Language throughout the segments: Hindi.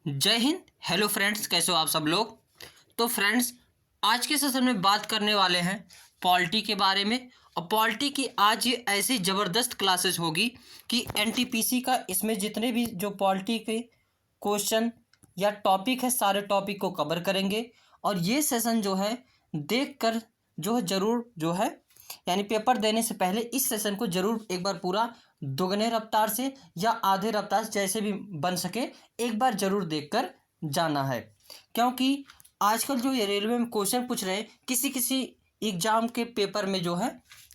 जय हिंद। हेलो फ्रेंड्स, कैसे हो आप सब लोग। तो फ्रेंड्स, आज के सेशन में बात करने वाले हैं पॉलिटी के बारे में। और पॉलिटी की आज ये ऐसी ज़बरदस्त क्लासेस होगी कि एनटीपीसी का इसमें जितने भी जो पॉलिटी के क्वेश्चन या टॉपिक है सारे टॉपिक को कवर करेंगे। और ये सेशन जो है देख कर जो है ज़रूर जो है यानी पेपर देने से पहले इस सेशन को ज़रूर एक बार पूरा दोगुने रफ्तार से या आधे रफ्तार से जैसे भी बन सके एक बार ज़रूर देखकर जाना है। क्योंकि आजकल जो ये रेलवे में क्वेश्चन पूछ रहे हैं किसी किसी एग्ज़ाम के पेपर में जो है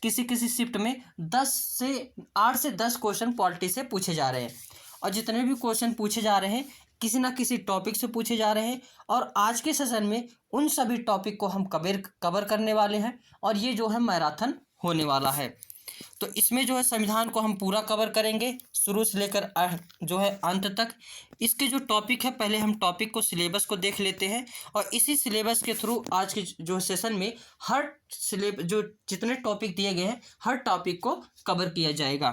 किसी किसी शिफ्ट में 8 से 10 क्वेश्चन पॉलिटी से पूछे जा रहे हैं। और जितने भी क्वेश्चन पूछे जा रहे हैं किसी ना किसी टॉपिक से पूछे जा रहे हैं। और आज के सेशन में उन सभी टॉपिक को हम कवर करने वाले हैं। और ये जो है मैराथन होने वाला है। तो इसमें जो है संविधान को हम पूरा कवर करेंगे शुरू से लेकर जो है अंत तक। इसके जो टॉपिक है पहले हम टॉपिक को सिलेबस को देख लेते हैं। और इसी सिलेबस के थ्रू आज के जो सेशन में हर जो जितने टॉपिक दिए गए हैं हर टॉपिक को कवर किया जाएगा।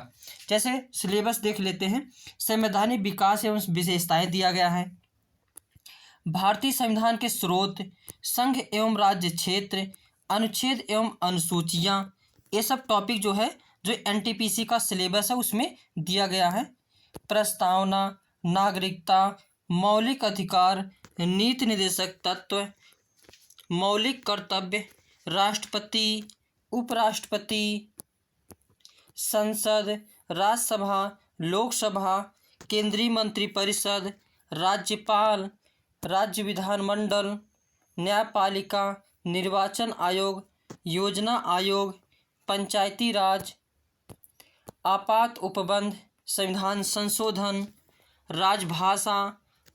जैसे सिलेबस देख लेते हैं। संवैधानिक विकास एवं विशेषताएं दिया गया है। भारतीय संविधान के स्रोत, संघ एवं राज्य क्षेत्र, अनुच्छेद एवं अनुसूचियाँ, ये सब टॉपिक जो है जो एनटीपीसी का सिलेबस है उसमें दिया गया है। प्रस्तावना, नागरिकता, मौलिक अधिकार, नीति निर्देशक तत्व, मौलिक कर्तव्य, राष्ट्रपति, उपराष्ट्रपति, संसद, राज्यसभा, लोकसभा, केंद्रीय मंत्रिपरिषद, राज्यपाल, राज्य विधानमंडल, न्यायपालिका, निर्वाचन आयोग, योजना आयोग, पंचायती राज, आपात उपबंध, संविधान संशोधन, राजभाषा,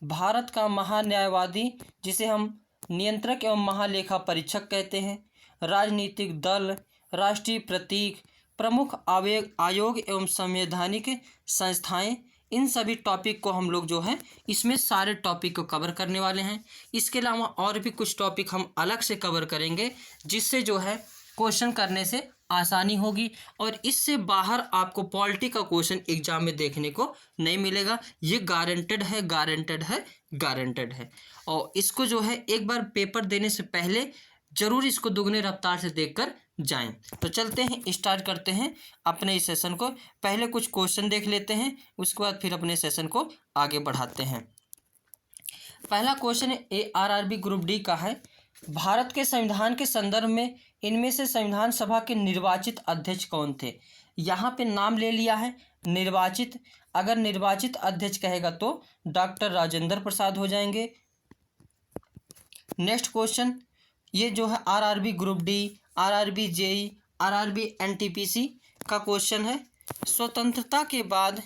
भारत का महान्यायवादी जिसे हम नियंत्रक एवं महालेखा परीक्षक कहते हैं, राजनीतिक दल, राष्ट्रीय प्रतीक, प्रमुख आयोग एवं संवैधानिक संस्थाएं, इन सभी टॉपिक को हम लोग जो है इसमें सारे टॉपिक को कवर करने वाले हैं। इसके अलावा और भी कुछ टॉपिक हम अलग से कवर करेंगे जिससे जो है क्वेश्चन करने से आसानी होगी। और इससे बाहर आपको पॉलिटी का क्वेश्चन एग्जाम में देखने को नहीं मिलेगा। ये गारंटेड है, गारंटेड है, गारंटेड है। और इसको जो है एक बार पेपर देने से पहले ज़रूर इसको दुगने रफ्तार से देखकर जाएं। तो चलते हैं, स्टार्ट करते हैं अपने इस सेशन को। पहले कुछ क्वेश्चन देख लेते हैं, उसके बाद फिर अपने सेशन को आगे बढ़ाते हैं। पहला क्वेश्चन ARRB ग्रुप डी का है। भारत के संविधान के संदर्भ में इनमें से संविधान सभा के निर्वाचित अध्यक्ष कौन थे। यहाँ पे नाम ले लिया है निर्वाचित। अगर निर्वाचित अध्यक्ष कहेगा तो डॉक्टर राजेंद्र प्रसाद हो जाएंगे। नेक्स्ट क्वेश्चन, ये जो है RRB group D, RRB JEE, RRB NTPC का क्वेश्चन है। स्वतंत्रता के बाद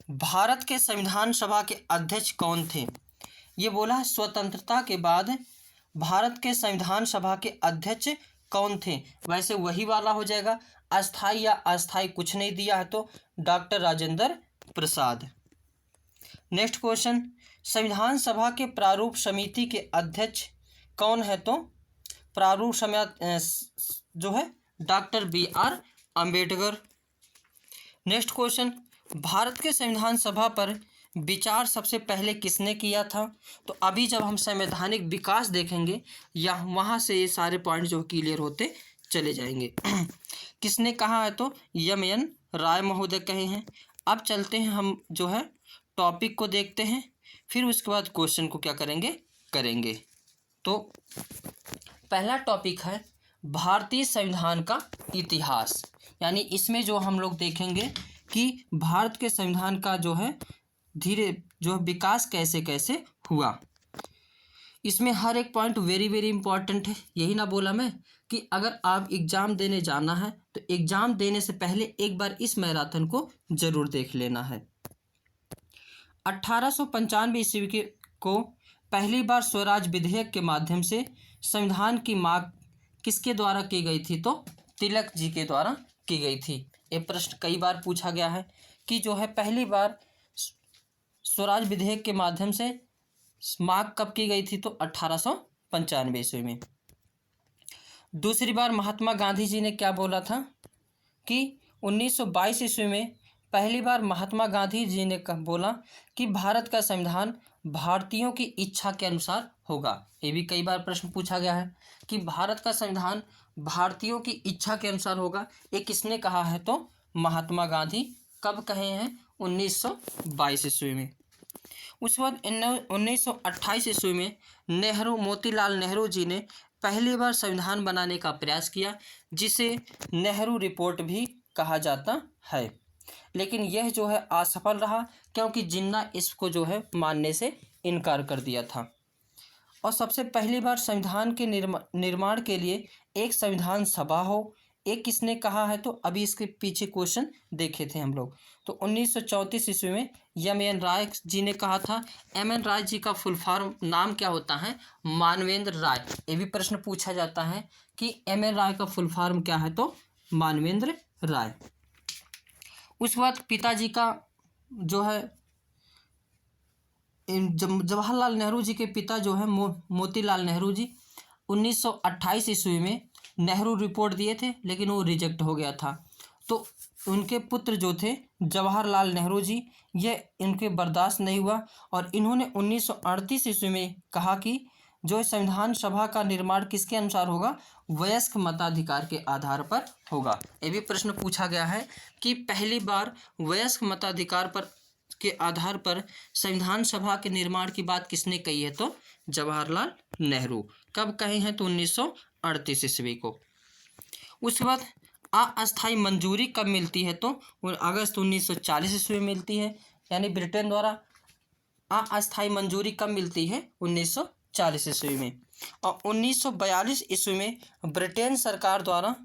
भारत के संविधान सभा के अध्यक्ष कौन थे। ये बोला है स्वतंत्रता के बाद भारत के संविधान सभा के अध्यक्ष कौन थे। वैसे वही वाला हो जाएगा, अस्थाई या अस्थाई कुछ नहीं दिया है तो doctor Rajendra Prasad. Next question, संविधान सभा के प्रारूप समिति के अध्यक्ष कौन है तो प्रारूप समिति जो है doctor BR Ambedkar. Next question, Bharat के संविधान सभा पर विचार सबसे पहले किसने किया था। तो अभी जब हम संवैधानिक विकास देखेंगे या वहाँ से ये सारे पॉइंट जो क्लियर होते चले जाएंगे। किसने कहा है तो MN राय महोदय कहे हैं। अब चलते हैं हम जो है टॉपिक को देखते हैं, फिर उसके बाद क्वेश्चन को क्या करेंगे। तो पहला टॉपिक है भारतीय संविधान का इतिहास। यानी इसमें जो हम लोग देखेंगे कि भारत के संविधान का जो है धीरे जो विकास कैसे कैसे हुआ। इसमें हर एक पॉइंट वेरी वेरी इंपॉर्टेंट है। यही ना बोला मैं कि अगर आप एग्ज़ाम देने जाना है तो एग्ज़ाम देने से पहले एक बार इस मैराथन को ज़रूर देख लेना है। 1895 ईस्वी को पहली बार स्वराज विधेयक के माध्यम से संविधान की मांग किसके द्वारा की गई थी तो तिलक जी के द्वारा की गई थी। ये प्रश्न कई बार पूछा गया है कि जो है पहली बार स्वराज विधेयक के माध्यम से मांग कब की गई थी तो 1895 ईस्वी में। दूसरी बार महात्मा गांधी जी ने क्या बोला था कि 1922 ईस्वी में पहली बार महात्मा गांधी जी ने बोला कि भारत का संविधान भारतीयों की इच्छा के अनुसार होगा। ये भी कई बार प्रश्न पूछा गया है कि भारत का संविधान भारतीयों की इच्छा के अनुसार होगा। ये किसने कहा है? तो महात्मा गांधी। कब कहे हैं? 1922 ईस्वी में। उसके बाद 1928 ईस्वी में मोतीलाल नेहरू जी ने पहली बार संविधान बनाने का प्रयास किया, जिसे नेहरू रिपोर्ट भी कहा जाता है। लेकिन यह जो है असफल रहा, क्योंकि जिन्ना इसको जो है मानने से इनकार कर दिया था। और सबसे पहली बार संविधान के निर्माण के लिए एक संविधान सभा हो, एक किसने कहा है? तो अभी इसके पीछे क्वेश्चन देखे थे हम लोग। तो 1934 ईस्वी में एम.एन. राय जी ने कहा था। एम.एन. राय जी का फुल फॉर्म नाम क्या होता है? मानवेंद्र राय। ये भी प्रश्न पूछा जाता है कि एम.एन. राय का फुल फॉर्म क्या है? तो मानवेंद्र राय। उसके बाद पिताजी का जो है जवाहरलाल नेहरू जी के पिता जो है मोतीलाल नेहरू जी 1928 ईस्वी में नेहरू रिपोर्ट दिए थे, लेकिन वो रिजेक्ट हो गया था। तो उनके पुत्र जो थे जवाहरलाल नेहरू जी, ये इनके बर्दाश्त नहीं हुआ और इन्होंने 1938 ईस्वी में कहा कि जो संविधान सभा का निर्माण किसके अनुसार होगा? वयस्क मताधिकार के आधार पर होगा। ये भी प्रश्न पूछा गया है कि पहली बार वयस्क मताधिकार पर के आधार पर संविधान सभा के निर्माण की बात किसने कही है? तो जवाहरलाल नेहरू। कब कहे हैं? तो 1938 ईस्वी को। उसके बाद अस्थायी मंजूरी कब मिलती है? तो अगस्त 1940 ईस्वी में मिलती है। यानी ब्रिटेन द्वारा अस्थायी मंजूरी कब मिलती है? 1940 ईस्वी में। और 1942 ईस्वी में ब्रिटेन सरकार द्वारा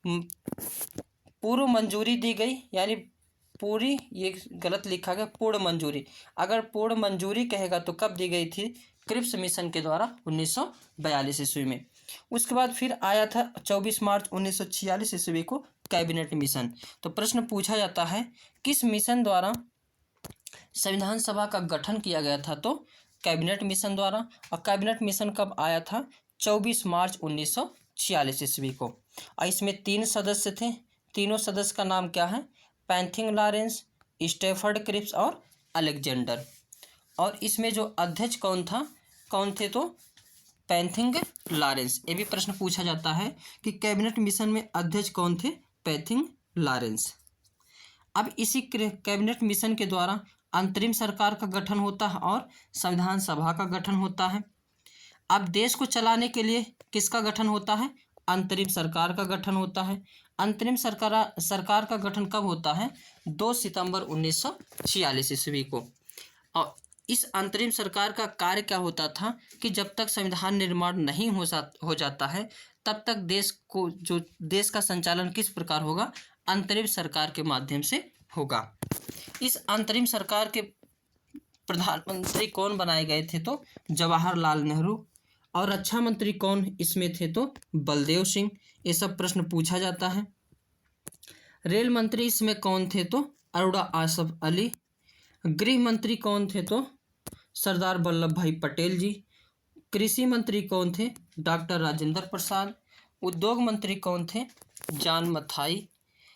पूर्व मंजूरी दी गई, यानी पूरी, ये गलत लिखा गया, पूर्ण मंजूरी। अगर पूर्ण मंजूरी कहेगा तो कब दी गई थी? क्रिप्स मिशन के द्वारा 1942 ईस्वी में। उसके बाद फिर आया था 24 मार्च 1946 ईस्वी को कैबिनेट मिशन। तो प्रश्न पूछा जाता है किस मिशन द्वारा संविधान सभा का गठन किया गया था? तो कैबिनेट मिशन द्वारा। और कैबिनेट मिशन कब आया था? 24 मार्च 1946 ईस्वी को। और इसमें 3 सदस्य थे। तीनों सदस्य का नाम क्या है? पैंथिंग लॉरेंस, स्टेफर्ड क्रिप्स और अलेक्जेंडर। और इसमें जो अध्यक्ष कौन थे? तो पैंथिंग लॉरेंस। ये भी प्रश्न पूछा जाता है कि कैबिनेट मिशन में अध्यक्ष कौन थे? पैंथिंग लॉरेंस। अब इसी कैबिनेट मिशन के द्वारा अंतरिम सरकार का गठन होता है और संविधान सभा का गठन होता है। अब देश को चलाने के लिए किसका गठन होता है? अंतरिम सरकार का गठन होता है। अंतरिम सरकार का गठन कब होता है? 2 सितंबर 1946 ईस्वी को। और इस अंतरिम सरकार का कार्य क्या होता था कि जब तक संविधान निर्माण नहीं हो जाता है, तब तक देश का संचालन किस प्रकार होगा? अंतरिम सरकार के माध्यम से होगा। इस अंतरिम सरकार के प्रधानमंत्री कौन बनाए गए थे? तो जवाहरलाल नेहरू। और रक्षा मंत्री कौन इसमें थे? तो बलदेव सिंह। ये सब प्रश्न पूछा जाता है। रेल मंत्री इसमें कौन थे? तो अरोड़ा आसफ अली। गृह मंत्री कौन थे? तो सरदार वल्लभ भाई पटेल जी। कृषि मंत्री कौन थे? डॉक्टर राजेंद्र प्रसाद। उद्योग मंत्री कौन थे? जॉन मथाई।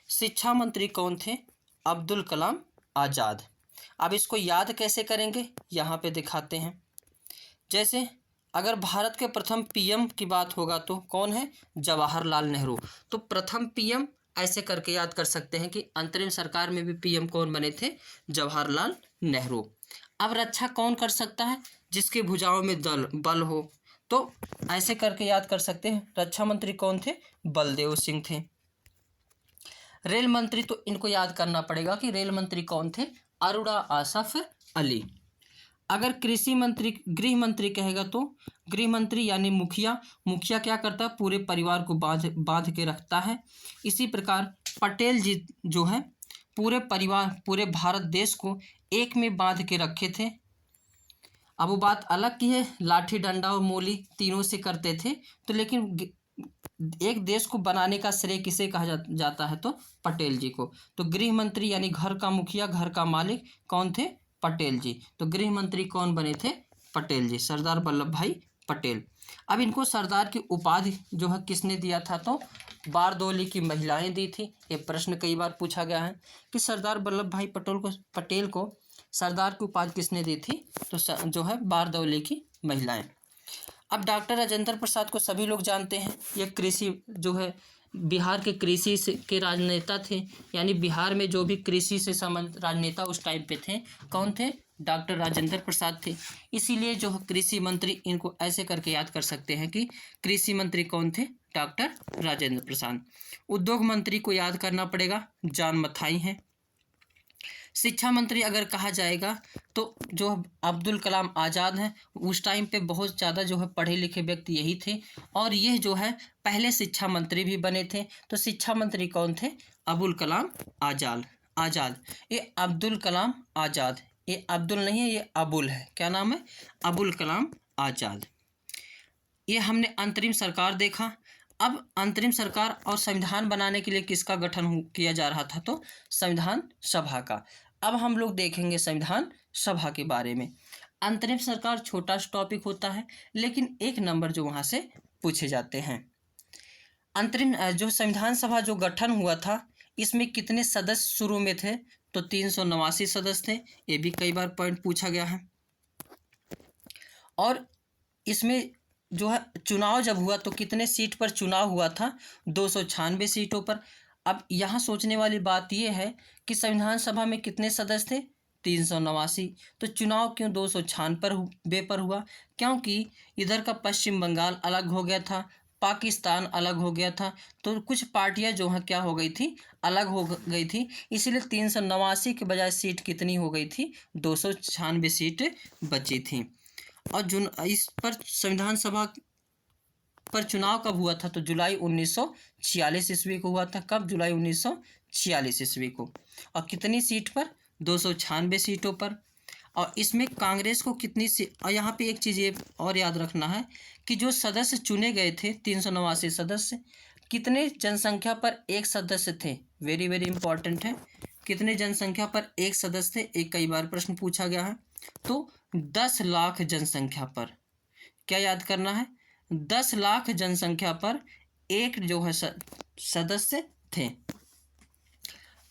शिक्षा मंत्री कौन थे? अब्दुल कलाम आज़ाद। अब इसको याद कैसे करेंगे, यहाँ पे दिखाते हैं। जैसे अगर भारत के प्रथम पीएम की बात होगा तो कौन है? जवाहरलाल नेहरू। तो प्रथम पीएम ऐसे करके याद कर सकते हैं कि अंतरिम सरकार में भी पीएम कौन बने थे? जवाहरलाल नेहरू। अब रक्षा कौन कर सकता है? जिसके भुजाओं में बल हो, तो ऐसे करके याद कर सकते हैं। रक्षा मंत्री कौन थे? बलदेव सिंह थे। रेल मंत्री, तो इनको याद करना पड़ेगा कि रेल मंत्री कौन थे? अरोड़ा आसफ अली। अगर कृषि मंत्री, गृह मंत्री कहेगा तो गृह मंत्री यानी मुखिया क्या करता है? पूरे परिवार को बांध के रखता है। इसी प्रकार पटेल जी जो है पूरे भारत देश को एक में बांध के रखे थे। अब वो बात अलग की है, लाठी डंडा और मोली तीनों से करते थे, तो लेकिन एक देश को बनाने का श्रेय किसे कहा जाता है? तो पटेल जी को। तो गृह मंत्री यानी घर का मुखिया, घर का मालिक कौन थे? पटेल जी। तो गृह मंत्री कौन बने थे? पटेल जी, सरदार वल्लभ भाई पटेल। अब इनको सरदार की उपाधि जो है किसने दिया था? तो बारदोली की महिलाएं दी थी। ये प्रश्न कई बार पूछा गया है कि सरदार वल्लभ भाई पटेल को सरदार की उपाधि किसने दी थी? तो जो है बारदौली की महिलाएं। अब डॉक्टर राजेंद्र प्रसाद को सभी लोग जानते हैं। ये कृषि जो है बिहार के कृषि से के राजनेता थे, यानी बिहार में जो भी कृषि से संबंधित राजनेता उस टाइम पे थे, कौन थे? डॉक्टर राजेंद्र प्रसाद थे। इसीलिए जो कृषि मंत्री, इनको ऐसे करके याद कर सकते हैं कि कृषि मंत्री कौन थे? डॉक्टर राजेंद्र प्रसाद। उद्योग मंत्री को याद करना पड़ेगा, जॉन मथाई हैं। शिक्षा मंत्री अगर कहा जाएगा तो जो अब्दुल कलाम आज़ाद हैं, उस टाइम पे बहुत ज़्यादा जो है पढ़े लिखे व्यक्ति यही थे, और ये जो है पहले शिक्षा मंत्री भी बने थे। तो शिक्षा मंत्री कौन थे? अबुल कलाम आज़ाद। ये अब्दुल कलाम आज़ाद, ये अब्दुल नहीं है, ये अबुल है। क्या नाम है? अबुल कलाम आज़ाद। ये हमने अंतरिम सरकार देखा। अब अंतरिम सरकार और संविधान बनाने के लिए किसका गठन किया जा रहा था? तो संविधान सभा का। अब हम लोग देखेंगे संविधान सभा के बारे में। अंतरिम सरकार छोटा सा टॉपिक होता है, लेकिन एक नंबर जो वहाँ से पूछे जाते हैं। अंतरिम जो संविधान सभा जो गठन हुआ था, इसमें कितने सदस्य शुरू में थे? तो 389 सदस्य थे। ये भी कई बार पॉइंट पूछा गया है। और इसमें जो है चुनाव जब हुआ तो कितने सीट पर चुनाव हुआ था? 296 सीटों पर। अब यहाँ सोचने वाली बात यह है कि संविधान सभा में कितने सदस्य थे? 389। तो चुनाव क्यों 296 पर हुआ? क्योंकि इधर का पश्चिम बंगाल अलग हो गया था, पाकिस्तान अलग हो गया था, तो कुछ पार्टियां जो हैं क्या हो गई थी? अलग हो गई थी। इसलिए 389 के बजाय सीट कितनी हो गई थी? 296 सीट बची थी। और इस पर संविधान सभा पर चुनाव कब हुआ था? तो जुलाई 1946 ईस्वी को हुआ था। कब? जुलाई 1946 ईस्वी को। और कितनी सीट पर? 296 सीटों पर। और इसमें कांग्रेस को कितनी और यहाँ पे एक चीज़ ये और याद रखना है कि जो सदस्य चुने गए थे 389 सदस्य, कितने जनसंख्या पर एक सदस्य थे? वेरी वेरी इंपॉर्टेंट है। कितने जनसंख्या पर एक सदस्य थे? एक कई बार प्रश्न पूछा गया है। तो 10 लाख जनसंख्या पर। क्या याद करना है? 10 लाख जनसंख्या पर एक जो है सदस्य थे।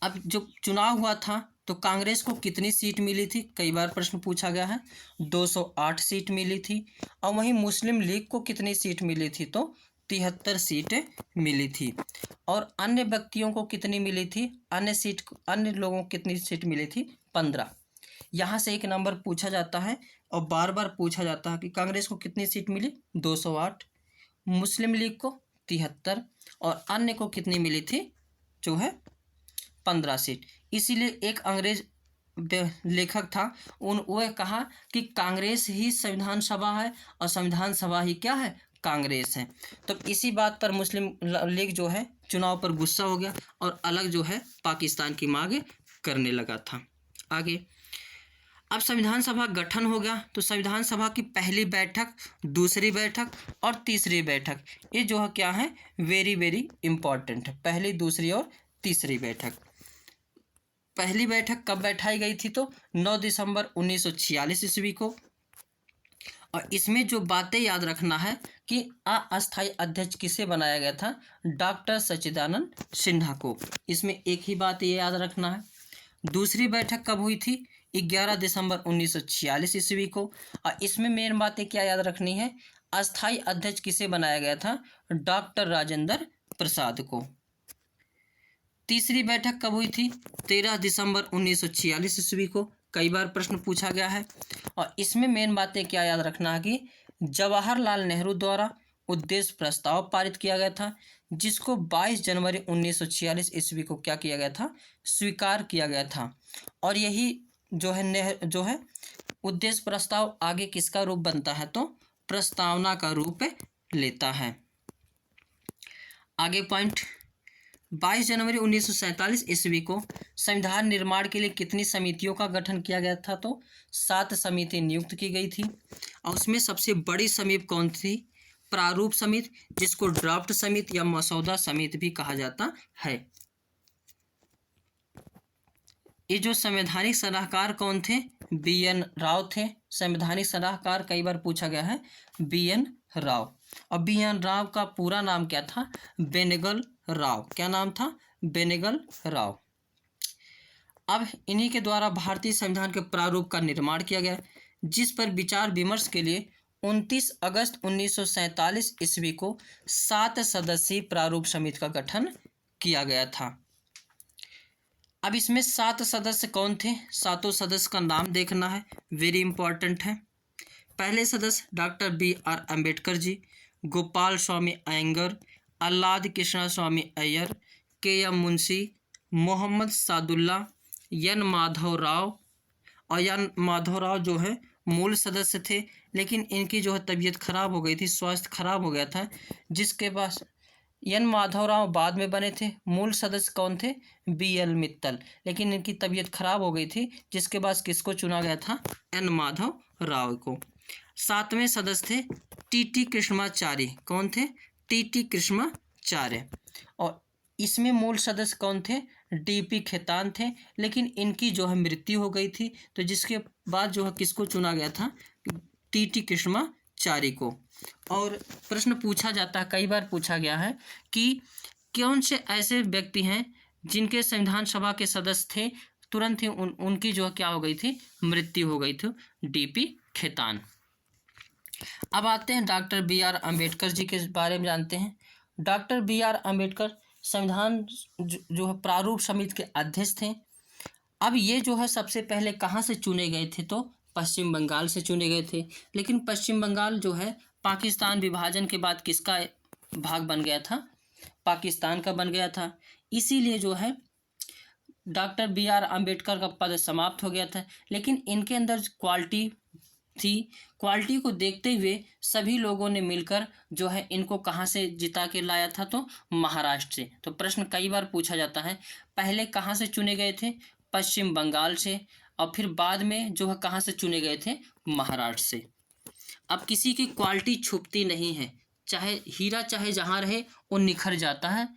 अब जो चुनाव हुआ था तो कांग्रेस को कितनी सीट मिली थी? कई बार प्रश्न पूछा गया है। 208 सीट मिली थी। और वहीं मुस्लिम लीग को कितनी सीट मिली थी? तो 73 सीटें मिली थी। और अन्य व्यक्तियों को कितनी मिली थी? अन्य लोगों को कितनी सीट मिली थी? 15। यहाँ से एक नंबर पूछा जाता है और बार बार पूछा जाता है कि कांग्रेस को कितनी सीट मिली? 208, मुस्लिम लीग को 73, और अन्य को कितनी मिली थी? जो है 15 सीट। इसीलिए एक अंग्रेज लेखक था, वह कहा कि कांग्रेस ही संविधान सभा है और संविधान सभा ही क्या है? कांग्रेस है। तो इसी बात पर मुस्लिम लीग जो है चुनाव पर गुस्सा हो गया और अलग जो है पाकिस्तान की मांग करने लगा था। आगे अब संविधान सभा गठन हो गया तो संविधान सभा की पहली बैठक, दूसरी बैठक और तीसरी बैठक, ये जो है क्या है? वेरी वेरी इंपॉर्टेंट है। पहली, दूसरी और तीसरी बैठक। पहली बैठक कब बैठाई गई थी? तो 9 दिसंबर 1946 ईस्वी को। और इसमें जो बातें याद रखना है कि अस्थायी अध्यक्ष किसे बनाया गया था? डॉक्टर सच्चिदानंद सिन्हा को। इसमें एक ही बात ये याद रखना है। दूसरी बैठक कब हुई थी? 11 दिसंबर 1946 ईस्वी को। और इसमें मेन बातें क्या याद रखनी है? अस्थायी अध्यक्ष किसे बनाया गया था? डॉक्टर राजेंद्र प्रसाद को। तीसरी बैठक कब हुई थी? 13 दिसंबर 1946 ईस्वी को। कई बार प्रश्न पूछा गया है। और इसमें मेन बातें क्या याद रखना है कि जवाहरलाल नेहरू द्वारा उद्देश्य प्रस्ताव पारित किया गया था, जिसको 22 जनवरी 1946 ईस्वी को क्या किया गया था? स्वीकार किया गया था। और यही जो है उद्देश्य प्रस्ताव आगे किसका रूप बनता है? तो प्रस्तावना का रूप लेता है। आगे पॉइंट, 22 जनवरी 1947 ईस्वी को संविधान निर्माण के लिए कितनी समितियों का गठन किया गया था? तो 7 समिति नियुक्त की गई थी। और उसमें सबसे बड़ी समिति कौन थी? प्रारूप समिति, जिसको ड्राफ्ट समिति या मसौदा समिति भी कहा जाता है। ये जो संवैधानिक सलाहकार कौन थे? BN राव थे। संवैधानिक सलाहकार कई बार पूछा गया है, BN राव। और BN राव का पूरा नाम क्या था? बेनेगल राव। क्या नाम था? बेनेगल राव। अब इन्हीं के द्वारा भारतीय संविधान के प्रारूप का निर्माण किया गया, जिस पर विचार विमर्श के लिए 29 अगस्त 1947 ईस्वी को 7 सदस्यीय प्रारूप समिति का गठन किया गया था। अब इसमें 7 सदस्य कौन थे, सातों सदस्य का नाम देखना है, वेरी इंपॉर्टेंट है। पहले सदस्य डॉक्टर B.R. अम्बेडकर जी, गोपाल स्वामी अयंगर, आह्लाद कृष्णा स्वामी अय्यर, K.M. मुंशी, मोहम्मद सादुल्ला, एन माधव राव। और एन माधव राव जो है मूल सदस्य थे, लेकिन इनकी जो है तबीयत खराब हो गई थी, स्वास्थ्य खराब हो गया था, जिसके पास एन माधवराव बाद में बने थे। मूल सदस्य कौन थे, B.L. मित्तल, लेकिन इनकी तबीयत खराब हो गई थी, जिसके बाद किसको चुना गया था, एन माधव राव को। 7वें सदस्य थे T.T. कृष्णाचार्य। कौन थे, T.T. कृष्णाचार्य। और इसमें मूल सदस्य कौन थे, D.P. खेतान थे, लेकिन इनकी जो है मृत्यु हो गई थी, तो जिसके बाद जो है किसको चुना गया था, T.T. कृष्णाचार्य को। और प्रश्न पूछा जाता है, कई बार पूछा गया है कि कौन से ऐसे व्यक्ति हैं जिनके संविधान सभा के सदस्य थे, तुरंत ही उनकी जो क्या हो गई थी, मृत्यु हो गई थी, D.P. खेतान। अब आते हैं डॉक्टर B.R. अम्बेडकर जी के बारे में जानते हैं। Doctor B.R. अम्बेडकर संविधान जो है प्रारूप समिति के अध्यक्ष थे। अब ये जो है सबसे पहले कहाँ से चुने गए थे, तो पश्चिम बंगाल से चुने गए थे। लेकिन पश्चिम बंगाल जो है पाकिस्तान विभाजन के बाद किसका भाग बन गया था, पाकिस्तान का बन गया था। इसीलिए जो है डॉक्टर B.R. अम्बेडकर का पद समाप्त हो गया था। लेकिन इनके अंदर क्वालिटी थी, क्वालिटी को देखते हुए सभी लोगों ने मिलकर जो है इनको कहाँ से जिता के लाया था, तो महाराष्ट्र से। तो प्रश्न कई बार पूछा जाता है, पहले कहाँ से चुने गए थे, पश्चिम बंगाल से, और फिर बाद में जो है कहाँ से चुने गए थे, महाराष्ट्र से। अब किसी की क्वालिटी छुपती नहीं है, चाहे हीरा चाहे जहाँ रहे वो निखर जाता है,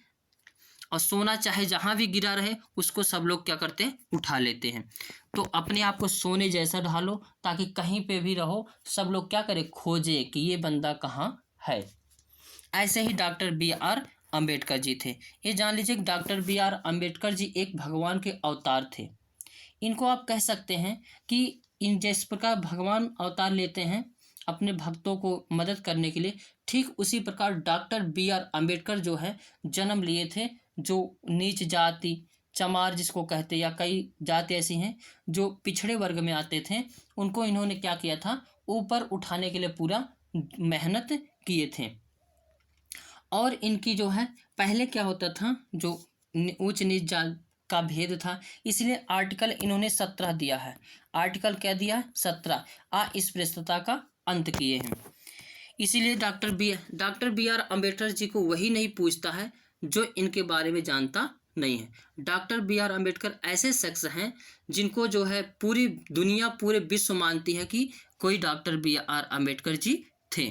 और सोना चाहे जहाँ भी गिरा रहे उसको सब लोग क्या करते हैं, उठा लेते हैं। तो अपने आप को सोने जैसा ढालो, ताकि कहीं पे भी रहो सब लोग क्या करें, खोजे कि ये बंदा कहाँ है। ऐसे ही डॉक्टर B.R. अम्बेडकर जी थे। ये जान लीजिए डॉक्टर B.R. अम्बेडकर जी एक भगवान के अवतार थे। इनको आप कह सकते हैं कि इन जिस प्रकार भगवान अवतार लेते हैं अपने भक्तों को मदद करने के लिए, ठीक उसी प्रकार डॉक्टर B.R. अम्बेडकर जो है जन्म लिए थे, जो नीच जाति, चमार जिसको कहते, या कई जाति ऐसी हैं जो पिछड़े वर्ग में आते थे, उनको इन्होंने क्या किया था, ऊपर उठाने के लिए पूरा मेहनत किए थे। और इनकी जो है पहले क्या होता था, जो उच्च नीच जाति का भेद था, इसलिए आर्टिकल इन्होंने 17 दिया है। आर्टिकल क्या दिया, 17, अस्पृश्यता का अंत किए हैं। इसीलिए डॉक्टर B.R. अम्बेडकर जी को वही नहीं पूछता है जो इनके बारे में जानता नहीं है। Doctor B.R. अम्बेडकर ऐसे शख्स हैं जिनको जो है पूरी दुनिया, पूरे विश्व मानती है कि कोई डॉक्टर B.R. अम्बेडकर जी थे,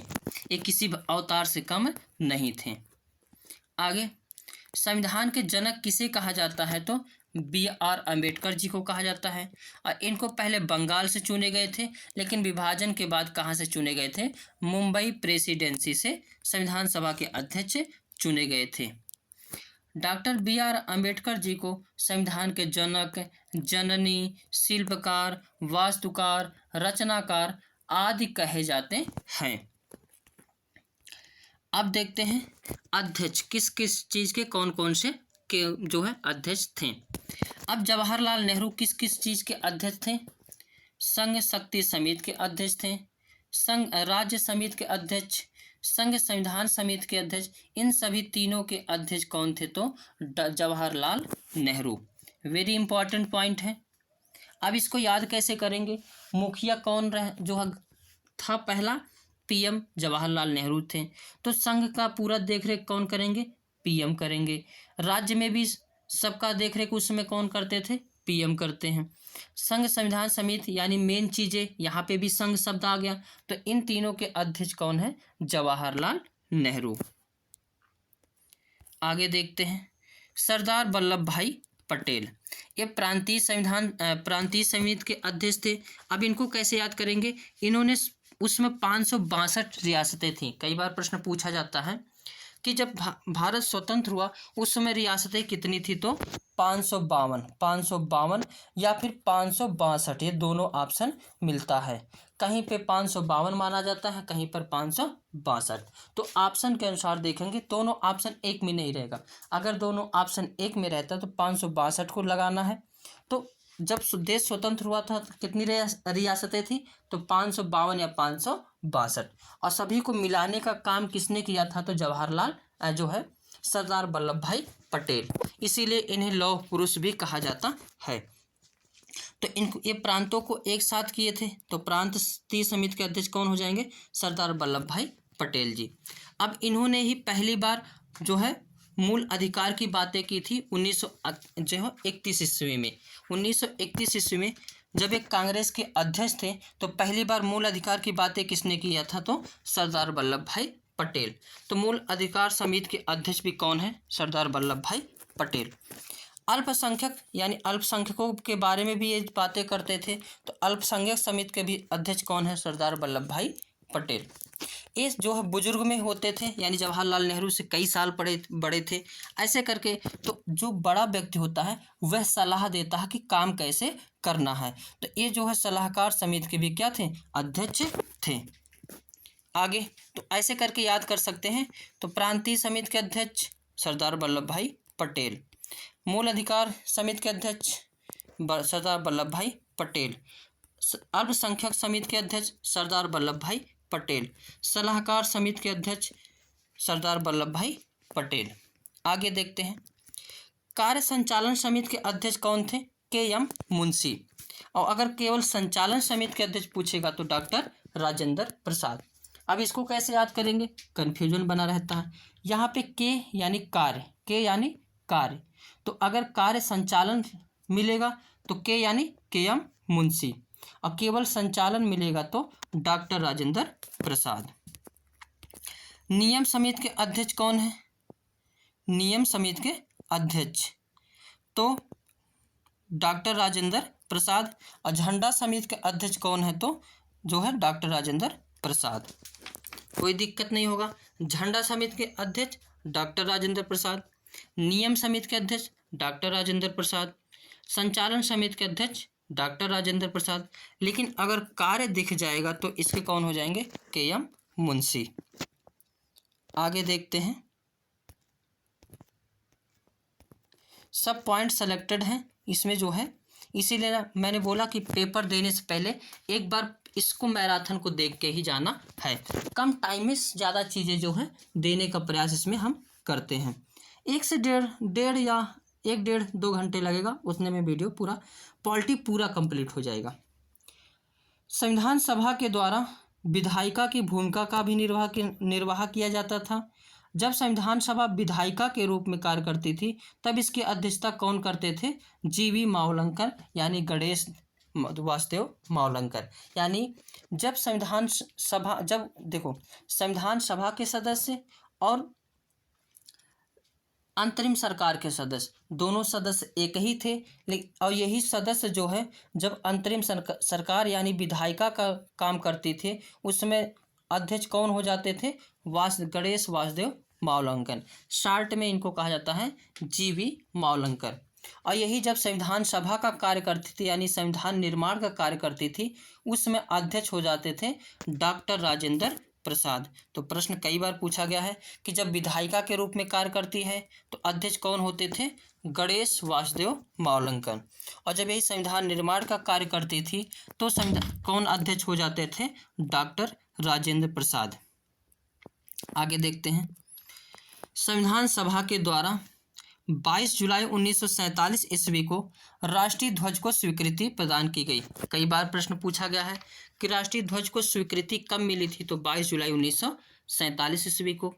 ये किसी अवतार से कम नहीं थे। आगे, संविधान के जनक किसे कहा जाता है, तो B.R. अम्बेडकर जी को कहा जाता है। और इनको पहले बंगाल से चुने गए थे, लेकिन विभाजन के बाद कहाँ से चुने गए थे, मुंबई प्रेसिडेंसी से संविधान सभा के अध्यक्ष चुने गए थे। Doctor B.R. अम्बेडकर जी को संविधान के जनक, जननी, शिल्पकार, वास्तुकार, रचनाकार आदि कहे जाते हैं। अब देखते हैं अध्यक्ष किस किस चीज़ के, कौन कौन से के जो है अध्यक्ष थे। अब जवाहरलाल नेहरू किस किस चीज़ के अध्यक्ष थे, संघ शक्ति समिति के अध्यक्ष थे, संघ राज्य समिति के अध्यक्ष, संघ संविधान समिति के अध्यक्ष। इन सभी तीनों के अध्यक्ष कौन थे, तो Jawaharlal Nehru. Very important point है। अब इसको याद कैसे करेंगे, मुखिया कौन जो था, पहला PM जवाहरलाल नेहरू थे, तो संघ का पूरा देखरेख कौन करेंगे, PM करेंगे। राज्य में भी सबका देखरेख उस समय कौन करते थे, PM करते हैं। संघ संविधान समिति यानी मेन चीज़ें, यहाँ पे भी संघ शब्द आ गया, तो इन तीनों के अध्यक्ष कौन है, जवाहरलाल नेहरू। आगे देखते हैं सरदार वल्लभ भाई पटेल, ये प्रांतीय समिति के अध्यक्ष थे। अब इनको कैसे याद करेंगे, इन्होंने उसमें 562 रियासतें थीं, कई बार प्रश्न पूछा जाता है, कि जब भारत स्वतंत्र हुआ उस समय रियासतें कितनी थी, तो 552 या फिर 562, ये दोनों ऑप्शन मिलता है। कहीं पे 552 माना जाता है, कहीं पर 562। तो ऑप्शन के अनुसार देखेंगे दोनों ऑप्शन एक में नहीं रहेगा। अगर दोनों ऑप्शन एक में रहता तो 562 को लगाना है। तो जब देश स्वतंत्र हुआ था तो कितनी रियासतें थी, तो 552 या 562। और सभी को मिलाने का काम किसने किया था, तो जवाहरलाल जो है सरदार वल्लभ भाई पटेल, इसीलिए इन्हें लौह पुरुष भी कहा जाता है। तो इन ये प्रांतों को एक साथ किए थे, तो प्रांतीय समिति के अध्यक्ष कौन हो जाएंगे, सरदार वल्लभ भाई पटेल जी। अब इन्होंने ही पहली बार जो है मूल अधिकार की बातें की थी 1931 ईस्वी में। 1931 ईस्वी में जब एक कांग्रेस के अध्यक्ष थे तो पहली बार मूल अधिकार की बातें किसने किया था, तो सरदार वल्लभ भाई पटेल। तो मूल अधिकार समिति के अध्यक्ष भी कौन है, सरदार वल्लभ भाई पटेल। अल्पसंख्यक यानी अल्पसंख्यकों के बारे में भी ये बातें करते थे, तो अल्पसंख्यक समिति के भी अध्यक्ष कौन है, सरदार वल्लभ भाई पटेल। ये जो है बुजुर्ग में होते थे, यानी जवाहरलाल नेहरू से कई साल बड़े थे, ऐसे करके। तो जो बड़ा व्यक्ति होता है वह सलाह देता है कि काम कैसे करना है। तो ये जो है सलाहकार समिति के भी क्या थे, अध्यक्ष थे। आगे तो ऐसे करके याद कर सकते हैं। तो प्रांतीय समिति के अध्यक्ष सरदार वल्लभ भाई पटेल, मूल अधिकार समिति के अध्यक्ष सरदार वल्लभ भाई पटेल, अल्पसंख्यक समिति के अध्यक्ष सरदार वल्लभ भाई पटेल, सलाहकार समिति के अध्यक्ष सरदार वल्लभ भाई पटेल। आगे देखते हैं, कार्य संचालन समिति के अध्यक्ष कौन थे, के.एम. मुंशी। और अगर केवल संचालन समिति के अध्यक्ष पूछेगा तो डॉक्टर राजेंद्र प्रसाद। अब इसको कैसे याद करेंगे, कन्फ्यूजन बना रहता है। यहाँ पे के यानी कार्य, के यानी कार्य, तो अगर कार्य संचालन मिलेगा तो के यानी के.एम. मुंशी, और केवल संचालन मिलेगा तो डॉक्टर राजेंद्र प्रसाद। नियम समिति के अध्यक्ष कौन है, नियम समिति के अध्यक्ष तो डॉक्टर राजेंद्र प्रसाद, और झंडा समिति के अध्यक्ष कौन है, तो जो है डॉक्टर राजेंद्र प्रसाद। कोई दिक्कत नहीं होगा। झंडा समिति के अध्यक्ष डॉक्टर राजेंद्र प्रसाद, नियम समिति के अध्यक्ष डॉक्टर राजेंद्र प्रसाद, संचालन समिति के अध्यक्ष डॉक्टर राजेंद्र प्रसाद। लेकिन अगर कार्य दिख जाएगा तो इसके कौन हो जाएंगे, के.एम. मुंशी। आगे देखते हैं, सब पॉइंट सेलेक्टेड हैं इसमें जो है, इसीलिए मैंने बोला कि पेपर देने से पहले एक बार इसको मैराथन को देख के ही जाना है। कम टाइम में ज़्यादा चीज़ें जो है देने का प्रयास इसमें हम करते हैं। 1 से 1.5 या 1-1.5-2 घंटे लगेगा, उतने में वीडियो पूरा पॉलिटी पूरा कंप्लीट हो जाएगा। संविधान सभा के द्वारा विधायिका की भूमिका का भी निर्वाह किया जाता था। जब संविधान सभा विधायिका के रूप में कार्य करती थी तब इसकी अध्यक्षता कौन करते थे, जी.वी. मावलंकर यानी गणेश वासुदेव मावलंकर। यानी जब संविधान सभा के सदस्य और अंतरिम सरकार के सदस्य दोनों सदस्य एक ही थे, और यही सदस्य जो है जब अंतरिम सरकार यानी विधायिका का काम करती थी उसमें अध्यक्ष कौन हो जाते थे, गणेश वासुदेव मावलंकर। शॉर्ट में इनको कहा जाता है जी.वी. मावलंकर। और यही जब संविधान सभा का कार्य करती थी यानी संविधान निर्माण का कार्य करती थी उसमें अध्यक्ष हो जाते थे डॉक्टर राजेंद्र प्रसाद। तो प्रश्न कई बार पूछा गया है कि जब विधायिका के रूप में कार्य करती है तो अध्यक्ष कौन होते थे, गणेश वासुदेव मावलंकर। और जब यही संविधान निर्माण का कार्य करती थी तो कौन अध्यक्ष हो जाते थे, डॉक्टर राजेंद्र प्रसाद। आगे देखते हैं, संविधान सभा के द्वारा 22 जुलाई 1947 ईस्वी को राष्ट्रीय ध्वज को स्वीकृति प्रदान की गई। कई बार प्रश्न पूछा गया है कि राष्ट्रीय ध्वज को स्वीकृति कब मिली थी, तो 22 जुलाई 1947 ईस्वी को।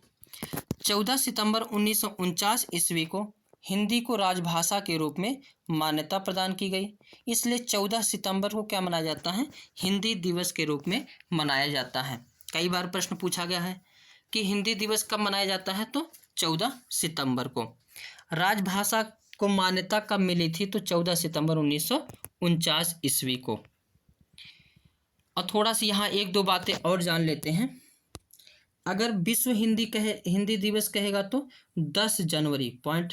14 सितंबर 1949 ईस्वी को हिंदी को राजभाषा के रूप में मान्यता प्रदान की गई, इसलिए 14 सितंबर को क्या मनाया जाता है, हिंदी दिवस के रूप में मनाया जाता है। कई बार प्रश्न पूछा गया है कि हिंदी दिवस कब मनाया जाता है, तो 14 सितंबर को। राजभाषा को मान्यता कब मिली थी, तो 14 सितंबर 1949 ईस्वी को। और थोड़ा सा यहाँ 1-2 बातें और जान लेते हैं। अगर विश्व हिंदी दिवस कहेगा तो 10 जनवरी, पॉइंट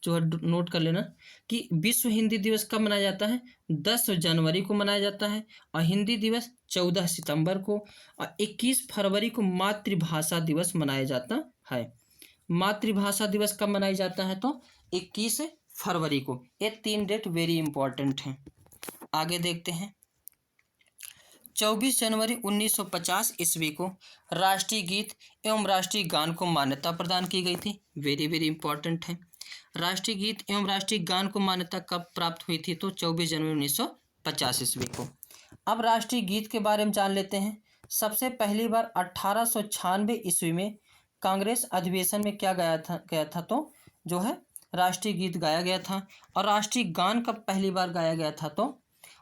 जो है नोट कर लेना कि विश्व हिंदी दिवस कब मनाया जाता है, 10 जनवरी को मनाया जाता है। और हिंदी दिवस 14 सितंबर को, और 21 फरवरी को मातृभाषा दिवस मनाया जाता है। मातृभाषा दिवस कब मनाया जाता है तो 21 फरवरी को। ये 3 डेट वेरी इंपॉर्टेंट हैं। आगे देखते हैं। 24 जनवरी 1950 ईस्वी को राष्ट्रीय गीत एवं राष्ट्रीय गान को मान्यता प्रदान की गई थी। वेरी वेरी इंपॉर्टेंट है। राष्ट्रीय गीत एवं राष्ट्रीय गान को मान्यता कब प्राप्त हुई थी तो 24 जनवरी 1950 ईस्वी को। अब राष्ट्रीय गीत के बारे में जान लेते हैं। सबसे पहली बार 1896 ईस्वी में कांग्रेस अधिवेशन में क्या गया था तो जो है राष्ट्रीय गीत गाया गया था। और राष्ट्रीय गान कब पहली बार गाया गया था तो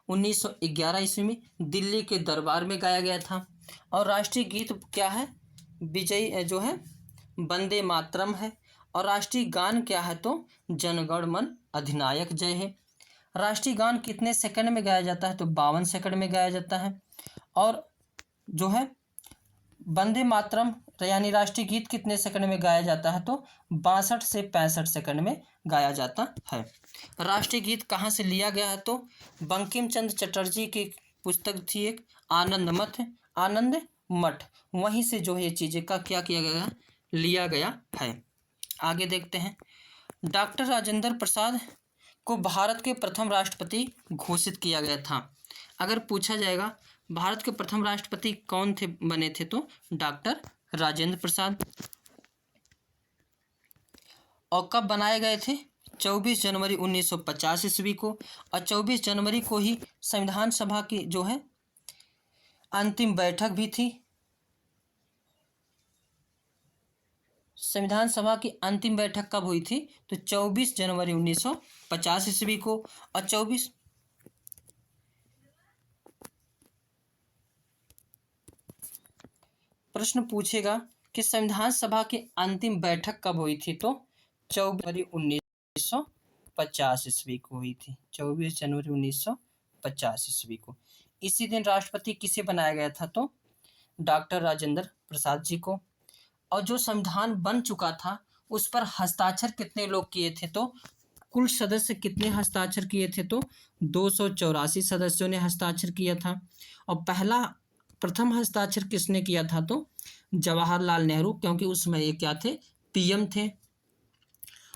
1911 ईस्वी में दिल्ली के दरबार में गाया गया था। और राष्ट्रीय गीत क्या है, विजयी जो है वंदे मातरम है। और राष्ट्रीय गान क्या है तो जन गण मन अधिनायक जय है। राष्ट्रीय गान कितने सेकंड में गाया जाता है तो 52 सेकंड में गाया जाता है। और जो है वंदे मातरम यानी राष्ट्रीय गीत कितने सेकंड में गाया जाता है तो 62 से 65 सेकंड में गाया जाता है। राष्ट्रीय गीत कहाँ से लिया गया है तो बंकिम चंद्र चटर्जी की पुस्तक थी एक, आनंद मठ, वहीं से जो है ये चीज़ें का क्या किया गया, लिया गया है। आगे देखते हैं। डॉक्टर राजेंद्र प्रसाद को भारत के प्रथम राष्ट्रपति घोषित किया गया था। अगर पूछा जाएगा भारत के प्रथम राष्ट्रपति कौन थे बने थे तो डॉक्टर राजेंद्र प्रसाद। और कब बनाए गए थे 24 जनवरी 1950 ईस्वी को। और 24 जनवरी को ही संविधान सभा की जो है अंतिम बैठक भी थी। संविधान सभा की अंतिम बैठक कब हुई थी तो 24 जनवरी 1950 ईस्वी को। और 24 प्रश्न पूछेगा कि संविधान सभा की अंतिम बैठक कब हुई थी तो 24 जनवरी 1950 ईस्वी को हुई थी। 24 जनवरी 1950 ईस्वी को। इसी दिन राष्ट्रपति किसे बनाया गया था तो डॉक्टर राजेंद्र प्रसाद जी को। और जो संविधान बन चुका था उस पर हस्ताक्षर कितने लोग किए थे तो कुल सदस्य कितने हस्ताक्षर किए थे तो 284 सदस्यों ने हस्ताक्षर किया था। और प्रथम हस्ताक्षर किसने किया था तो जवाहरलाल नेहरू, क्योंकि उस समय ये क्या थे, पीएम थे।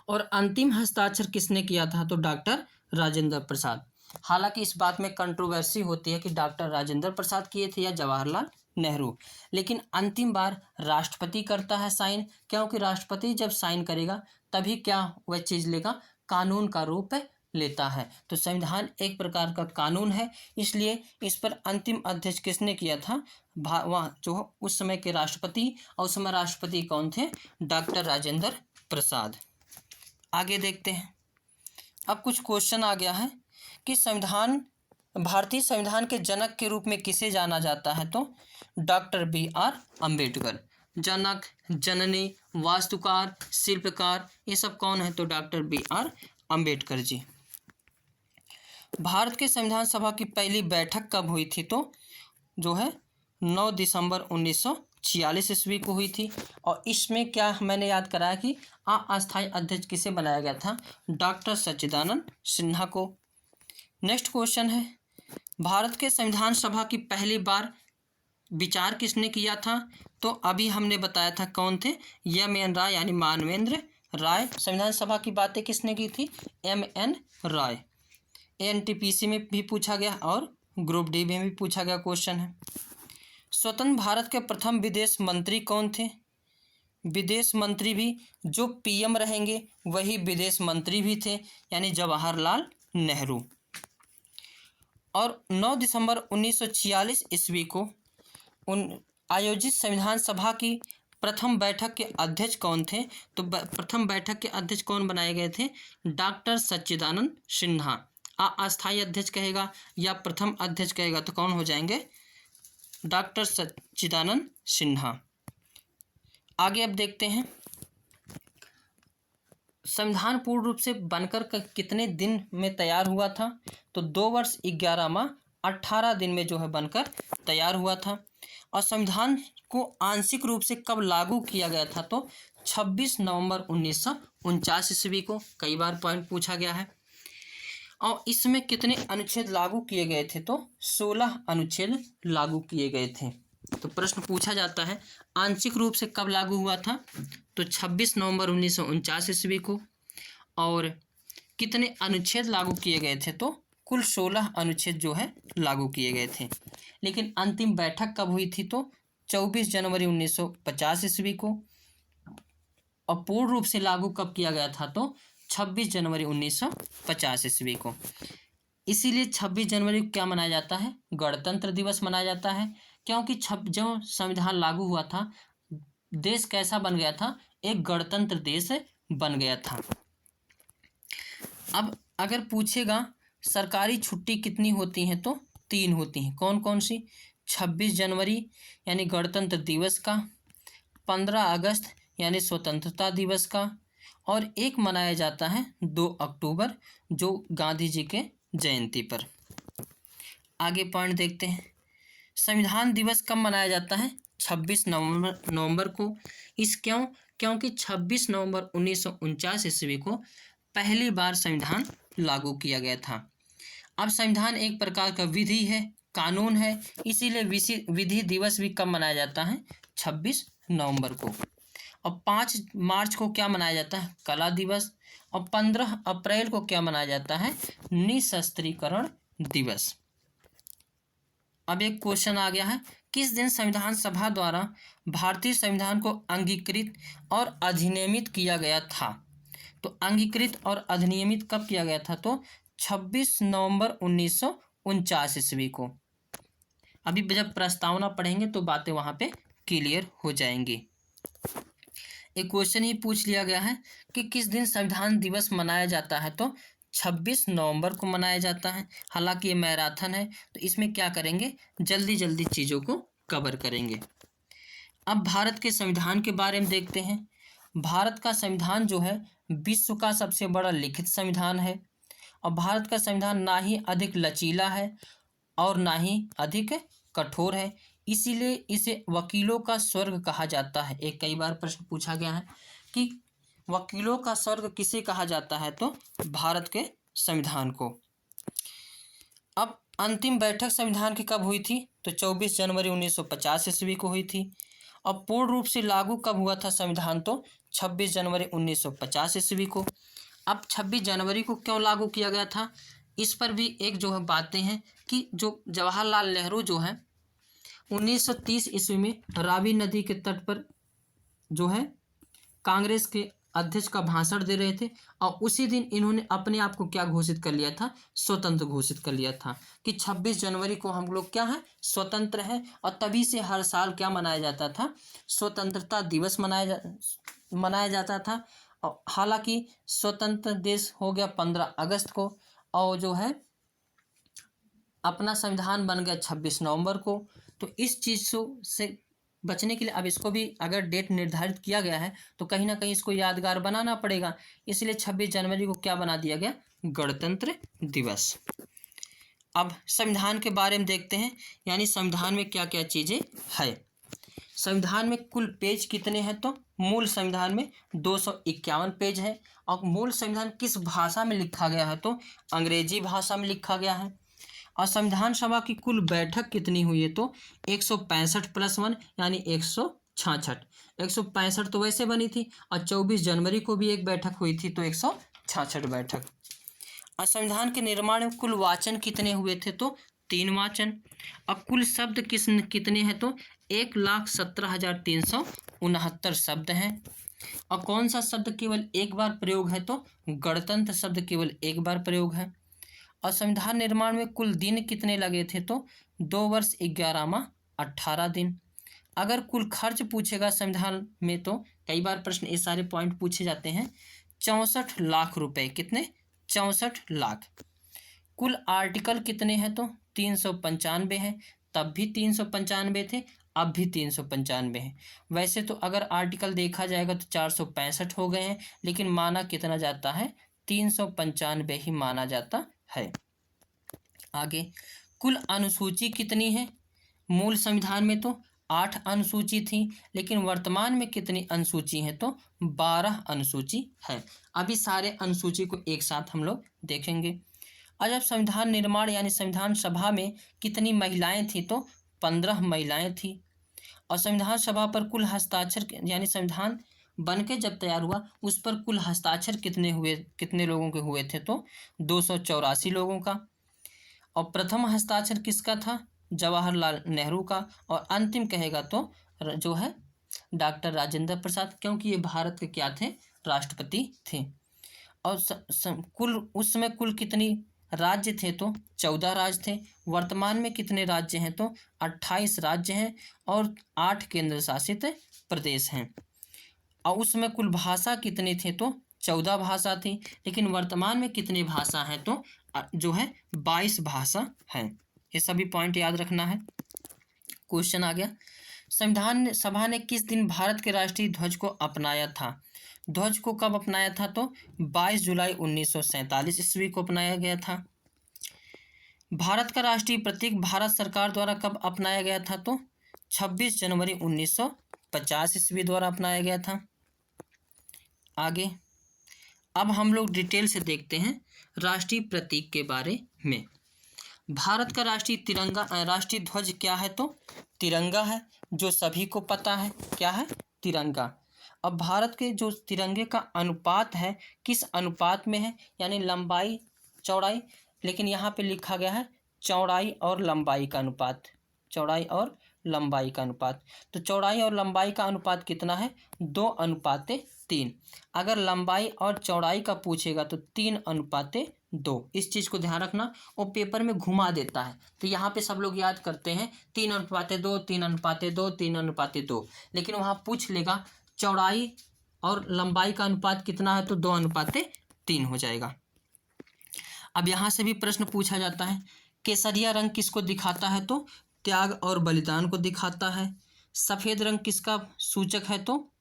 और अंतिम हस्ताक्षर किसने किया था तो डॉक्टर राजेंद्र प्रसाद। हालांकि इस बात में कंट्रोवर्सी होती है कि डॉक्टर राजेंद्र प्रसाद किए थे या जवाहरलाल नेहरू, लेकिन अंतिम बार राष्ट्रपति करता है साइन, क्योंकि राष्ट्रपति जब साइन करेगा तभी क्या वह चीज़ लेगा, कानून का रूप लेता है। तो संविधान एक प्रकार का कानून है, इसलिए इस पर अंतिम अध्यक्ष किसने किया था, वहाँ जो उस समय के राष्ट्रपति, और उस समय राष्ट्रपति कौन थे, डॉक्टर राजेंद्र प्रसाद। आगे देखते हैं। अब कुछ क्वेश्चन आ गया है कि भारतीय संविधान के जनक के रूप में किसे जाना जाता है तो डॉक्टर BR अम्बेडकर। जनक, जननी, वास्तुकार, शिल्पकार, ये सब कौन है तो डॉक्टर BR अम्बेडकर जी। भारत के संविधान सभा की पहली बैठक कब हुई थी तो जो है 9 दिसंबर 1946 ईस्वी को हुई थी। और इसमें क्या मैंने याद कराया कि अस्थायी अध्यक्ष किसे बनाया गया था, डॉक्टर सच्चिदानंद सिन्हा को। नेक्स्ट क्वेश्चन है, भारत के संविधान सभा की पहली बार विचार किसने किया था तो अभी हमने बताया था कौन थे, MN राय यानी मानवेंद्र राय। संविधान सभा की बातें किसने की थी, MN राय। NTPC में भी पूछा गया और ग्रुप D में भी पूछा गया क्वेश्चन है। स्वतंत्र भारत के प्रथम विदेश मंत्री कौन थे, विदेश मंत्री भी जो PM रहेंगे वही विदेश मंत्री भी थे, यानी जवाहरलाल नेहरू। और 9 दिसंबर 1946 ईस्वी को आयोजित संविधान सभा की प्रथम बैठक के अध्यक्ष कौन थे तो प्रथम बैठक के अध्यक्ष कौन बनाए गए थे, डॉक्टर सच्चिदानंद सिन्हा। अस्थायी अध्यक्ष कहेगा या प्रथम अध्यक्ष कहेगा तो कौन हो जाएंगे, डॉक्टर सच्चिदानंद सिन्हा। आगे अब देखते हैं, संविधान पूर्ण रूप से बनकर कितने दिन में तैयार हुआ था तो 2 वर्ष 11 माह 18 दिन में जो है बनकर तैयार हुआ था। और संविधान को आंशिक रूप से कब लागू किया गया था? तो 26 नवंबर 1949 ईस्वी को। कई बार पॉइंट पूछा गया है। और इसमें कितने अनुच्छेद लागू किए गए थे? तो 16 अनुच्छेद लागू किए गए थे। तो प्रश्न पूछा जाता है आंशिक रूप से कब लागू हुआ था? तो 26 नवंबर 1949 ईस्वी को। और कितने अनुच्छेद लागू किए गए थे? तो कुल 16 अनुच्छेद जो है लागू किए गए थे। लेकिन अंतिम बैठक कब हुई थी? तो 24 जनवरी 1950 ईस्वी को। और पूर्ण रूप से लागू कब किया गया था? तो 26 जनवरी 1950 ईस्वी को। इसीलिए 26 जनवरी को क्या मनाया जाता है? गणतंत्र दिवस मनाया जाता है। क्योंकि जब संविधान लागू हुआ था, देश कैसा बन गया था? एक गणतंत्र देश बन गया था। अब अगर पूछेगा सरकारी छुट्टी कितनी होती हैं? तो 3 होती हैं। कौन कौन सी? 26 जनवरी यानी गणतंत्र दिवस का, 15 अगस्त यानी स्वतंत्रता दिवस का, और एक मनाया जाता है 2 अक्टूबर जो गांधी जी के जयंती पर। आगे पॉइंट देखते हैं। संविधान दिवस कब मनाया जाता है? 26 नवंबर को। क्योंकि 26 नवंबर 1949 ईस्वी को पहली बार संविधान लागू किया गया था। अब संविधान एक प्रकार का विधि है, कानून है, इसीलिए विधि दिवस भी कब मनाया जाता है? 26 नवंबर को। और 5 मार्च को क्या मनाया जाता है? कला दिवस। और 15 अप्रैल को क्या मनाया जाता है? निशस्त्रीकरण दिवस। अब एक क्वेश्चन आ गया है, किस दिन संविधान सभा द्वारा भारतीय संविधान को अंगीकृत और अधिनियमित किया गया था? तो अंगीकृत और अधिनियमित कब किया गया था? तो 26 नवंबर 1949 ईस्वी को। अभी जब प्रस्तावना पढ़ेंगे तो बातें वहां पे क्लियर हो जाएंगी। एक क्वेश्चन ही पूछ लिया गया है कि किस दिन संविधान दिवस मनाया जाता है? तो 26 नवंबर को मनाया जाता है। हालांकि ये मैराथन है तो इसमें क्या करेंगे? जल्दी जल्दी चीज़ों को कवर करेंगे। अब भारत के संविधान के बारे में देखते हैं। भारत का संविधान जो है विश्व का सबसे बड़ा लिखित संविधान है। और भारत का संविधान ना ही अधिक लचीला है और ना ही अधिक कठोर है, इसीलिए इसे वकीलों का स्वर्ग कहा जाता है। एक कई बार प्रश्न पूछा गया है कि वकीलों का स्वर्ग किसे कहा जाता है? तो भारत के संविधान को। अब अंतिम बैठक संविधान की कब हुई थी? तो 24 जनवरी 1950 ईस्वी को हुई थी। और पूर्ण रूप से लागू कब हुआ था संविधान? तो 26 जनवरी 1950 ईस्वी को। अब 26 जनवरी को क्यों लागू किया गया था? इस पर भी एक जो है बातें हैं कि जो जवाहरलाल नेहरू जो है 1930 ईस्वी में रावी नदी के तट पर जो है कांग्रेस के अध्यक्ष का भाषण दे रहे थे। और उसी दिन इन्होंने अपने आप को क्या घोषित कर लिया था? स्वतंत्र घोषित कर लिया था कि 26 जनवरी को हम लोग क्या है? स्वतंत्र है। और तभी से हर साल क्या मनाया जाता था? स्वतंत्रता दिवस मनाया जाता था। और हालांकि स्वतंत्र देश हो गया 15 अगस्त को, और जो है अपना संविधान बन गया 26 नवंबर को। तो इस चीज़ से बचने के लिए अब इसको भी अगर डेट निर्धारित किया गया है तो कहीं ना कहीं इसको यादगार बनाना पड़ेगा, इसलिए 26 जनवरी को क्या बना दिया गया? गणतंत्र दिवस। अब संविधान के बारे में देखते हैं, यानी संविधान में क्या क्या चीज़ें है। संविधान में कुल पेज कितने हैं? तो मूल संविधान में 251 पेज है। और मूल संविधान किस भाषा में लिखा गया है? तो अंग्रेजी भाषा में लिखा गया है। और संविधान सभा की कुल बैठक कितनी हुई है? तो 165 + 1 यानी 166। 165 तो वैसे बनी थी, और 24 जनवरी को भी एक बैठक हुई थी, तो 166 बैठक। और संविधान के निर्माण में कुल वाचन कितने हुए थे? तो 3 वाचन। और कुल शब्द कितने हैं? तो 1,17,369 शब्द हैं। और कौन सा शब्द केवल एक बार प्रयोग है? तो गणतंत्र शब्द केवल एक बार प्रयोग है। और संविधान निर्माण में कुल दिन कितने लगे थे? तो 2 वर्ष 11 माह 18 दिन। अगर कुल खर्च पूछेगा संविधान में तो कई बार प्रश्न ये सारे पॉइंट पूछे जाते हैं। 64 लाख रुपए। कितने? 64 लाख। कुल आर्टिकल कितने हैं? तो 395 हैं। तब भी 395 थे, अब भी 395 हैं। वैसे तो अगर आर्टिकल देखा जाएगा तो 465 हो गए हैं, लेकिन माना कितना जाता है? 395 ही माना जाता है। आगे कुल अनुसूची कितनी है? मूल संविधान में तो 8 अनुसूची थी, लेकिन वर्तमान में कितनी अनुसूची हैं? तो 12 अनुसूची है। अभी सारे अनुसूची को एक साथ हम लोग देखेंगे। और जब संविधान निर्माण यानी संविधान सभा में कितनी महिलाएं थी? तो 15 महिलाएं थी। और संविधान सभा पर कुल हस्ताक्षर यानी संविधान बन के जब तैयार हुआ उस पर कुल हस्ताक्षर कितने लोगों के हुए थे? तो 284 लोगों का। और प्रथम हस्ताक्षर किसका था? जवाहरलाल नेहरू का। और अंतिम कहेगा तो जो है डॉक्टर राजेंद्र प्रसाद, क्योंकि ये भारत के क्या थे? राष्ट्रपति थे। और कुल उस समय कुल कितनी राज्य थे? तो 14 राज्य थे। वर्तमान में कितने राज्य हैं? तो 28 राज्य हैं और 8 केंद्र शासित प्रदेश हैं। और उसमें कुल भाषा कितनी थी? तो 14 भाषा थी, लेकिन वर्तमान में कितनी भाषा हैं? तो जो है 22 भाषा हैं। ये सभी पॉइंट याद रखना है। क्वेश्चन आ गया, संविधान सभा ने किस दिन भारत के राष्ट्रीय ध्वज को अपनाया था? ध्वज को कब अपनाया था? तो 22 जुलाई 1947 ईस्वी को अपनाया गया था। भारत का राष्ट्रीय प्रतीक भारत सरकार द्वारा कब अपनाया गया था? तो 26 जनवरी 1950 ईस्वी द्वारा अपनाया गया था। आगे अब हम लोग डिटेल से देखते हैं राष्ट्रीय प्रतीक के बारे में। भारत का राष्ट्रीय ध्वज क्या है? तो तिरंगा है, जो सभी को पता है। क्या है? तिरंगा। अब भारत के जो तिरंगे का अनुपात है किस अनुपात में है? यानी लंबाई चौड़ाई, लेकिन यहाँ पे लिखा गया है चौड़ाई और लंबाई का अनुपात। चौड़ाई और लंबाई का अनुपात। तो चौड़ाई और लंबाई का अनुपात कितना है? 2:3। अगर लंबाई और चौड़ाई का पूछेगा तो 3:2। इस चीज़ को ध्यान रखना, वो पेपर में घुमा देता है। तो यहाँ पे सब लोग याद करते हैं 3:2, 3:2, 3:2, लेकिन वहाँ पूछ लेगा चौड़ाई और लंबाई का अनुपात कितना है? तो 2:3 हो जाएगा। अब यहाँ से भी प्रश्न पूछा जाता है, केसरिया रंग किसको दिखाता है? तो त्याग और बलिदान को दिखाता है। सफ़ेद रंग किसका सूचक है? तो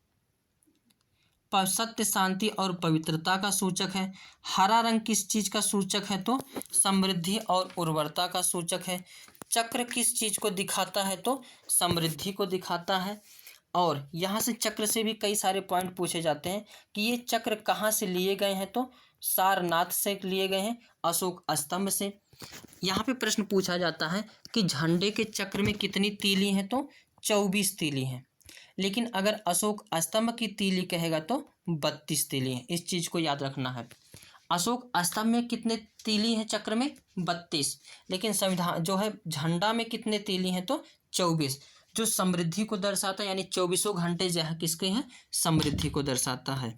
सत्य, शांति और पवित्रता का सूचक है। हरा रंग किस चीज़ का सूचक है? तो समृद्धि और उर्वरता का सूचक है। चक्र किस चीज़ को दिखाता है? तो समृद्धि को दिखाता है। और यहाँ से चक्र से भी कई सारे पॉइंट पूछे जाते हैं कि ये चक्र कहाँ से लिए गए हैं? तो सारनाथ से लिए गए हैं, अशोक स्तंभ से। यहाँ पे प्रश्न पूछा जाता है कि झंडे के चक्र में कितनी तीली हैं? तो 24 तीली हैं, लेकिन अगर अशोक स्तंभ की तीली कहेगा तो 32 तीली हैं। इस चीज़ को याद रखना है। अशोक स्तंभ में कितने तीली हैं? चक्र में 32, लेकिन संविधान जो है झंडा में कितने तीली हैं? तो 24, जो समृद्धि को दर्शाता है। यानी 24 घंटे जो है किसके हैं? समृद्धि को दर्शाता है।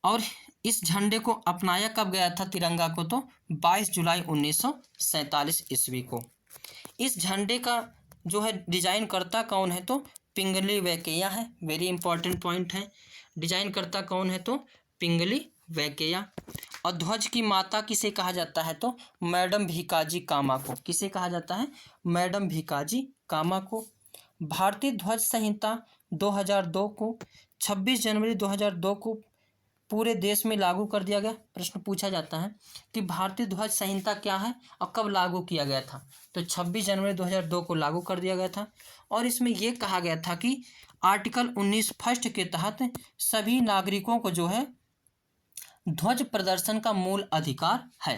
और इस झंडे को अपनाया कब गया था तिरंगा को? तो 22 जुलाई 1947 ईस्वी को। इस झंडे का जो है डिजाइन करता कौन है? तो पिंगली वेंकैया है। वेरी इंपॉर्टेंट पॉइंट है। डिजाइन करता कौन है? तो पिंगली वेंकैया। और ध्वज की माता किसे कहा जाता है? तो मैडम भीकाजी कामा को। किसे कहा जाता है? मैडम भीकाजी कामा को। भारतीय ध्वज संहिता 2002 को 26 जनवरी 2002 को पूरे देश में लागू कर दिया गया। प्रश्न पूछा जाता है कि भारतीय ध्वज संहिता क्या है और कब लागू किया गया था? तो 26 जनवरी 2002 को लागू कर दिया गया था। और इसमें यह कहा गया था कि आर्टिकल 19 फर्स्ट के तहत सभी नागरिकों को जो है ध्वज प्रदर्शन का मूल अधिकार है।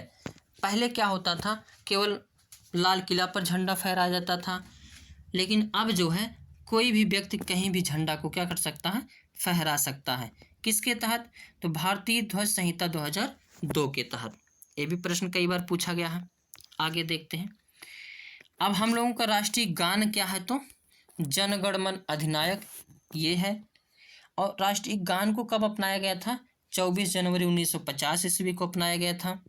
पहले क्या होता था? केवल लाल किला पर झंडा फहराया जाता था, लेकिन अब जो है कोई भी व्यक्ति कहीं भी झंडा को क्या कर सकता है? फहरा सकता है। किसके तहत? तो भारतीय ध्वज संहिता 2002 के तहत। ये भी प्रश्न कई बार पूछा गया है। आगे देखते हैं। अब हम लोगों का राष्ट्रीय गान क्या है? तो जन गण मन अधिनायक ये है। और राष्ट्रीय गान को कब अपनाया गया था? 24 जनवरी 1950 ईस्वी को अपनाया गया था।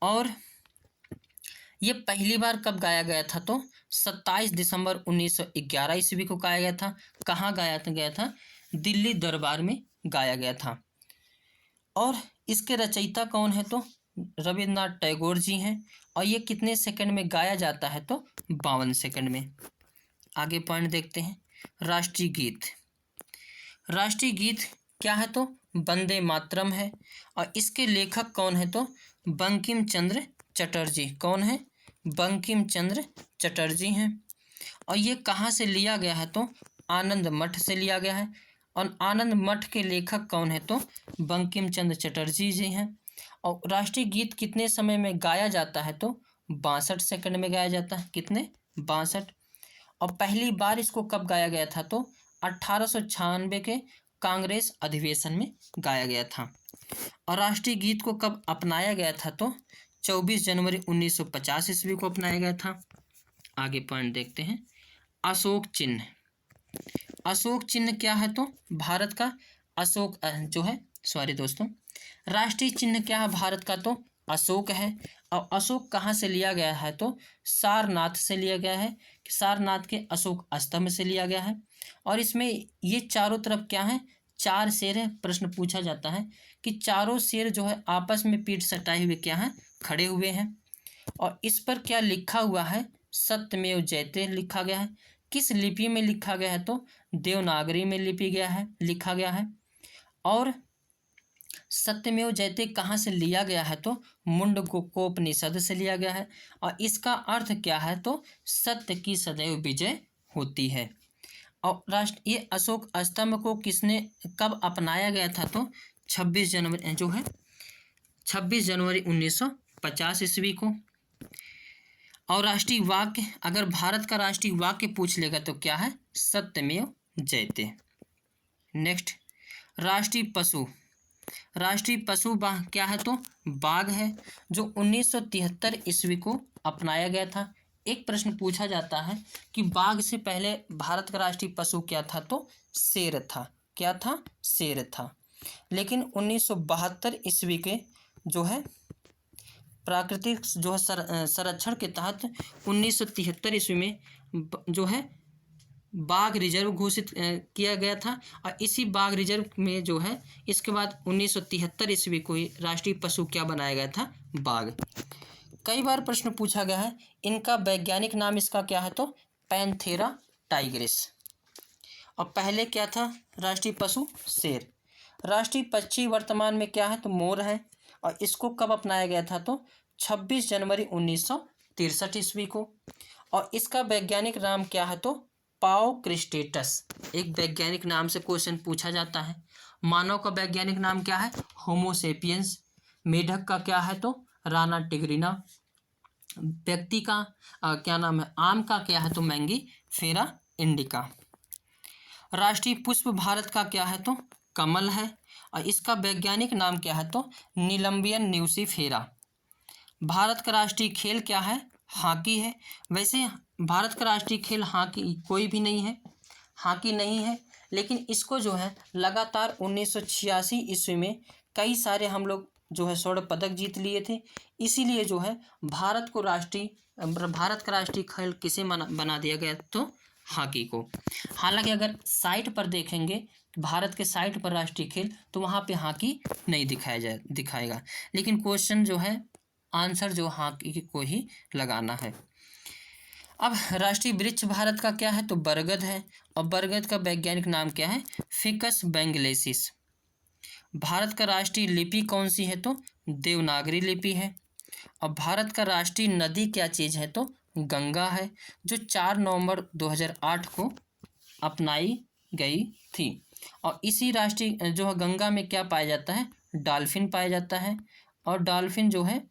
और ये पहली बार कब गाया गया था? तो 27 दिसंबर 1911 ईस्वी को गाया गया था। कहाँ गाया गया था? दिल्ली दरबार में गाया गया था। और इसके रचयिता कौन है? तो रविन्द्रनाथ टैगोर जी हैं। और ये कितने सेकंड में गाया जाता है? तो 52 सेकंड में। आगे पॉइंट देखते हैं। राष्ट्रीय गीत। राष्ट्रीय गीत क्या है? तो वंदे मातरम है। और इसके लेखक कौन है? तो बंकिम चंद्र चटर्जी। कौन है? बंकिम चंद्र चटर्जी हैं। और ये कहाँ से लिया गया है तो आनंद मठ से लिया गया है। और आनंद मठ के लेखक कौन है तो बंकिम चंद्र चटर्जी जी हैं। और राष्ट्रीय गीत कितने समय में गाया जाता है तो 62 सेकंड में गाया जाता है। कितने? 62। और पहली बार इसको कब गाया गया था तो 1896 के कांग्रेस अधिवेशन में गाया गया था। और राष्ट्रीय गीत को कब अपनाया गया था तो 24 जनवरी 1950 ईस्वी को अपनाया गया था। आगे पॉइंट देखते हैं। अशोक चिन्ह। अशोक चिन्ह क्या है तो भारत का अशोक जो है सॉरी दोस्तों, राष्ट्रीय चिन्ह क्या है भारत का तो अशोक है। और अशोक कहाँ से लिया गया है तो सारनाथ से लिया गया है। सारनाथ के अशोक स्तंभ से लिया गया है। और इसमें ये चारों तरफ क्या है, 4 शेर है। प्रश्न पूछा जाता है कि चारों शेर जो है आपस में पीठ सटाए हुए क्या है, खड़े हुए हैं। और इस पर क्या लिखा हुआ है, सत्यमेव जयते लिखा गया है। किस लिपि में लिखा गया है तो देवनागरी में लिखा गया है। और सत्यमेव जयते कहाँ से लिया गया है तो मुंडकोपनिषद से लिया गया है। और इसका अर्थ क्या है तो सत्य की सदैव विजय होती है। और ये अशोक स्तंभ को किसने कब अपनाया गया था तो 26 जनवरी 1950 ईस्वी को। और राष्ट्रीय वाक्य, अगर भारत का राष्ट्रीय वाक्य पूछ लेगा तो क्या है, सत्यमेव जयते। नेक्स्ट, राष्ट्रीय पशु। राष्ट्रीय पशु क्या है तो बाघ है, जो 1973 ईस्वी को अपनाया गया था। एक प्रश्न पूछा जाता है कि बाघ से पहले भारत का राष्ट्रीय पशु क्या था तो शेर था। क्या था? शेर था। लेकिन 1972 ईस्वी के जो है प्राकृतिक जो है संरक्षण के तहत 1973 ईस्वी में जो है बाघ रिजर्व घोषित किया गया था। और इसी बाघ रिजर्व में जो है इसके बाद 1973 ईस्वी को ही राष्ट्रीय पशु क्या बनाया गया था, बाघ। कई बार प्रश्न पूछा गया है, इनका वैज्ञानिक नाम इसका क्या है तो पैंथेरा टाइग्रिस। और पहले क्या था राष्ट्रीय पशु, शेर। राष्ट्रीय पक्षी वर्तमान में क्या है तो मोर है। और इसको कब अपनाया गया था तो 26 जनवरी 1963 ईस्वी को। और इसका वैज्ञानिक नाम क्या है तो पाओ क्रिस्टेटस। एक वैज्ञानिक नाम से क्वेश्चन पूछा जाता है। मानव का वैज्ञानिक नाम क्या है, होमोसेपियंस। मेढक का क्या है तो राना टिग्रिना। व्यक्ति का क्या नाम है, आम का क्या है तो मैंगी फेरा इंडिका। राष्ट्रीय पुष्प भारत का क्या है तो कमल है। और इसका वैज्ञानिक नाम क्या है तो नीलम्बियन न्यूसीफेरा। भारत का राष्ट्रीय खेल क्या है, हॉकी है। वैसे भारत का राष्ट्रीय खेल हॉकी कोई भी नहीं है, हॉकी नहीं है। लेकिन इसको जो है लगातार 1986 ईस्वी में कई सारे हम लोग जो है स्वर्ण पदक जीत लिए थे। इसीलिए जो है भारत का राष्ट्रीय खेल किसे बना दिया गया तो हॉकी को। हालांकि अगर साइट पर देखेंगे भारत के साइट पर राष्ट्रीय खेल तो वहाँ पे हॉकी नहीं दिखाएगा। लेकिन क्वेश्चन जो है आंसर जो हॉकी को ही लगाना है। अब राष्ट्रीय वृक्ष भारत का क्या है तो बरगद है। और बरगद का वैज्ञानिक नाम क्या है, फिकस बेंगलेसिस। भारत का राष्ट्रीय लिपि कौन सी है तो देवनागरी लिपि है। और भारत का राष्ट्रीय नदी क्या चीज़ है तो गंगा है, जो 4 नवंबर 2008 को अपनाई गई थी। और इसी राष्ट्रीय जो है गंगा में क्या पाया जाता है, डॉल्फिन पाया जाता है। और डॉल्फिन जो है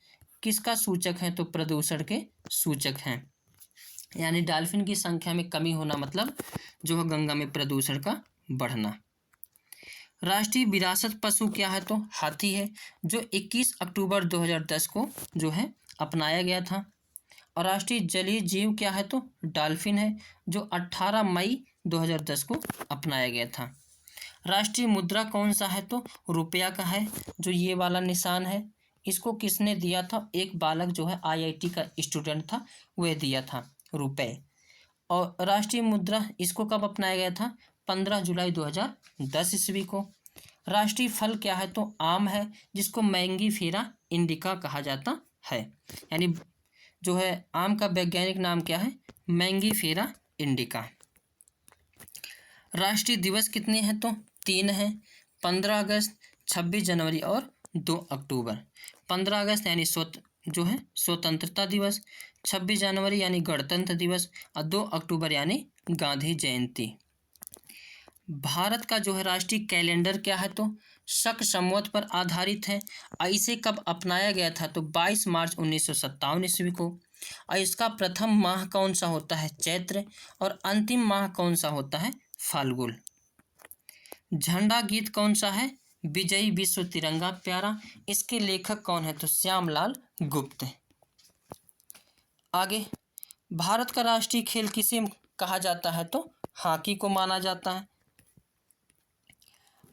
किसका सूचक है तो प्रदूषण के सूचक हैं। यानी डॉल्फिन की संख्या में कमी होना मतलब जो है गंगा में प्रदूषण का बढ़ना। राष्ट्रीय विरासत पशु क्या है तो हाथी है, जो 21 अक्टूबर 2010 को जो है अपनाया गया था। और राष्ट्रीय जलीय जीव क्या है तो डॉल्फिन है, जो 18 मई 2010 को अपनाया गया था। राष्ट्रीय मुद्रा कौन सा है तो रुपया का है, जो ये वाला निशान है। इसको किसने दिया था, एक बालक जो है IIT का स्टूडेंट था, वह दिया था रुपए। और राष्ट्रीय मुद्रा इसको कब अपनाया गया था, 15 जुलाई 2010 ईस्वी को। राष्ट्रीय फल क्या है तो आम है, जिसको मैंगी फेरा इंडिका कहा जाता है। यानी जो है आम का वैज्ञानिक नाम क्या है, मैंगी फेरा इंडिका। राष्ट्रीय दिवस कितने हैं तो 3 हैं, 15 अगस्त, 26 जनवरी और 2 अक्टूबर। 15 अगस्त यानी जो है स्वतंत्रता दिवस, 26 जनवरी यानी गणतंत्र दिवस और 2 अक्टूबर यानी गांधी जयंती। भारत का जो है राष्ट्रीय कैलेंडर क्या है तो शक संवत पर आधारित है और इसे कब अपनाया गया था तो 22 मार्च 1957 ईस्वी को। और इसका प्रथम माह कौन सा होता है चैत्र और अंतिम माह कौन सा होता है फाल्गुन। झंडा गीत कौन सा है विजयी विश्व तिरंगा प्यारा, इसके लेखक कौन है तो श्यामलाल गुप्त। आगे, भारत का राष्ट्रीय खेल किसे कहा जाता है तो हॉकी को माना जाता है।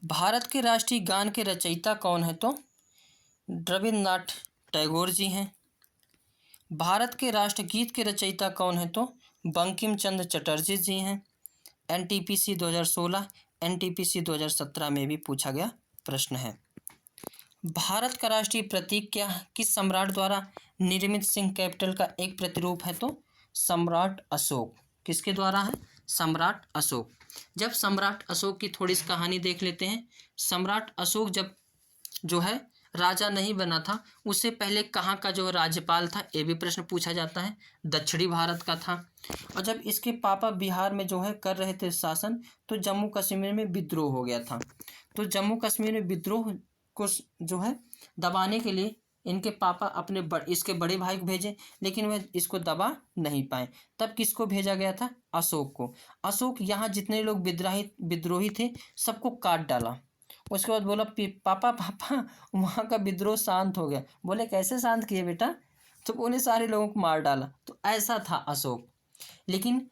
भारत के राष्ट्रीय गान के रचयिता कौन है तो रविन्द्रनाथ टैगोर जी हैं। भारत के राष्ट्रगीत के रचयिता कौन है तो बंकिम चंद्र चटर्जी जी हैं। एनटीपीसी 2016, एनटीपीसी 2017 में भी पूछा गया प्रश्न है। भारत का राष्ट्रीय प्रतीक क्या किस सम्राट द्वारा निर्मित सिंह कैपिटल का एक प्रतिरूप है तो सम्राट अशोक। किसके द्वारा है सम्राट अशोक। जब सम्राट अशोक की थोड़ी सी कहानी देख लेते हैं। सम्राट अशोक जब जो है राजा नहीं बना था उससे पहले कहाँ का जो राज्यपाल था ये भी प्रश्न पूछा जाता है दक्षिणी भारत का था। और जब इसके पापा बिहार में जो है कर रहे थे शासन तो जम्मू कश्मीर में विद्रोह हो गया था। तो जम्मू कश्मीर में विद्रोह को जो है दबाने के लिए इनके पापा अपने इसके बड़े भाई को भेजे लेकिन वह इसको दबा नहीं पाए। तब किसको भेजा गया था अशोक को। अशोक यहाँ जितने लोग विद्रोही थे सबको काट डाला। उसके बाद बोला पापा पापा वहाँ का विद्रोह शांत हो गया। बोले कैसे शांत किए बेटा तो बोले सारे लोगों को मार डाला। तो ऐसा था अशोक। लेकिन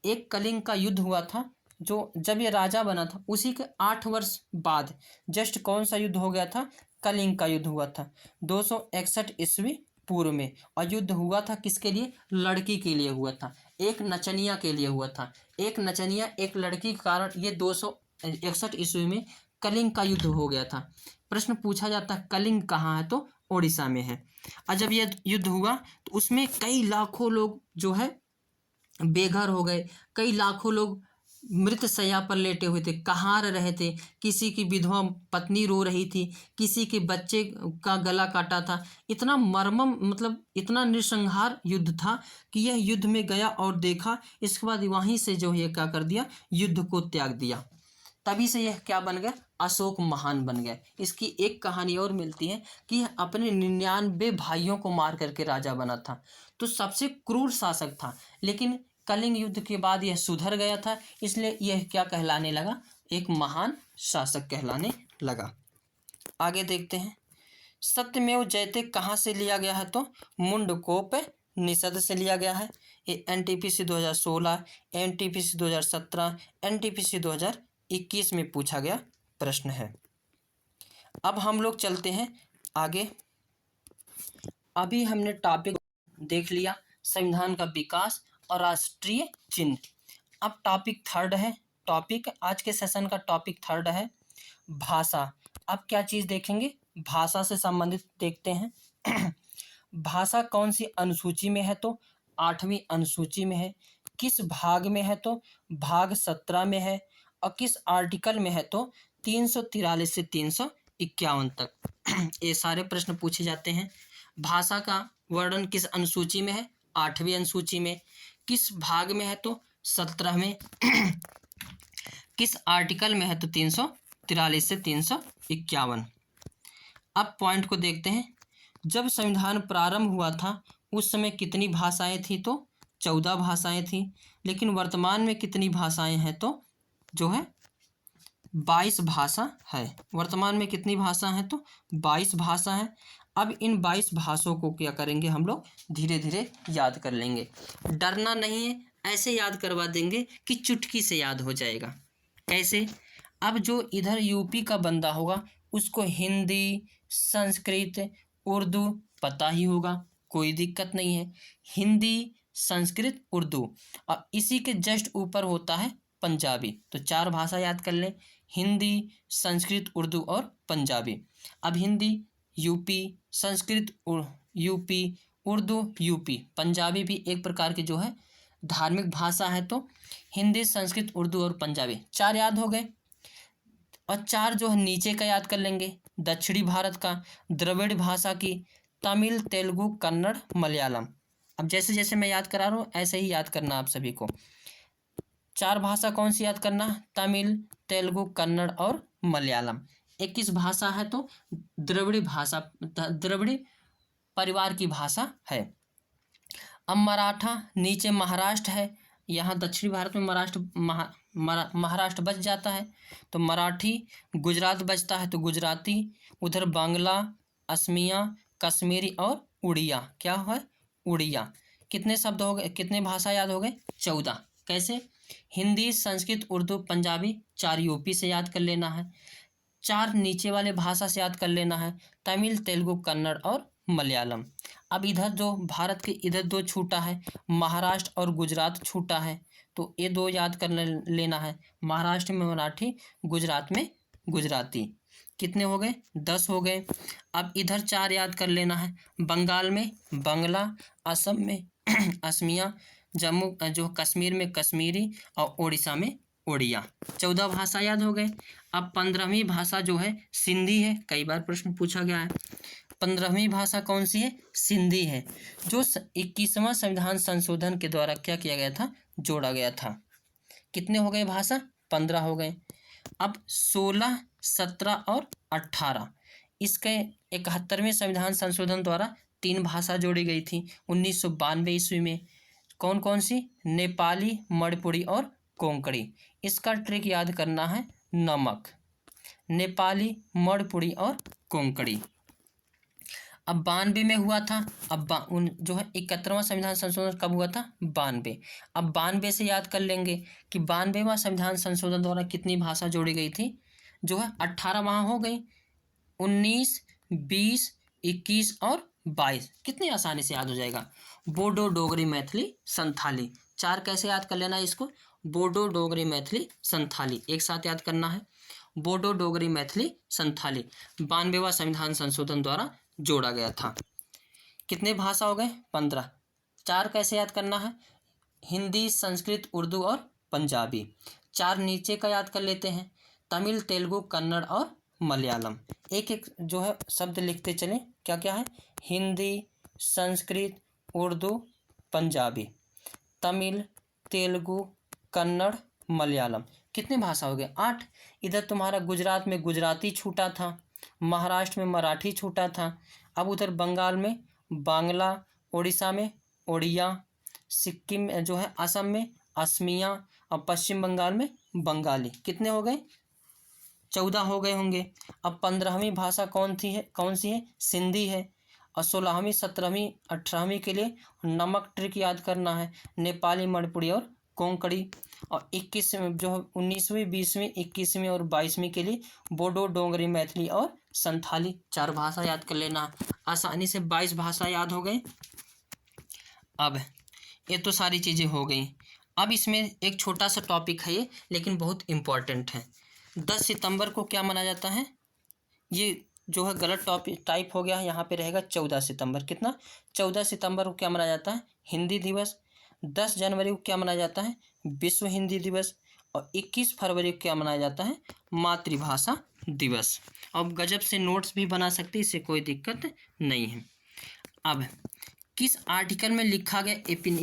एक कलिंग का युद्ध हुआ था जो जब ये राजा बना था उसी के 8 वर्ष बाद जस्ट कौन सा युद्ध हो गया था कलिंग का युद्ध हुआ था 261 ईस्वी पूर्व में। और युद्ध हुआ था किसके लिए लड़की के लिए हुआ था एक नचनिया के लिए हुआ था। एक नचनिया एक लड़की के कारण ये 261 ईस्वी में कलिंग का युद्ध हो गया था। प्रश्न पूछा जाता है कलिंग कहाँ है तो उड़ीसा में है। और जब यह युद्ध हुआ तो उसमें कई लाखों लोग जो है बेघर हो गए। कई लाखों लोग मृत शैया पर लेटे हुए थे कहार रहे थे। किसी की विधवा पत्नी रो रही थी किसी के बच्चे का गला काटा था। इतना मर्मम मतलब इतना नृसंहार युद्ध था कि यह युद्ध में गया और देखा। इसके बाद वहीं से जो है क्या कर दिया युद्ध को त्याग दिया। तभी से यह क्या बन गया अशोक महान बन गया। इसकी एक कहानी और मिलती है कि यह अपने 99 भाइयों को मार करके राजा बना था। तो सबसे क्रूर शासक था। लेकिन कलिंग युद्ध के बाद यह सुधर गया था इसलिए यह क्या कहलाने लगा एक महान शासक कहलाने लगा। आगे देखते हैं सत्यमेव जयते कहाँ से लिया गया है तो मुंडकोप निषद से लिया गया है। ये एनटीपीसी 2016, एनटीपीसी 2017, एनटीपीसी 2021 में पूछा गया प्रश्न है। अब हम लोग चलते हैं आगे। अभी हमने टॉपिक देख लिया संविधान का विकास और राष्ट्रीय चिन्ह। अब टॉपिक थर्ड है। टॉपिक आज के सेशन का टॉपिक थर्ड है भाषा। अब क्या चीज़ देखेंगे भाषा से संबंधित देखते हैं। भाषा कौन सी अनुसूची में है तो 8वीं अनुसूची में है। किस भाग में है तो भाग 17 में है। और किस आर्टिकल में है तो 343 से 351 तक। ये सारे प्रश्न पूछे जाते हैं। भाषा का वर्णन किस अनुसूची में है 8वीं अनुसूची में। किस भाग में है तो 17वें। किस आर्टिकल में है तो 343 से 351। अब पॉइंट को देखते हैं। जब संविधान प्रारंभ हुआ था उस समय कितनी भाषाएं थी तो 14 भाषाएं थी। लेकिन वर्तमान में कितनी भाषाएं हैं तो जो है 22 भाषा है। वर्तमान में कितनी भाषा हैं तो 22 भाषा हैं। अब इन 22 भाषाओं को क्या करेंगे हम लोग धीरे धीरे याद कर लेंगे। डरना नहीं है ऐसे याद करवा देंगे कि चुटकी से याद हो जाएगा। कैसे अब जो इधर यूपी का बंदा होगा उसको हिंदी संस्कृत उर्दू पता ही होगा कोई दिक्कत नहीं है। हिंदी संस्कृत उर्दू और इसी के जस्ट ऊपर होता है पंजाबी। तो 4 भाषा याद कर लें हिंदी संस्कृत उर्दू और पंजाबी। अब Hindi UP Sanskrit UP Urdu UP Punjabi भी एक प्रकार की जो है धार्मिक भाषा है। तो हिंदी संस्कृत उर्दू और पंजाबी 4 याद हो गए। और 4 जो है नीचे का याद कर लेंगे दक्षिणी भारत का द्रविड़ भाषा की तमिल तेलुगु कन्नड़ मलयालम। अब जैसे जैसे मैं याद करा रहा हूँ ऐसे ही याद करना आप सभी को। 4 भाषा कौन सी याद करना? तमिल, तेलुगु, कन्नड़ और मलयालम। 21 भाषा है तो द्रविड़ भाषा, द्रविड़ परिवार की भाषा है। अब मराठा, नीचे महाराष्ट्र है, यहाँ दक्षिणी भारत में महाराष्ट्र बच जाता है तो मराठी, गुजरात बचता है तो गुजराती, उधर बांग्ला, असमिया, कश्मीरी और उड़िया। क्या है? उड़िया। कितने शब्द हो गए, कितने भाषा याद हो गए? 14। कैसे? हिंदी, संस्कृत, उर्दू, पंजाबी 4 यूपी से याद कर लेना है, 4 नीचे वाले भाषा से याद कर लेना है, तमिल, तेलुगु, कन्नड़ और मलयालम। अब इधर जो भारत के इधर 2 छूटा है, महाराष्ट्र और गुजरात छूटा है, तो ये 2 याद कर लेना है, महाराष्ट्र में मराठी, गुजरात में गुजराती। कितने हो गए? 10 हो गए। अब इधर 4 याद कर लेना है, बंगाल में बंगला, असम में असमिया, जम्मू जो कश्मीर में कश्मीरी और उड़ीसा में उड़िया। 14 भाषा याद हो गए। अब 15वीं भाषा जो है सिंधी है, कई बार प्रश्न पूछा गया है। 15वीं भाषा कौन सी है? सिंधी है, जो 21वां संविधान संशोधन के द्वारा क्या किया गया था? जोड़ा गया था। कितने हो गए भाषा? 15 हो गए। अब 16, 17 और 18 इसके 71वें संविधान संशोधन द्वारा 3 भाषा जोड़ी गई थी 1992 ईस्वी में। कौन कौन सी? नेपाली, मणिपुरी और कोंकणी। इसका ट्रिक याद करना है, नमक। नेपाली, मणिपुरी और कोंकणी। अब 92 में हुआ था। अब जो है 71वां संविधान संशोधन कब हुआ था? 92। अब 92 से याद कर लेंगे कि 92वां संविधान संशोधन द्वारा कितनी भाषा जोड़ी गई थी? जो है 18 वहाँ हो गई, 19, 20, 21 और 22। कितनी आसानी से याद हो जाएगा। बोडो, डोगरी, मैथिली, संथाली। 4 कैसे याद कर लेना है इसको? बोडो, डोगरी, मैथिली, संथाली एक साथ याद करना है। बोडो, डोगरी, मैथिली, संथाली 92वां संविधान संशोधन द्वारा जोड़ा गया था। कितने भाषा हो गए? 15। 4 कैसे याद करना है? हिंदी, संस्कृत, उर्दू और पंजाबी। 4 नीचे का याद कर लेते हैं, तमिल, तेलुगु, कन्नड़ और मलयालम। एक एक जो है शब्द लिखते चलें, क्या क्या है? हिंदी, संस्कृत, उर्दू, पंजाबी, तमिल, तेलुगु, कन्नड़, मलयालम। कितने भाषा हो गए? 8। इधर तुम्हारा गुजरात में गुजराती छूटा था, महाराष्ट्र में मराठी छूटा था। अब उधर बंगाल में बांग्ला, उड़ीसा में उड़िया, सिक्किम जो है असम में असमिया और पश्चिम बंगाल में बंगाली। कितने हो गए? 14 हो गए होंगे। अब 15वीं भाषा कौन सी है? सिंधी है। और 16वीं, 17वीं, 18वीं के लिए नमक ट्रिक याद करना है, नेपाली, मणिपुरी और कोंकणी। और 21 जो 19वीं, 20वीं, 21वीं और 22वीं के लिए बोडो, डोगरी, मैथिली और संथाली 4 भाषा याद कर लेना। आसानी से 22 भाषा याद हो गए। अब ये तो सारी चीज़ें हो गई। अब इसमें एक छोटा सा टॉपिक है ये, लेकिन बहुत इम्पॉर्टेंट है। 10 सितंबर को क्या मनाया जाता है? ये जो है गलत टॉपिक टाइप हो गया है, यहाँ पे रहेगा 14 सितंबर। कितना? 14 सितंबर को क्या मनाया जाता है? हिंदी दिवस। 10 जनवरी को क्या मनाया जाता है? विश्व हिंदी दिवस। और 21 फरवरी को क्या मनाया जाता है? मातृभाषा दिवस। अब गजब से नोट्स भी बना सकते, इससे कोई दिक्कत नहीं है। अब किस आर्टिकल में लिखा गया,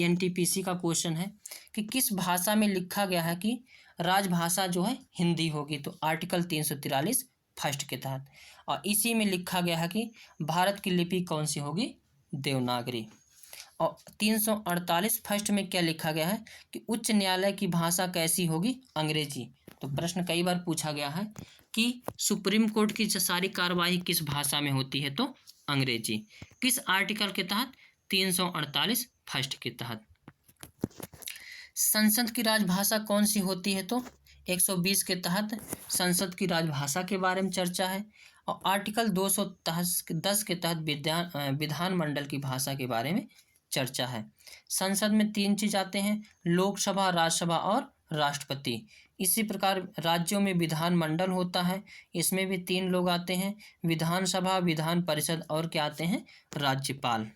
एनटीपीसी का क्वेश्चन है कि किस भाषा में लिखा गया है कि राजभाषा जो है हिंदी होगी? तो आर्टिकल 343 फर्स्ट के तहत। और इसी में लिखा गया है कि भारत की लिपि कौन सी होगी? देवनागरी। और 348 फर्स्ट में क्या लिखा गया है कि उच्च न्यायालय की भाषा कैसी होगी? अंग्रेजी। तो प्रश्न कई बार पूछा गया है कि सुप्रीम कोर्ट की सारी कार्यवाही किस भाषा में होती है? तो अंग्रेजी। किस आर्टिकल के तहत? 348 फर्स्ट के तहत। संसद की राजभाषा कौन सी होती है? तो 120 के तहत संसद की राजभाषा के बारे में चर्चा है। और आर्टिकल 210 के तहत विधानमंडल की भाषा के बारे में चर्चा है। संसद में 3 चीज़ आते हैं, लोकसभा, राज्यसभा और राष्ट्रपति। इसी प्रकार राज्यों में विधानमंडल होता है, इसमें भी 3 लोग आते हैं, विधानसभा, विधान परिषद और क्या आते हैं? राज्यपाल।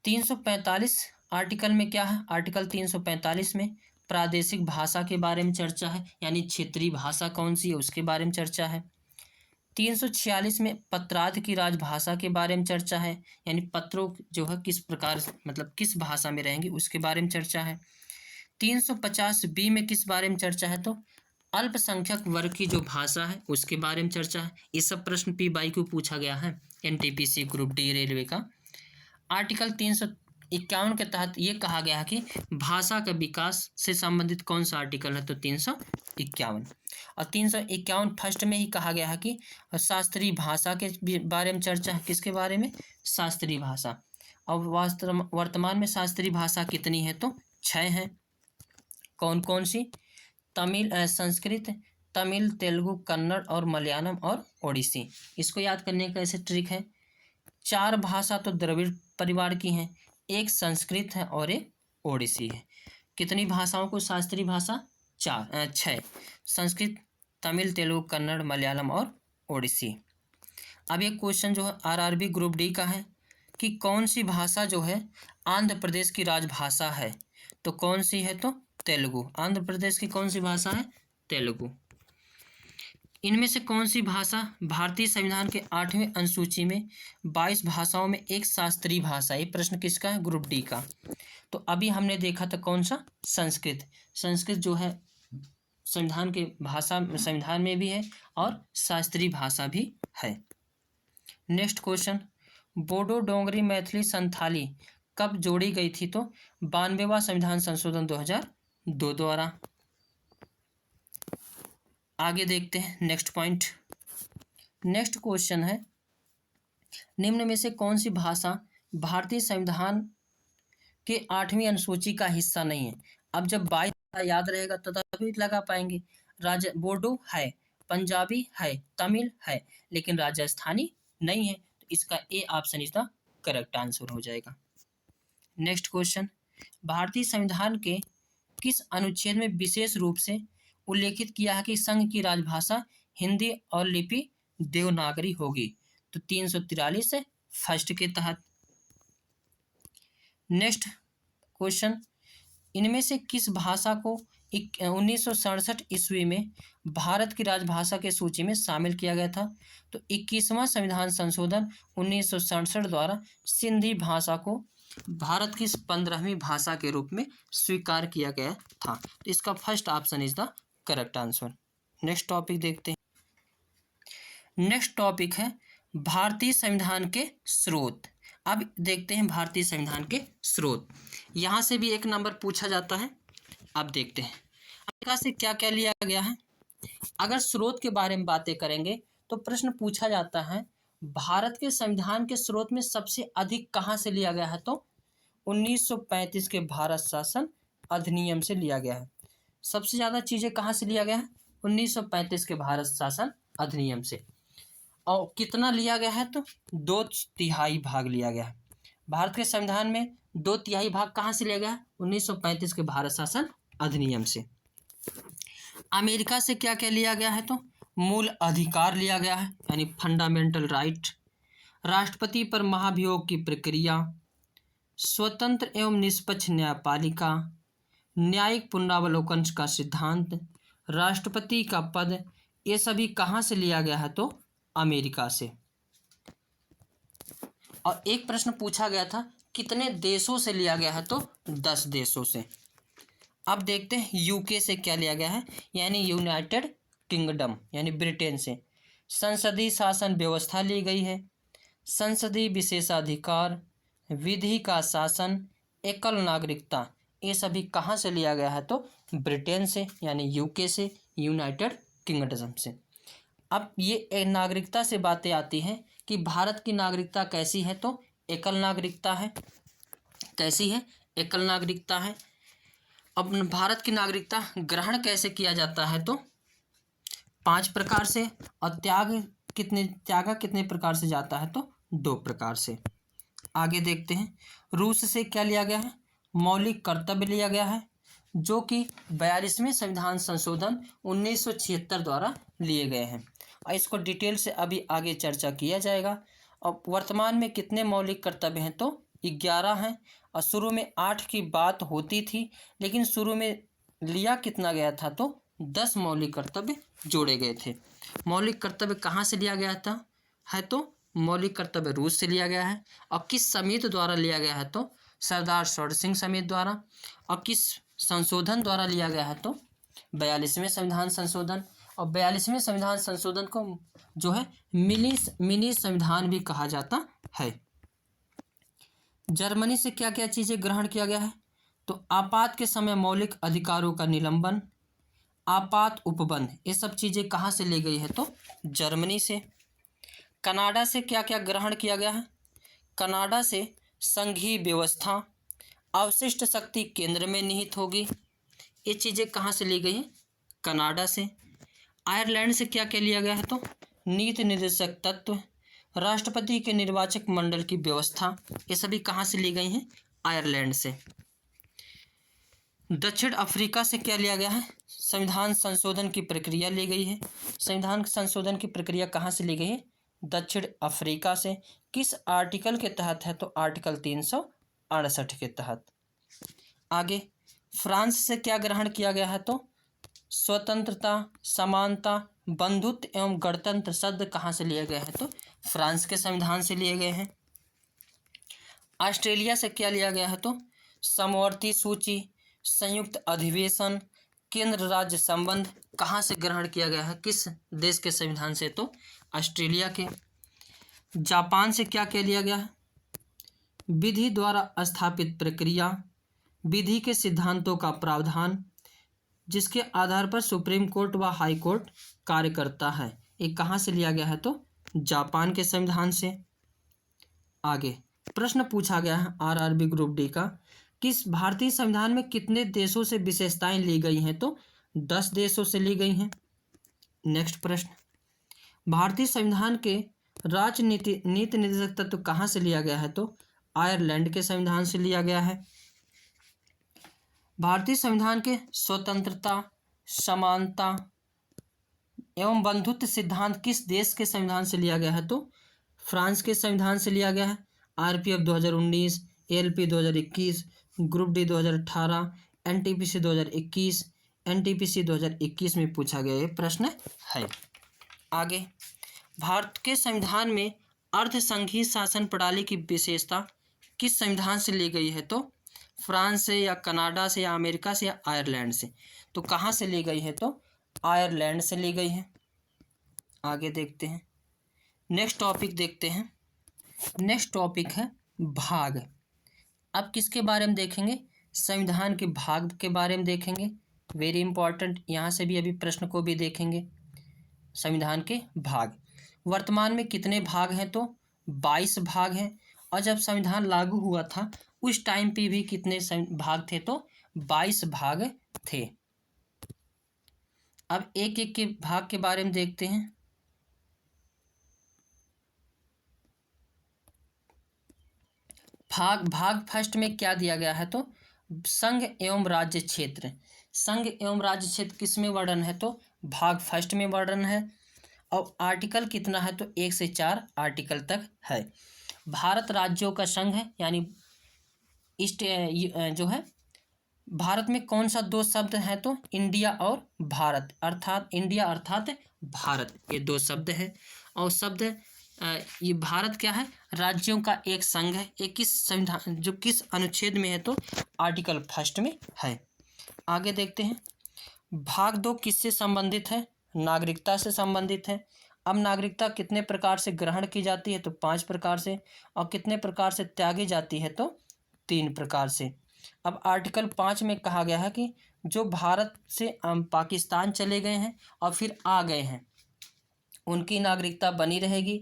345 आर्टिकल में क्या है? आर्टिकल 345 में प्रादेशिक भाषा के बारे में चर्चा है, यानी क्षेत्रीय भाषा कौन सी है उसके बारे में चर्चा है। 346 में पत्रार्थ की राजभाषा के बारे में चर्चा है, यानी पत्रों जो है किस प्रकार मतलब किस भाषा में रहेंगे उसके बारे में चर्चा है। 350 बी में किस बारे में चर्चा है, तो अल्पसंख्यक वर्ग की जो भाषा है उसके बारे में चर्चा है। ये सब प्रश्न पी बाई क्यू पूछा गया है एनटीपीसी ग्रुप डी रेलवे का। आर्टिकल 351 के तहत ये कहा गया है कि भाषा का विकास से संबंधित कौन सा आर्टिकल है, तो 351। और 351 फर्स्ट में ही कहा गया है कि शास्त्रीय भाषा के बारे में चर्चा है। किसके बारे में, शास्त्रीय भाषा। और वर्तमान में शास्त्रीय भाषा कितनी है, तो 6 हैं। कौन कौन सी, संस्कृत, तमिल, तेलुगु, कन्नड़ और मलयालम और ओडिसी। इसको याद करने का ऐसे ट्रिक है, 4 भाषा तो द्रविड़ परिवार की हैं, एक संस्कृत है और एक ओडिसी है। कितनी भाषाओं को शास्त्रीय भाषा, 6, संस्कृत, तमिल, तेलुगु, कन्नड़, मलयालम और ओडिसी। अब एक क्वेश्चन जो है आरआरबी ग्रुप डी का है कि कौन सी भाषा जो है आंध्र प्रदेश की राजभाषा है, तो कौन सी है, तो तेलुगु। आंध्र प्रदेश की कौन सी भाषा है, तेलुगु। इनमें से कौन सी भाषा भारतीय संविधान के 8वें अनुसूची में 22 भाषाओं में एक शास्त्रीय भाषा। ये प्रश्न किसका है, ग्रुप डी का। तो अभी हमने देखा था कौन सा, संस्कृत। संस्कृत जो है संविधान के भाषा संविधान में भी है और शास्त्रीय भाषा भी है। नेक्स्ट क्वेश्चन, बोडो डोंगरी मैथिली संथाली कब जोड़ी गई थी, तो 92वां संविधान संशोधन 2002 द्वारा। आगे देखते हैं नेक्स्ट पॉइंट। नेक्स्ट क्वेश्चन है, निम्न में से कौन सी भाषा भारतीय संविधान के 8वीं अनुसूची का हिस्सा नहीं है। अब जब 22 याद रहेगा तो तभी लगा पाएंगे। बोडो है, पंजाबी है, तमिल है, लेकिन राजस्थानी नहीं है, तो इसका A option is the correct answer हो जाएगा। नेक्स्ट क्वेश्चन, भारतीय संविधान के किस अनुच्छेद में विशेष रूप से उल्लेखित किया है कि संघ की राजभाषा हिंदी और लिपि देवनागरी होगी, तो 343 फर्स्ट के तहत। नेक्स्ट क्वेश्चन, इनमें से किस भाषा को 1967 ईस्वी में भारत की राजभाषा के सूची में शामिल किया गया था, तो 21वां संविधान संशोधन 1967 द्वारा सिंधी भाषा को भारत की 15वीं भाषा के रूप में स्वीकार किया गया था, तो इसका first option is the correct answer. Next topic देखते हैं। नेक्स्ट टॉपिक है भारतीय संविधान के स्रोत। अब देखते हैं भारतीय संविधान के स्रोत। यहाँ से भी एक नंबर पूछा जाता है। अब देखते हैं अमेरिका से क्या क्या लिया गया है। अगर स्रोत के बारे में बातें करेंगे तो प्रश्न पूछा जाता है भारत के संविधान के स्रोत में सबसे अधिक कहाँ से लिया गया है, तो 1935 के भारत शासन अधिनियम से लिया गया है। सबसे ज़्यादा चीज़ें कहाँ से लिया गया है, 1935 के भारत शासन अधिनियम से। और कितना लिया गया है, तो 2/3 भाग लिया गया है। भारत के संविधान में 2/3 भाग कहाँ से लिया गया है, 1935 के भारत शासन अधिनियम से। अमेरिका से क्या क्या लिया गया है, तो मूल अधिकार लिया गया है, यानी फंडामेंटल राइट, राष्ट्रपति पर महाभियोग की प्रक्रिया, स्वतंत्र एवं निष्पक्ष न्यायपालिका, न्यायिक पुनरावलोकन का सिद्धांत, राष्ट्रपति का पद, ये सभी कहाँ से लिया गया है, तो अमेरिका से। और एक प्रश्न पूछा गया था कितने देशों से लिया गया है, तो 10 देशों से। अब देखते हैं यूके से क्या लिया गया है, यानी यूनाइटेड किंगडम यानी ब्रिटेन से। संसदीय शासन व्यवस्था ली गई है, संसदीय विशेषाधिकार, विधि का शासन, एकल नागरिकता, ये सभी कहाँ से लिया गया है, तो ब्रिटेन से यानी यूके से, यूनाइटेड किंगडम से। अब ये नागरिकता से बातें आती हैं कि भारत की नागरिकता कैसी है, तो एकल नागरिकता है। कैसी है, एकल नागरिकता है। अब भारत की नागरिकता ग्रहण कैसे किया जाता है, तो 5 प्रकार से, और त्याग कितने प्रकार से जाता है, तो 2 प्रकार से। आगे देखते हैं रूस से क्या लिया गया है, मौलिक कर्तव्य लिया गया है, जो कि 42वें संविधान संशोधन 1976 द्वारा लिए गए हैं, और इसको डिटेल से अभी आगे चर्चा किया जाएगा। और वर्तमान में कितने मौलिक कर्तव्य हैं, तो 11 हैं, और शुरू में 8 की बात होती थी, लेकिन शुरू में लिया कितना गया था, तो 10 मौलिक कर्तव्य जोड़े गए थे। मौलिक कर्तव्य कहाँ से लिया गया था है तो मौलिक कर्तव्य रूस से लिया गया है। और किस समिति द्वारा लिया गया है तो सरदार स्वर्ण सिंह समिति द्वारा। और किस संशोधन द्वारा लिया गया है तो 42वें संविधान संशोधन। और 42वें संविधान संशोधन को जो है मिनी संविधान भी कहा जाता है। जर्मनी से क्या क्या चीज़ें ग्रहण किया गया है तो आपात के समय मौलिक अधिकारों का निलंबन, आपात उपबंध, ये सब चीज़ें कहाँ से ली गई है तो जर्मनी से। कनाडा से क्या क्या ग्रहण किया गया है, कनाडा से संघीय व्यवस्था, अवशिष्ट शक्ति केंद्र में निहित होगी, ये चीज़ें कहाँ से ली गई हैं कनाडा से। आयरलैंड से क्या क्या लिया गया है तो नीति निर्देशक तत्व, राष्ट्रपति के निर्वाचक मंडल की व्यवस्था, ये सभी कहाँ से ली गई हैं आयरलैंड से। दक्षिण अफ्रीका से क्या लिया गया है, संविधान संशोधन की प्रक्रिया ली गई है। संविधान संशोधन की प्रक्रिया कहाँ से ली गई है दक्षिण अफ्रीका से। किस आर्टिकल के तहत है तो आर्टिकल 368 के तहत। आगे फ्रांस से क्या ग्रहण किया गया है तो स्वतंत्रता, समानता, बंधुत्व एवं गणतंत्र शब्द कहाँ से लिए गए हैं तो फ्रांस के संविधान से लिए गए हैं। ऑस्ट्रेलिया से क्या लिया गया है तो समवर्ती सूची, संयुक्त अधिवेशन, केंद्र राज्य संबंध, कहाँ से ग्रहण किया गया है किस देश के संविधान से तो ऑस्ट्रेलिया के। जापान से क्या क्या लिया गया है, विधि द्वारा स्थापित प्रक्रिया, विधि के सिद्धांतों का प्रावधान, जिसके आधार पर सुप्रीम कोर्ट व हाई कोर्ट कार्य करता है, ये कहाँ से लिया गया है तो जापान के संविधान से। आगे प्रश्न पूछा गया है आरआरबी ग्रुप डी का, किस भारतीय संविधान में कितने देशों से विशेषताएं ली गई हैं तो 10 देशों से ली गई हैं। नेक्स्ट प्रश्न, भारतीय संविधान के नीति निर्देशक तत्व कहाँ से लिया गया है तो आयरलैंड के संविधान से लिया गया है। भारतीय संविधान के स्वतंत्रता, समानता एवं बंधुत्व सिद्धांत किस देश के संविधान से लिया गया है तो फ्रांस के संविधान से लिया गया है। RPF 2019, ALP 2021, group D 2018, NTPC 2021, NTPC 2021 में पूछा गया ये प्रश्न है। आगे भारत के संविधान में अर्ध संघीय शासन प्रणाली की विशेषता किस संविधान से ली गई है तो फ्रांस से या कनाडा से या अमेरिका से या आयरलैंड से, तो कहाँ से ली गई है तो आयरलैंड से ली गई है। आगे देखते हैं नेक्स्ट टॉपिक देखते हैं। नेक्स्ट टॉपिक है भाग। अब किसके बारे में देखेंगे, संविधान के भाग के बारे में देखेंगे। वेरी इंपॉर्टेंट, यहाँ से भी अभी प्रश्न को भी देखेंगे। संविधान के भाग, वर्तमान में कितने भाग हैं तो 22 भाग हैं। और जब संविधान लागू हुआ था उस टाइम पे भी कितने भाग थे तो 22 भाग थे। अब एक एक के भाग के बारे में देखते हैं। भाग फर्स्ट में क्या दिया गया है तो संघ एवं राज्य क्षेत्र। संघ एवं राज्य क्षेत्र किस में वर्णन है तो भाग फर्स्ट में वर्णन है। और आर्टिकल कितना है तो 1 से 4 आर्टिकल तक है। भारत राज्यों का संघ है, यानी ईस्ट जो है भारत में कौन सा 2 शब्द हैं तो इंडिया और भारत, अर्थात इंडिया अर्थात भारत, ये 2 शब्द है। और शब्द ये भारत क्या है, राज्यों का एक संघ है। ये किस संविधान जो किस अनुच्छेद में है तो आर्टिकल फर्स्ट में है। आगे देखते हैं भाग 2 किससे संबंधित है, नागरिकता से संबंधित है। अब नागरिकता कितने प्रकार से ग्रहण की जाती है तो 5 प्रकार से, और कितने प्रकार से त्यागी जाती है तो 3 प्रकार से। अब आर्टिकल 5 में कहा गया है कि जो भारत से पाकिस्तान चले गए हैं और फिर आ गए हैं उनकी नागरिकता बनी रहेगी।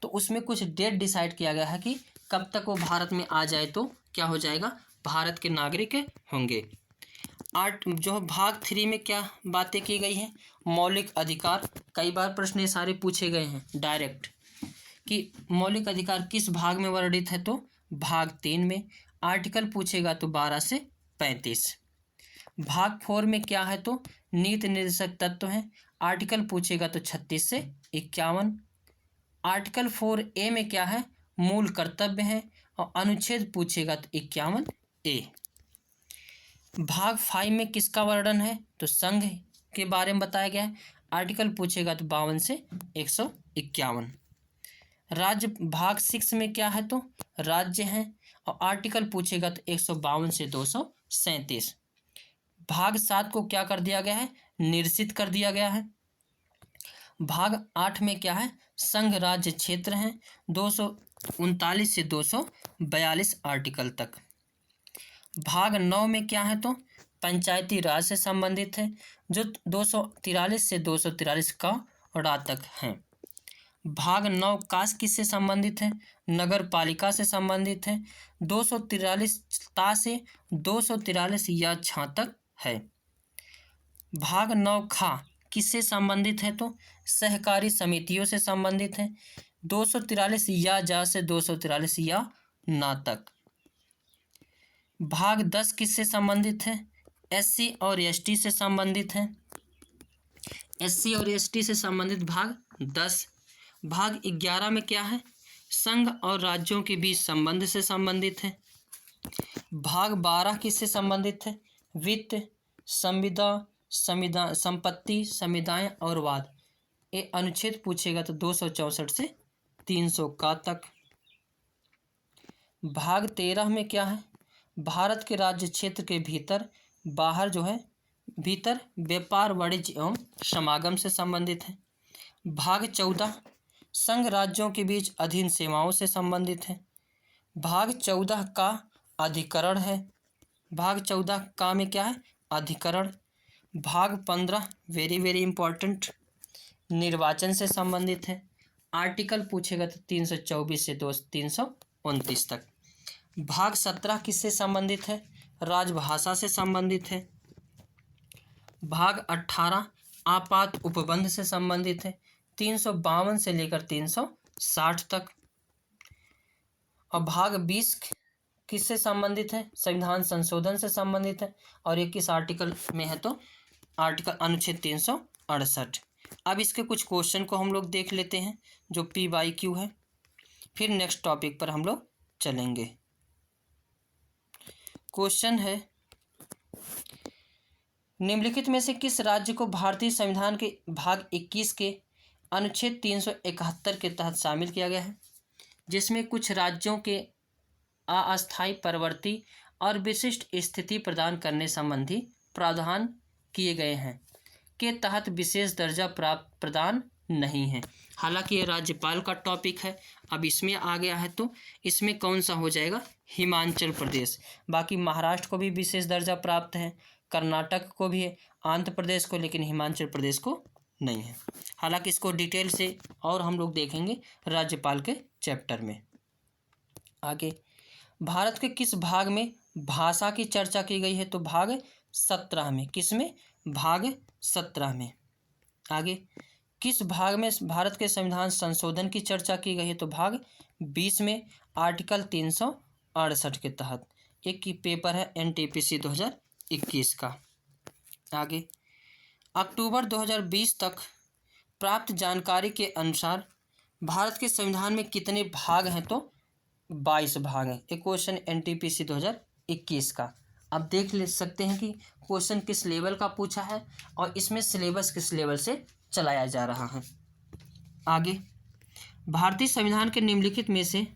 तो उसमें कुछ डेट डिसाइड किया गया है कि कब तक वो भारत में आ जाए तो क्या हो जाएगा, भारत के नागरिक होंगे। जो भाग 3 में क्या बातें की गई हैं, मौलिक अधिकार। कई बार प्रश्न ये सारे पूछे गए हैं डायरेक्ट कि मौलिक अधिकार किस भाग में वर्णित है तो भाग 3 में। आर्टिकल पूछेगा तो 12 से 35। भाग 4 में क्या है तो नीति निर्देशक तत्व है। आर्टिकल पूछेगा तो 36 से 51। आर्टिकल 4A में क्या है, मूल कर्तव्य है। और अनुच्छेद पूछेगा तो 51A। भाग 5 में किसका वर्णन है तो संघ के बारे में बताया गया है। आर्टिकल पूछेगा तो 52 से 151। राज्य भाग 6 में क्या है तो राज्य हैं, और आर्टिकल पूछेगा तो 152 से 237। भाग 7 को क्या कर दिया गया है, निरसित कर दिया गया है। भाग 8 में क्या है, संघ राज्य क्षेत्र हैं, 239 से 242 आर्टिकल तक। भाग 9 में क्या है तो पंचायती राज से संबंधित है, जो 243 से 243 का रा तक है। भाग 9 कास किससे संबंधित है, नगर पालिका से संबंधित है, 243 ता से 243 या छा तक है। भाग 9 खा किससे संबंधित है तो सहकारी समितियों से संबंधित है, 243 या जा से 243 या ना तक। भाग 10 किससे संबंधित है, एससी और एसटी से संबंधित है, एससी और एसटी से संबंधित भाग 10। भाग 11 में क्या है, संघ और राज्यों के बीच संबंध से संबंधित है। भाग 12 किससे संबंधित है, वित्त, संविदा संपत्ति, समुदाय और वाद। ये अनुच्छेद पूछेगा तो 264 से 300 का तक। भाग 13 में क्या है, भारत के राज्य क्षेत्र के भीतर बाहर जो है भीतर व्यापार, वाणिज्य एवं समागम से संबंधित है। भाग 14 संघ राज्यों के बीच अधीन सेवाओं से संबंधित है। भाग 14 का अधिकरण है, भाग 14 का में क्या है, अधिकरण। भाग 15 वेरी वेरी इंपॉर्टेंट, निर्वाचन से संबंधित है। आर्टिकल पूछेगा तो 324 से 329 तक। भाग 17 किससे संबंधित है, राजभाषा से संबंधित है। भाग 18 आपात उपबंध से संबंधित है, 352 से लेकर 360 तक। और भाग 20 किससे संबंधित है, संविधान संशोधन से संबंधित है, और 21 आर्टिकल में है तो आर्टिकल अनुच्छेद 368। अब इसके कुछ क्वेश्चन को हम लोग देख लेते हैं जो PYQ है, फिर नेक्स्ट टॉपिक पर हम लोग चलेंगे। क्वेश्चन है, निम्नलिखित में से किस राज्य को भारतीय संविधान के भाग 21 के अनुच्छेद 371 के तहत शामिल किया गया है, जिसमें कुछ राज्यों के अस्थायी, परवर्ती और विशिष्ट स्थिति प्रदान करने संबंधी प्रावधान किए गए हैं, के तहत विशेष दर्जा प्राप्त प्रदान नहीं है। हालांकि ये राज्यपाल का टॉपिक है, अब इसमें आ गया है तो इसमें कौन सा हो जाएगा, हिमाचल प्रदेश। बाकी महाराष्ट्र को भी विशेष दर्जा प्राप्त है, कर्नाटक को भी है, आंध्र प्रदेश को, लेकिन हिमाचल प्रदेश को नहीं है। हालांकि इसको डिटेल से और हम लोग देखेंगे राज्यपाल के चैप्टर में। आगे, भारत के किस भाग में भाषा की चर्चा की गई है तो भाग 17 में। किस में, भाग 17 में। आगे, किस भाग में भारत के संविधान संशोधन की चर्चा की गई है तो भाग 20 में, आर्टिकल 368 के तहत। एक की पेपर है NTPC 2021 का। आगे, अक्टूबर 2020 तक प्राप्त जानकारी के अनुसार भारत के संविधान में कितने भाग हैं तो 22 भाग हैं। एक क्वेश्चन NTPC 2021 का। अब देख ले सकते हैं कि क्वेश्चन किस लेवल का पूछा है और इसमें सिलेबस किस लेवल से चलाया जा रहा है। आगे, भारतीय संविधान के निम्नलिखित में से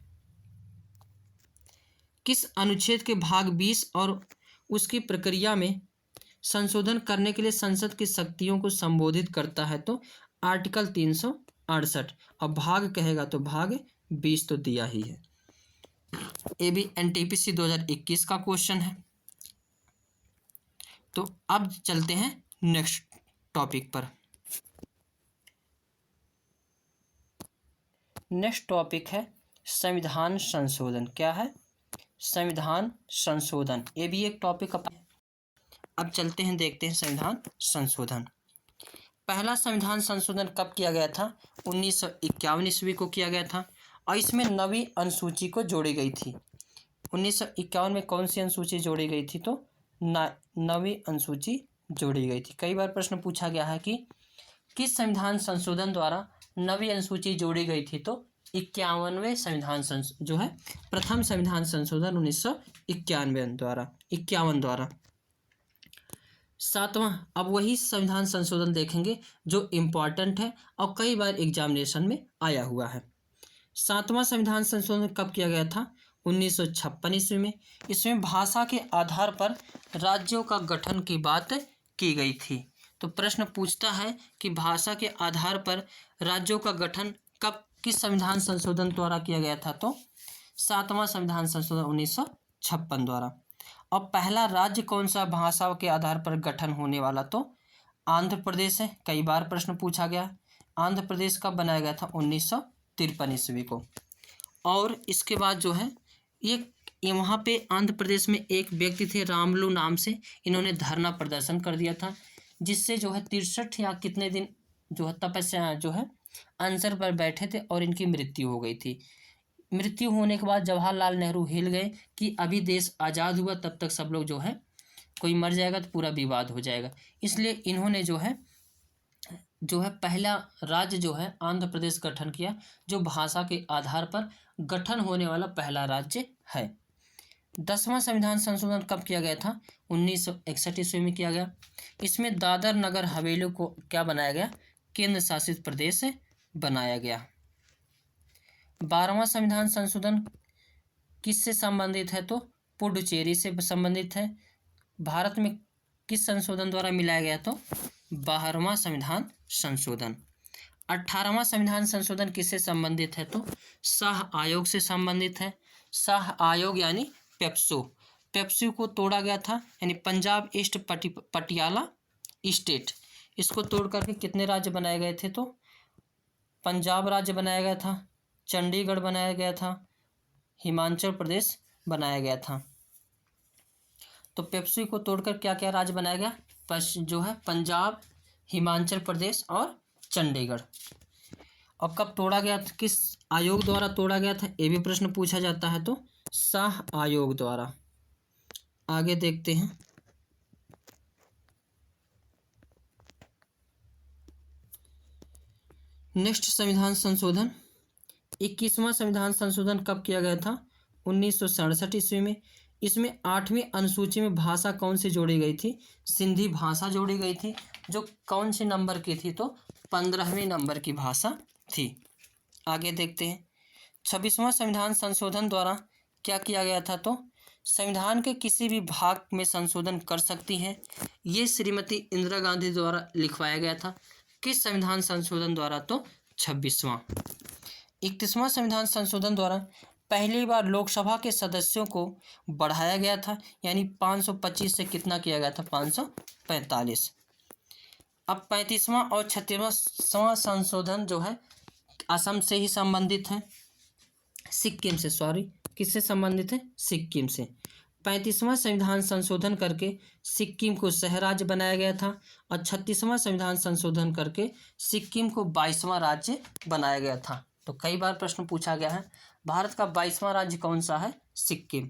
किस अनुच्छेद के भाग 20 और उसकी प्रक्रिया में संशोधन करने के लिए संसद की शक्तियों को संबोधित करता है तो आर्टिकल 368। अब भाग कहेगा तो भाग 20 तो दिया ही है। ये भी NTPC 2021 का क्वेश्चन है। तो अब चलते हैं नेक्स्ट टॉपिक पर। नेक्स्ट टॉपिक है संविधान संशोधन। क्या है, संविधान संशोधन। ये भी एक टॉपिक अब चलते हैं, देखते हैं संविधान संशोधन। पहला संविधान संशोधन कब किया गया था, 1951 ईस्वी को किया गया था, और इसमें 9वीं अनुसूची को जोड़ी गई थी। 1951 में कौन सी अनुसूची जोड़ी गई थी तो 9वीं अनुसूची जोड़ी गई थी। कई बार प्रश्न पूछा गया है कि किस संविधान संशोधन द्वारा 9वीं अनुसूची जोड़ी गई थी तो 51वें संविधान जो है प्रथम संविधान संशोधन 1951 द्वारा सातवां, अब वही संविधान संशोधन देखेंगे जो इम्पॉर्टेंट है और कई बार एग्जामिनेशन में आया हुआ है। सातवां संविधान संशोधन कब किया गया था? 1956 ईस्वी में। इसमें भाषा के आधार पर राज्यों का गठन की बात की गई थी। तो प्रश्न पूछता है कि भाषा के आधार पर राज्यों का गठन कब किस संविधान संशोधन द्वारा किया गया था? तो सातवां संविधान संशोधन 1956 द्वारा। और पहला राज्य कौन सा भाषा के आधार पर गठन होने वाला? तो आंध्र प्रदेश है। कई बार प्रश्न पूछा गया। आंध्र प्रदेश कब बनाया गया था? 1953 ईस्वी को। और इसके बाद जो है ये वहाँ पे आंध्र प्रदेश में एक व्यक्ति थे रामलू नाम से, इन्होंने धरना प्रदर्शन कर दिया था, जिससे जो है 63 या कितने दिन जो है तपस्या जो है अनशन पर बैठे थे और इनकी मृत्यु हो गई थी। मृत्यु होने के बाद जवाहरलाल नेहरू हिल गए कि अभी देश आज़ाद हुआ, तब तक सब लोग जो है कोई मर जाएगा तो पूरा विवाद हो जाएगा। इसलिए इन्होंने जो है पहला राज्य जो है आंध्र प्रदेश गठन किया, जो भाषा के आधार पर गठन होने वाला पहला राज्य है। 10वां संविधान संशोधन कब किया गया था? 1961 ईस्वी में किया गया। इसमें दादर नगर हवेली को क्या बनाया गया? केंद्र शासित प्रदेश बनाया गया। 12वां संविधान संशोधन किससे संबंधित है? तो पुडुचेरी से संबंधित है। भारत में किस संशोधन द्वारा मिलाया गया? तो 12वां संविधान संशोधन। 18वां संविधान संशोधन किससे संबंधित है? तो शाह आयोग से संबंधित है। शाह आयोग यानी पेप्सू को तोड़ा गया था, यानी पंजाब ईस्ट पटियाला स्टेट, इसको तोड़ करके कितने राज्य बनाए गए थे? तो पंजाब राज्य बनाया गया था, चंडीगढ़ बनाया गया था, हिमाचल प्रदेश बनाया गया था। तो पेप्सू को तोड़कर क्या क्या राज्य बनाया गया? जो है पंजाब, हिमाचल प्रदेश और चंडीगढ़। और कब तोड़ा गया था? किस आयोग द्वारा तोड़ा गया था? ये भी प्रश्न पूछा जाता है। तो शाह आयोग द्वारा। आगे देखते हैं। नेक्स्ट संविधान संशोधन 21वां संविधान संशोधन कब किया गया था? 1967 ईस्वी में। इसमें 8वीं अनुसूची में भाषा कौन सी जोड़ी गई थी? सिंधी भाषा जोड़ी गई थी, जो कौन से नंबर की थी? तो 15वें नंबर की भाषा थी। आगे देखते हैं। 26वां संविधान संशोधन द्वारा क्या किया गया था? तो संविधान के किसी भी भाग में संशोधन कर सकती हैं। ये श्रीमती इंदिरा गांधी द्वारा लिखवाया गया था। किस संविधान संशोधन द्वारा? तो 26वां। 31वां संविधान संशोधन द्वारा पहली बार लोकसभा के सदस्यों को बढ़ाया गया था, यानी 525 से कितना किया गया था? 545। अब 35वां और 36वां संशोधन जो है असम से ही संबंधित है, सिक्किम से, सॉरी, किससे संबंधित है? सिक्किम से। 35वां संविधान संशोधन करके सिक्किम को सह राज्य बनाया गया था और 36वां संविधान संशोधन करके सिक्किम को 22वां राज्य बनाया गया था। तो कई बार प्रश्न पूछा गया है, भारत का 22वां राज्य कौन सा है? सिक्किम।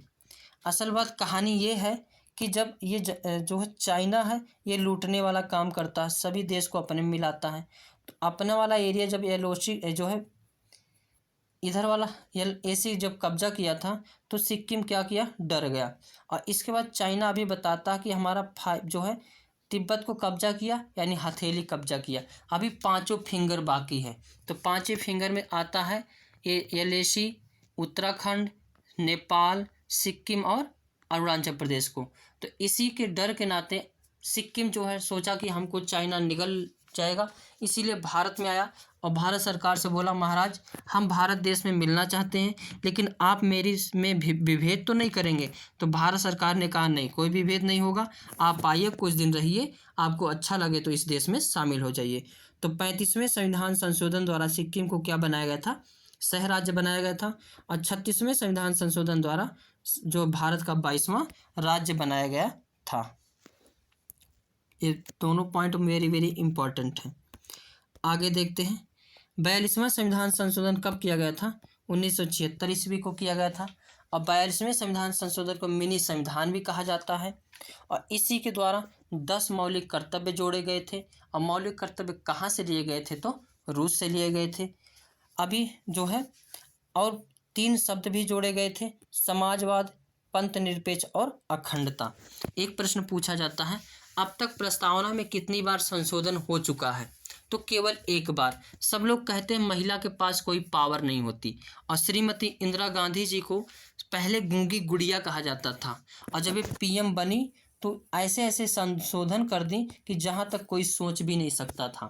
असल बात कहानी ये है कि जब ये जो है चाइना है, ये लूटने वाला काम करता है, सभी देश को अपने में मिलाता है। तो अपने वाला एरिया जब एलओसी जो है इधर वाला एलएसी जब कब्जा किया था, तो सिक्किम क्या किया? डर गया। और इसके बाद चाइना अभी बताता कि हमारा जो है तिब्बत को कब्जा किया, यानी हथेली कब्जा किया। अभी 5 फिंगर बाकी है। तो 5 फिंगर में आता है एलएसी, उत्तराखंड, नेपाल, सिक्किम और अरुणाचल प्रदेश को। तो इसी के डर के नाते सिक्किम जो है सोचा कि हमको चाइना निगल जाएगा, इसीलिए भारत में आया और भारत सरकार से बोला, महाराज हम भारत देश में मिलना चाहते हैं, लेकिन आप मेरी में विभेद तो नहीं करेंगे? तो भारत सरकार ने कहा नहीं, कोई विभेद नहीं होगा, आप आइए, कुछ दिन रहिए, आपको अच्छा लगे तो इस देश में शामिल हो जाइए। तो 35वें संविधान संशोधन द्वारा सिक्किम को क्या बनाया गया था? सह राज्य बनाया गया था। और 36वें संविधान संशोधन द्वारा जो भारत का 22वां राज्य बनाया गया था। ये दोनों पॉइंट वेरी वेरी इंपॉर्टेंट हैं। आगे देखते हैं। 42वां संविधान संशोधन कब किया गया था? 1976 ईस्वी को किया गया था। और 42वें संविधान संशोधन को मिनी संविधान भी कहा जाता है। और इसी के द्वारा 10 मौलिक कर्तव्य जोड़े गए थे। और मौलिक कर्तव्य कहाँ से लिए गए थे? तो रूस से लिए गए थे। अभी जो है और 3 शब्द भी जोड़े गए थे, समाजवाद, पंथ निरपेक्ष और अखंडता। एक प्रश्न पूछा जाता है, अब तक प्रस्तावना में कितनी बार संशोधन हो चुका है? तो केवल एक बार। सब लोग कहते हैं महिला के पास कोई पावर नहीं होती, और श्रीमती इंदिरा गांधी जी को पहले गूंगी गुड़िया कहा जाता था, और जब ये पीएम बनी तो ऐसे ऐसे संशोधन कर दी कि जहां तक कोई सोच भी नहीं सकता था।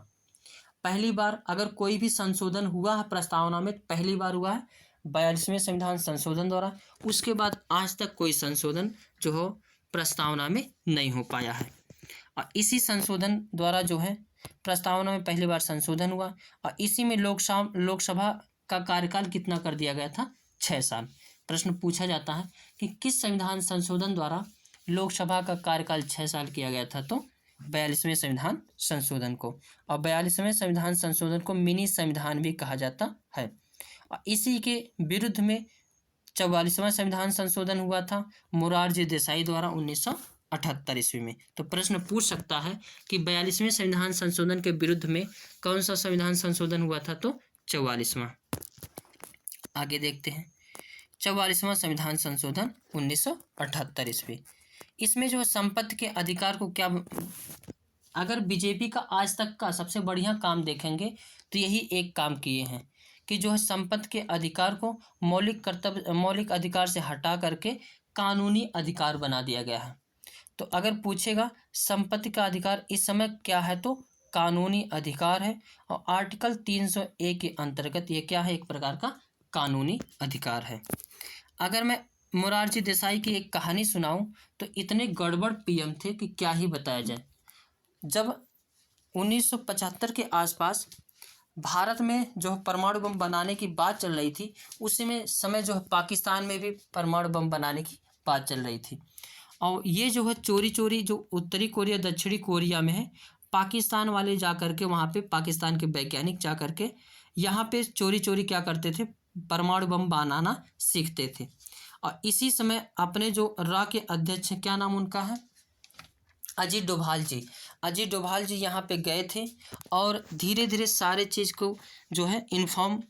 पहली बार अगर कोई भी संशोधन हुआ है प्रस्तावना में, पहली बार हुआ है 42वें संविधान संशोधन द्वारा। उसके बाद आज तक कोई संशोधन जो हो प्रस्तावना में नहीं हो पाया है, और इसी संशोधन द्वारा जो है प्रस्तावना में पहली बार संशोधन हुआ, और इसी में लोकसभा का कार्यकाल कितना कर दिया गया था? 6 साल। प्रश्न पूछा जाता है कि किस संविधान संशोधन द्वारा लोकसभा का कार्यकाल 6 साल किया गया था? तो 42वें संविधान संशोधन को, और 42वें संविधान संशोधन को मिनी संविधान भी कहा जाता है। और इसी के विरुद्ध में 44वां संविधान संशोधन हुआ था मोरारजी देसाई द्वारा 1978 ईस्वी में। तो प्रश्न पूछ सकता है कि 42वें संविधान संशोधन के विरुद्ध में कौन सा संविधान संशोधन हुआ था? तो 44वां। आगे देखते हैं 44वां संविधान संशोधन 1978 ईस्वी। इसमें जो संपत्ति के अधिकार को क्या, अगर बीजेपी का आज तक का सबसे बढ़िया काम देखेंगे तो यही एक काम किए हैं कि जो है संपत्ति के अधिकार को मौलिक अधिकार से हटा करके कानूनी अधिकार बना दिया गया है। तो अगर पूछेगा संपत्ति का अधिकार इस समय क्या है, तो कानूनी अधिकार है, और आर्टिकल 301 के अंतर्गत ये क्या है? एक प्रकार का कानूनी अधिकार है। अगर मैं मोरारजी देसाई की एक कहानी सुनाऊं तो इतने गड़बड़ पीएम थे कि क्या ही बताया जाए। जब 1975 के आसपास भारत में जो परमाणु बम बनाने की बात चल रही थी, उसी में समय जो है पाकिस्तान में भी परमाणु बम बनाने की बात चल रही थी, और ये जो है चोरी चोरी जो उत्तरी कोरिया दक्षिणी कोरिया में है, पाकिस्तान वाले जा कर के वहाँ पे पाकिस्तान के वैज्ञानिक जा कर के यहाँ पे चोरी चोरी क्या करते थे? परमाणु बम बनाना सीखते थे। और इसी समय अपने जो रा के अध्यक्ष हैं, क्या नाम उनका है? अजीत डोभाल जी। अजीत डोभाल जी यहाँ पे गए थे और धीरे धीरे सारे चीज़ को जो है इन्फॉर्म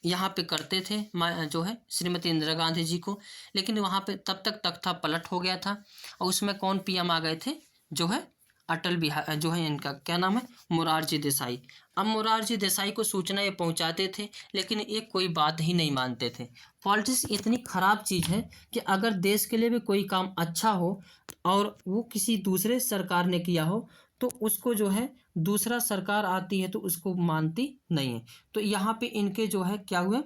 यहाँ पे करते थे जो है श्रीमती इंदिरा गांधी जी को। लेकिन वहाँ पे तब तक तख्ता पलट हो गया था, और उसमें कौन पीएम आ गए थे? जो है अटल बिहारी, जो है इनका क्या नाम है? मोरारजी देसाई। अब मोरारजी देसाई को सूचना ये पहुंचाते थे, लेकिन ये कोई बात ही नहीं मानते थे। पॉलिटिक्स इतनी खराब चीज़ है कि अगर देश के लिए भी कोई काम अच्छा हो और वो किसी दूसरे सरकार ने किया हो, तो उसको जो है दूसरा सरकार आती है तो उसको मानती नहीं है। तो यहाँ पे इनके जो है क्या हुए?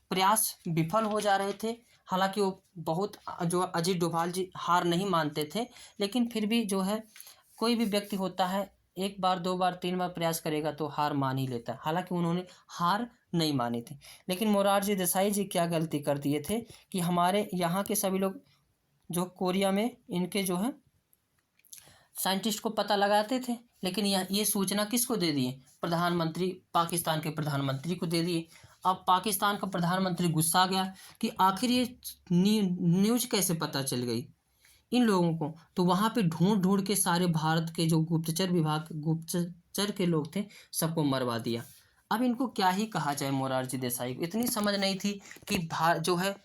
प्रयास विफल हो जा रहे थे। हालांकि वो बहुत जो अजीत डोभाल जी हार नहीं मानते थे, लेकिन फिर भी जो है कोई भी व्यक्ति होता है, एक बार दो बार तीन बार प्रयास करेगा तो हार मान ही लेता है। हालांकि उन्होंने हार नहीं मानी थी, लेकिन मोरारजी देसाई जी क्या गलती कर दिए थे कि हमारे यहाँ के सभी लोग जो कोरिया में इनके जो है साइंटिस्ट को पता लगाते थे, लेकिन ये सूचना किसको दे दिए? प्रधानमंत्री, पाकिस्तान के प्रधानमंत्री को दे दिए। अब पाकिस्तान का प्रधानमंत्री गुस्सा गया कि आखिर ये न्यूज़ कैसे पता चल गई इन लोगों को। तो वहाँ पे ढूंढ ढूंढ के सारे भारत के जो गुप्तचर के लोग थे सबको मरवा दिया। अब इनको क्या ही कहा जाए? मोरारजी देसाई को इतनी समझ नहीं थी कि जो है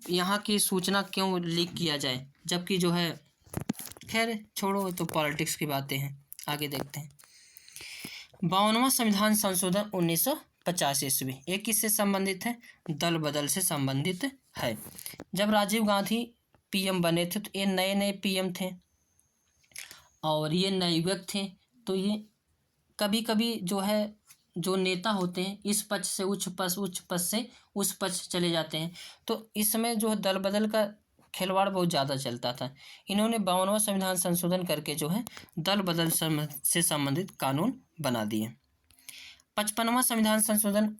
यहाँ की सूचना क्यों लीक किया जाए, जबकि जो है खैर छोड़ो, तो पॉलिटिक्स की बातें हैं। आगे देखते हैं 52वां संविधान संशोधन 1950 ईस्वी। ये किससे संबंधित है? दल बदल से संबंधित है। जब राजीव गांधी पीएम बने थे तो ये नए नए पीएम थे और ये नए युवक थे, तो ये कभी कभी जो है जो नेता होते हैं इस पक्ष से उच्च पक्ष से उस पक्ष चले जाते हैं। तो इस समय जो है दल बदल का खिलवाड़ बहुत ज़्यादा चलता था। इन्होंने 52वां संविधान संशोधन करके जो है दल बदल से संबंधित कानून बना दिए। 55वां संविधान संशोधन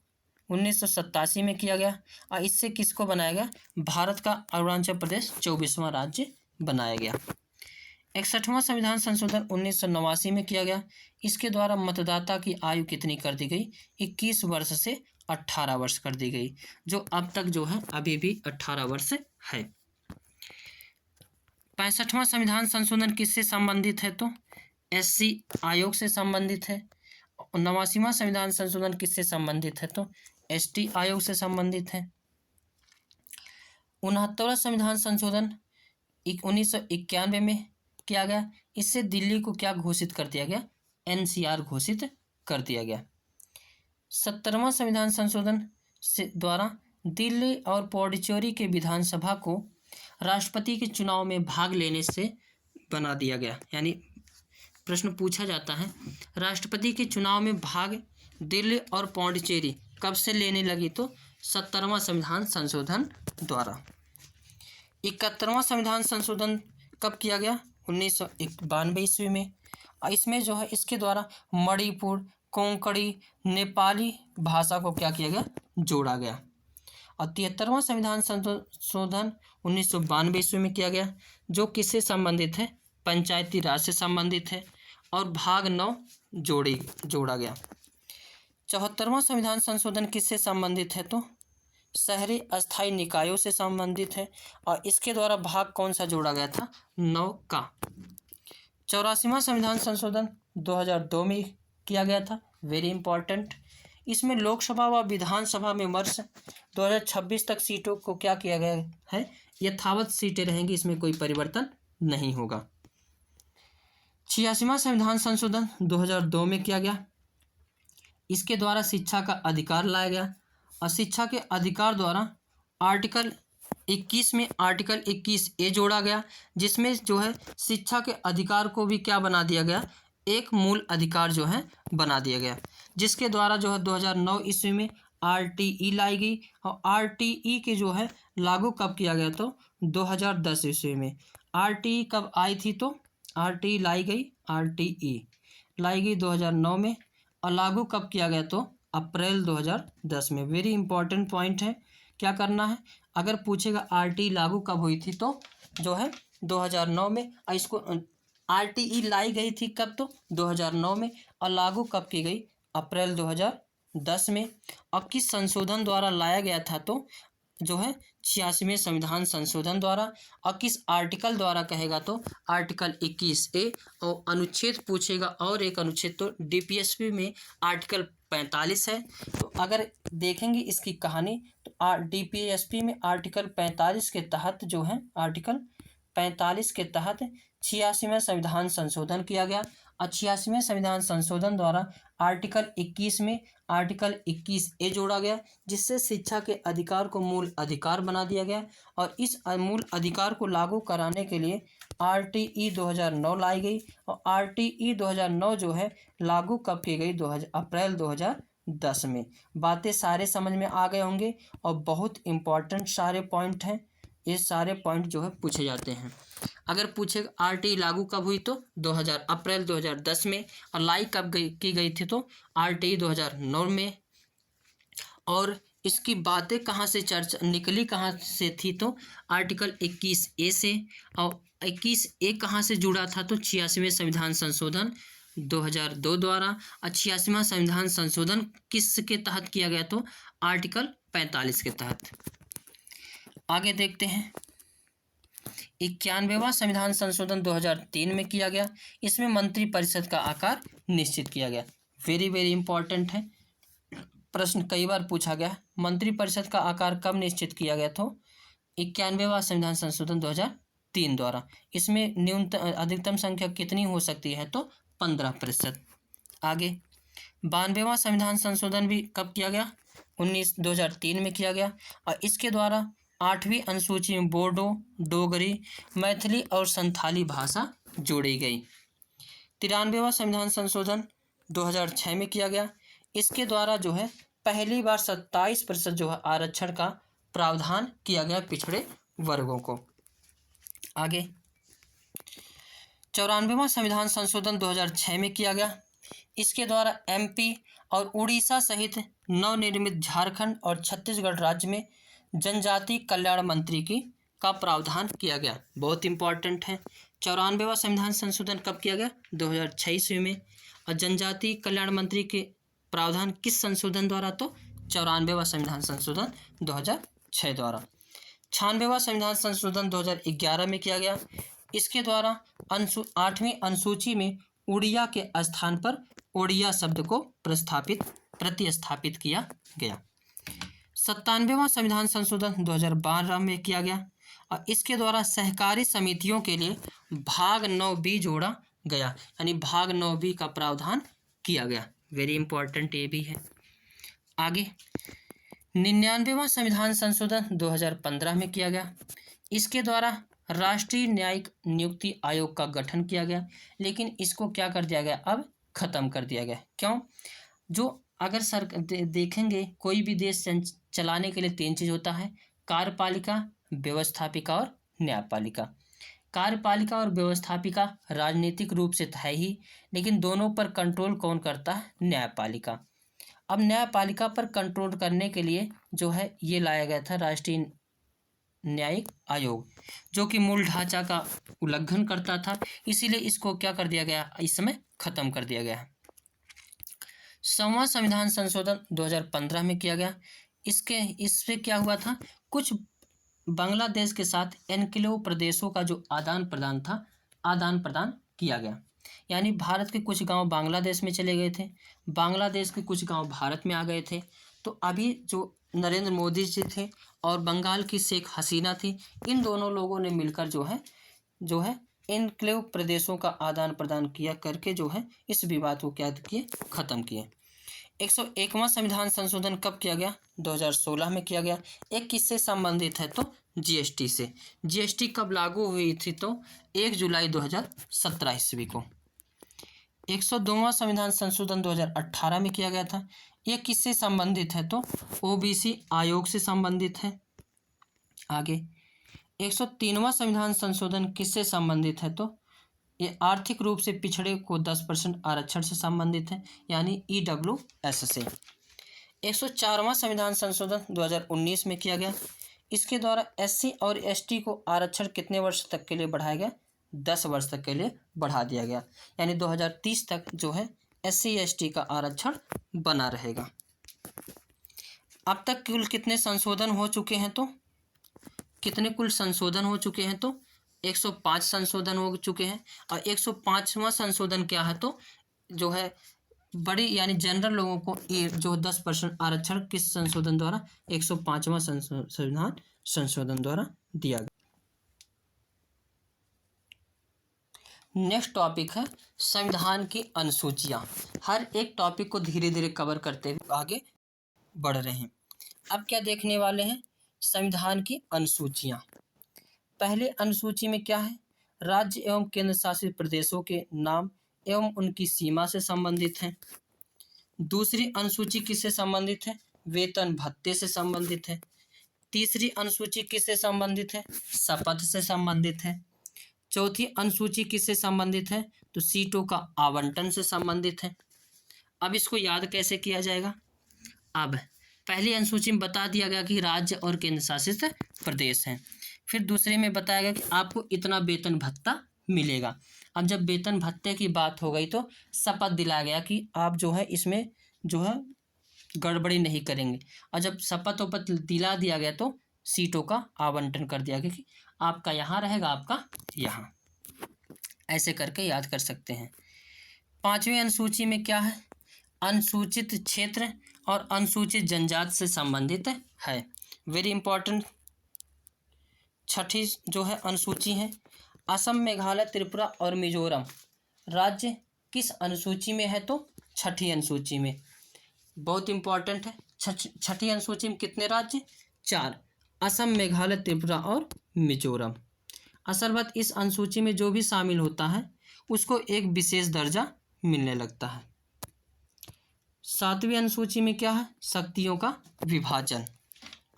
1987 में किया गया, और इससे किसको बनाया गया? भारत का अरुणाचल प्रदेश 24वां राज्य बनाया गया। 61वां संविधान संशोधन 1989 में किया गया। इसके द्वारा मतदाता की आयु कितनी कर दी गई? 21 वर्ष से 18 वर्ष कर दी गई, जो अब तक जो है अभी भी 18 वर्ष है। 65वां संविधान संशोधन किससे संबंधित है? तो एससी आयोग से संबंधित है। 89वां संविधान संशोधन किससे संबंधित है? तो एसटी आयोग से संबंधित है। 69वां संविधान संशोधन 1991 में किया गया, इससे दिल्ली को क्या घोषित कर दिया गया, एनसीआर घोषित कर दिया गया। 70वां संविधान संशोधन से द्वारा दिल्ली और पौडुचेरी के विधानसभा को राष्ट्रपति के चुनाव में भाग लेने से बना दिया गया। यानी प्रश्न पूछा जाता है, राष्ट्रपति के चुनाव में भाग दिल्ली और पौडुचेरी कब से लेने लगी, तो 70वां संविधान संशोधन द्वारा। 71वां संविधान संशोधन कब किया गया, 1992 ईस्वी में। इसमें जो है इसके द्वारा मणिपुर, कोंकणी, नेपाली भाषा को क्या किया गया, जोड़ा गया। और 73वां संविधान संशोधन 1992 ईस्वी में किया गया, जो किससे संबंधित है, पंचायती राज से संबंधित है, और भाग 9 जोड़ा गया। 74वां संविधान संशोधन किससे संबंधित है, तो शहरी अस्थायी निकायों से संबंधित है, और इसके द्वारा भाग कौन सा जोड़ा गया था, 9 का। 84वां संविधान संशोधन 2002 में किया गया था, वेरी इंपॉर्टेंट। इसमें लोकसभा व विधानसभा में वर्ष 2026 तक सीटों को क्या किया गया है, यथावत सीटें रहेंगी, इसमें कोई परिवर्तन नहीं होगा। 86वां संविधान संशोधन 2002 में किया गया, इसके द्वारा शिक्षा का अधिकार लाया गया, और शिक्षा के अधिकार द्वारा आर्टिकल 21 में आर्टिकल 21A जोड़ा गया, जिसमें जो है शिक्षा के अधिकार को भी क्या बना दिया गया, एक मूल अधिकार जो है बना दिया गया, जिसके द्वारा जो है 2009 ईस्वी में RTE लाई गई, और RTE के जो है लागू कब किया गया, तो 2010 ईस्वी में। RTE कब आई थी, तो RTE लाई गई 2009 में, और लागू कब किया गया, तो अप्रैल 2010 में। वेरी इंपॉर्टेंट पॉइंट है, क्या करना है, अगर पूछेगा RTE लागू कब हुई थी, तो जो है 2009 में। इसको RTE लाई गई थी कब, तो 2009 में, और लागू कब की गई, अप्रैल 2010 में। और किस संशोधन द्वारा लाया गया था, तो जो है 86वें संविधान संशोधन द्वारा। और किस आर्टिकल द्वारा कहेगा, तो आर्टिकल 21A। और अनुच्छेद पूछेगा, और एक अनुच्छेद तो DPSP में आर्टिकल 45 है। तो अगर देखेंगे इसकी कहानी, तो DPSP में आर्टिकल 45 के तहत जो है, आर्टिकल 45 के तहत 86वें संविधान संशोधन किया गया। और 86वें संविधान संशोधन द्वारा आर्टिकल 21 में आर्टिकल 21A जोड़ा गया, जिससे शिक्षा के अधिकार को मूल अधिकार बना दिया गया। और इस मूल अधिकार को लागू कराने के लिए RTE 2009 लाई गई, और RTE 2009 जो है लागू कब की गई, अप्रैल 2010 में। बातें सारे समझ में आ गए होंगे, और बहुत इंपॉर्टेंट सारे पॉइंट हैं, ये सारे पॉइंट जो है पूछे जाते हैं। अगर पूछेगा RTE लागू कब हुई, तो अप्रैल 2010 में, और लाई कब की गई थी, तो RTE 2009 में। और इसकी बातें कहाँ से चर्चा निकली, कहाँ से थी, तो आर्टिकल 21A से। और 21A कहाँ से जुड़ा था, तो 86वें संविधान संशोधन 2002 द्वारा। और 86वां संविधान संशोधन किसके तहत किया गया, तो आर्टिकल 45 के तहत। आगे देखते हैं, 91वां संविधान संशोधन 2003 में किया गया। इसमें मंत्रिपरिषद का आकार निश्चित किया गया। वेरी वेरी इंपॉर्टेंट है, प्रश्न कई बार पूछा गया। मंत्रिपरिषद का आकार कब निश्चित किया गया, तो 91वां संविधान संशोधन 2003 द्वारा। इसमें न्यूनतम अधिकतम संख्या कितनी हो सकती है, तो 15%। आगे 92वां संविधान संशोधन भी कब किया गया, 2003 में किया गया, और इसके द्वारा 8वीं अनुसूची में बोडो, डोगरी, मैथिली और संथाली भाषा जोड़ी गई। 93वां संविधान संशोधन 2006 में किया गया। इसके द्वारा जो है पहली बार 27% जो है आरक्षण का प्रावधान किया गया पिछड़े वर्गों को। आगे 94वां संविधान संशोधन 2006 में किया गया। इसके द्वारा MP और उड़ीसा सहित नवनिर्मित झारखंड और छत्तीसगढ़ राज्य में जनजाति कल्याण मंत्री का प्रावधान किया गया। बहुत इंपॉर्टेंट है। 94वां संविधान संशोधन कब किया गया, 2006 ईस्वी में। और जनजाति कल्याण मंत्री के प्रावधान किस संशोधन द्वारा, तो 94वां संविधान संशोधन 2006 द्वारा। 96वां संविधान संशोधन 2011 में किया गया। इसके द्वारा 8वीं अनुसूची में उड़िया के स्थान पर ओडिया शब्द को प्रतिस्थापित किया गया। 97वां संविधान संशोधन 2012 में किया गया। और इसके द्वारा सहकारी समितियों के लिए भाग 9B जोड़ा गया, यानी भाग 9B का प्रावधान किया गया। वेरी इंपॉर्टेंट ये भी है। आगे 99वां संविधान संशोधन 2015 में किया गया। इसके द्वारा राष्ट्रीय न्यायिक नियुक्ति आयोग का गठन किया गया, लेकिन इसको क्या कर दिया गया, अब खत्म कर दिया गया। क्यों? जो अगर देखेंगे कोई भी देश चलाने के लिए 3 चीज होता है, कार्यपालिका, व्यवस्थापिका और न्यायपालिका। कार्यपालिका और व्यवस्थापिका राजनीतिक रूप से है ही, लेकिन दोनों पर कंट्रोल कौन करता है, न्यायपालिका। अब न्यायपालिका पर कंट्रोल करने के लिए जो है ये लाया गया था राष्ट्रीय न्यायिक आयोग, जो कि मूल ढांचा का उल्लंघन करता था, इसीलिए इसको क्या कर दिया गया, इस समय खत्म कर दिया गया। 100वां संविधान संशोधन 2015 में किया गया। इससे क्या हुआ था, कुछ बांग्लादेश के साथ एनक्लेव प्रदेशों का जो आदान प्रदान किया गया। यानी भारत के कुछ गांव बांग्लादेश में चले गए थे, बांग्लादेश के कुछ गांव भारत में आ गए थे। तो अभी जो नरेंद्र मोदी जी थे और बंगाल की शेख हसीना थी, इन दोनों लोगों ने मिलकर जो है एनक्लेव प्रदेशों का आदान प्रदान किया करके जो है इस विवाद को क्या किए, खत्म किए। 101वां संविधान संशोधन कब किया गया, 2016 में किया गया। एक किससे संबंधित है, तो जीएसटी से। जीएसटी कब लागू हुई थी, तो 1 जुलाई 2017 ईस्वी को। 102वां संविधान संशोधन 2018 में किया गया था। यह किससे संबंधित है, तो ओबीसी आयोग से संबंधित है। आगे 103वां संविधान संशोधन किससे संबंधित है, तो ये आर्थिक रूप से पिछड़े को 10% आरक्षण से संबंधित है, यानी EWS से। 104वां संविधान संशोधन 2019 में किया गया। इसके द्वारा SC और ST को आरक्षण कितने वर्ष तक के लिए बढ़ाया गया, 10 वर्ष तक के लिए बढ़ा दिया गया, यानी 2030 तक जो है SC ST का आरक्षण बना रहेगा। अब तक कुल कितने संशोधन हो चुके हैं, तो कितने कुल संशोधन हो चुके हैं, तो 105 संशोधन हो चुके हैं। और 105वां संशोधन क्या है, तो जो है बड़ी यानी जनरल लोगों को ये जो 10% आरक्षण किस संशोधन द्वारा, 105वां संविधान संशोधन द्वारा दिया गया। नेक्स्ट टॉपिक है संविधान की अनुसूचियां। हर एक टॉपिक को धीरे धीरे कवर करते हुए आगे बढ़ रहे हैं। अब क्या देखने वाले हैं, संविधान की अनुसूचियां। पहले अनुसूची में क्या है, राज्य एवं केंद्र शासित प्रदेशों के नाम एवं उनकी सीमा से संबंधित है। दूसरी अनुसूची किससे संबंधित है, वेतन भत्ते से संबंधित है। तीसरी अनुसूची किससे संबंधित है, शपथ से संबंधित है। चौथी अनुसूची किससे संबंधित है, तो सीटों का आवंटन से संबंधित है। अब इसको याद कैसे किया जाएगा, अब पहली अनुसूची में बता दिया गया कि राज्य और केंद्र शासित प्रदेश हैं। फिर दूसरे में बताया गया कि आपको इतना वेतन भत्ता मिलेगा। अब जब वेतन भत्ते की बात हो गई तो शपथ दिलाया गया कि आप जो है इसमें जो है गड़बड़ी नहीं करेंगे। और जब शपथ वपथ दिला दिया गया तो सीटों का आवंटन कर दिया गया कि आपका यहाँ रहेगा, आपका यहाँ। ऐसे करके याद कर सकते हैं। पांचवी अनुसूची में क्या है, अनुसूचित क्षेत्र और अनुसूचित जनजाति से संबंधित है। Very important. छठी जो है अनुसूची है, असम, मेघालय, त्रिपुरा और मिजोरम राज्य किस अनुसूची में है, तो छठी अनुसूची में। बहुत इंपॉर्टेंट है। छठी अनुसूची में कितने राज्य, 4, असम, मेघालय, त्रिपुरा और मिजोरम। असल बात इस अनुसूची में जो भी शामिल होता है उसको एक विशेष दर्जा मिलने लगता है। 7वीं अनुसूची में क्या है, शक्तियों का विभाजन।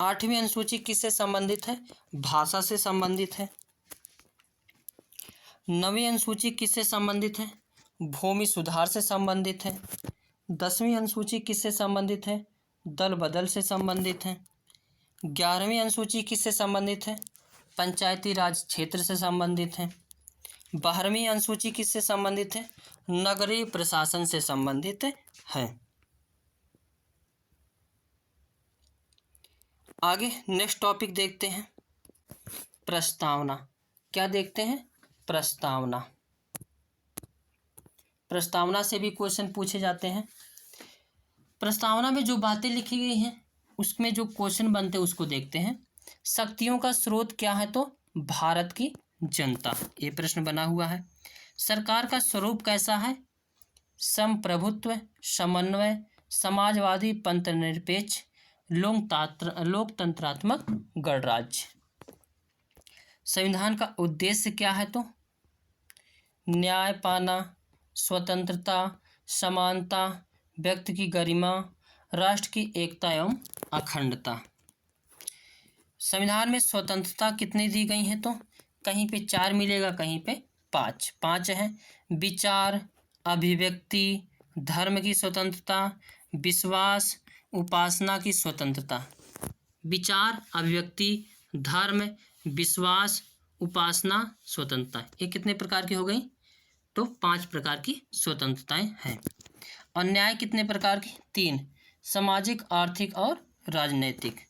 8वीं अनुसूची किससे संबंधित है, भाषा से संबंधित है। 9वीं अनुसूची किससे संबंधित है, भूमि सुधार से संबंधित है। 10वीं अनुसूची किससे संबंधित है, दल बदल से संबंधित है। 11वीं अनुसूची किससे संबंधित है, पंचायती राज क्षेत्र से संबंधित है। 12वीं अनुसूची किससे संबंधित है, नगरीय प्रशासन से संबंधित है। आगे नेक्स्ट टॉपिक देखते हैं, प्रस्तावना। क्या देखते हैं, प्रस्तावना। प्रस्तावना से भी क्वेश्चन पूछे जाते हैं। प्रस्तावना में जो बातें लिखी गई हैं उसमें जो क्वेश्चन बनते हैं उसको देखते हैं। शक्तियों का स्रोत क्या है, तो भारत की जनता। ये प्रश्न बना हुआ है। सरकार का स्वरूप कैसा है? संप्रभुत्व, समन्वय, समाजवादी, पंथनिरपेक्ष, लोकतंत्रात्मक, गणराज्य। संविधान का उद्देश्य क्या है? तो न्याय पाना, स्वतंत्रता, समानता, व्यक्ति की गरिमा, राष्ट्र की एकता एवं अखंडता। संविधान में स्वतंत्रता कितनी दी गई है? तो कहीं पे 4 मिलेगा, कहीं पे 5 है। विचार, अभिव्यक्ति, धर्म की स्वतंत्रता, विश्वास, उपासना की स्वतंत्रता। विचार, अभिव्यक्ति, धर्म, विश्वास, उपासना, स्वतंत्रता। ये कितने प्रकार की हो गई? तो 5 प्रकार की स्वतंत्रताएं हैं। और न्याय कितने प्रकार की? 3, सामाजिक, आर्थिक और राजनैतिक।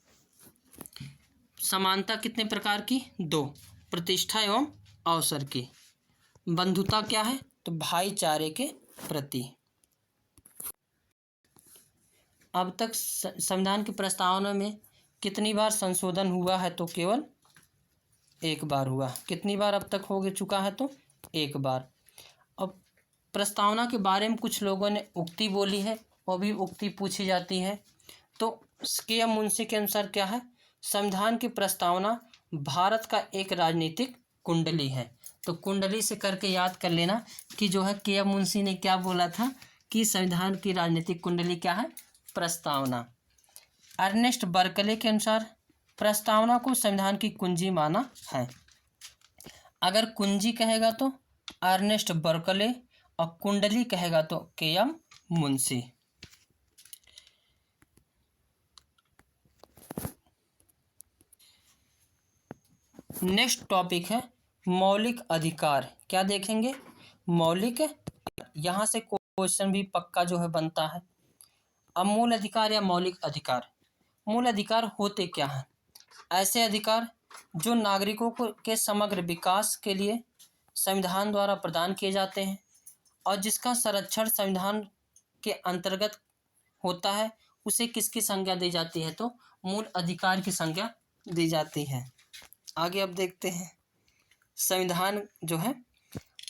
समानता कितने प्रकार की? 2, प्रतिष्ठा एवं अवसर की। बंधुता क्या है? तो भाईचारे के प्रति। अब तक संविधान की प्रस्तावना में कितनी बार संशोधन हुआ है? तो केवल 1 बार हुआ। कितनी बार अब तक हो चुका है? तो 1 बार। अब प्रस्तावना के बारे में कुछ लोगों ने उक्ति बोली है, वो भी उक्ति पूछी जाती है। तो के एम मुंशी के अनुसार क्या है? संविधान की प्रस्तावना भारत का एक राजनीतिक कुंडली है। तो कुंडली से करके याद कर लेना कि जो है के एम मुंशी ने क्या बोला था कि संविधान की राजनीतिक कुंडली क्या है? प्रस्तावना। अर्नेस्ट बर्कले के अनुसार प्रस्तावना को संविधान की कुंजी माना है। अगर कुंजी कहेगा तो अर्नेस्ट बर्कले, और कुंडली कहेगा तो के एम मुंशी। नेक्स्ट टॉपिक है मौलिक अधिकार। क्या देखेंगे? मौलिक, यहाँ से क्वेश्चन भी पक्का जो है बनता है। अब मूल अधिकार या मौलिक अधिकार। मूल अधिकार होते क्या हैं? ऐसे अधिकार जो नागरिकों को के समग्र विकास के लिए संविधान द्वारा प्रदान किए जाते हैं और जिसका संरक्षण संविधान के अंतर्गत होता है, उसे किसकी संज्ञा दी जाती है? तो मूल अधिकार की संज्ञा दी जाती है। आगे अब देखते हैं संविधान जो है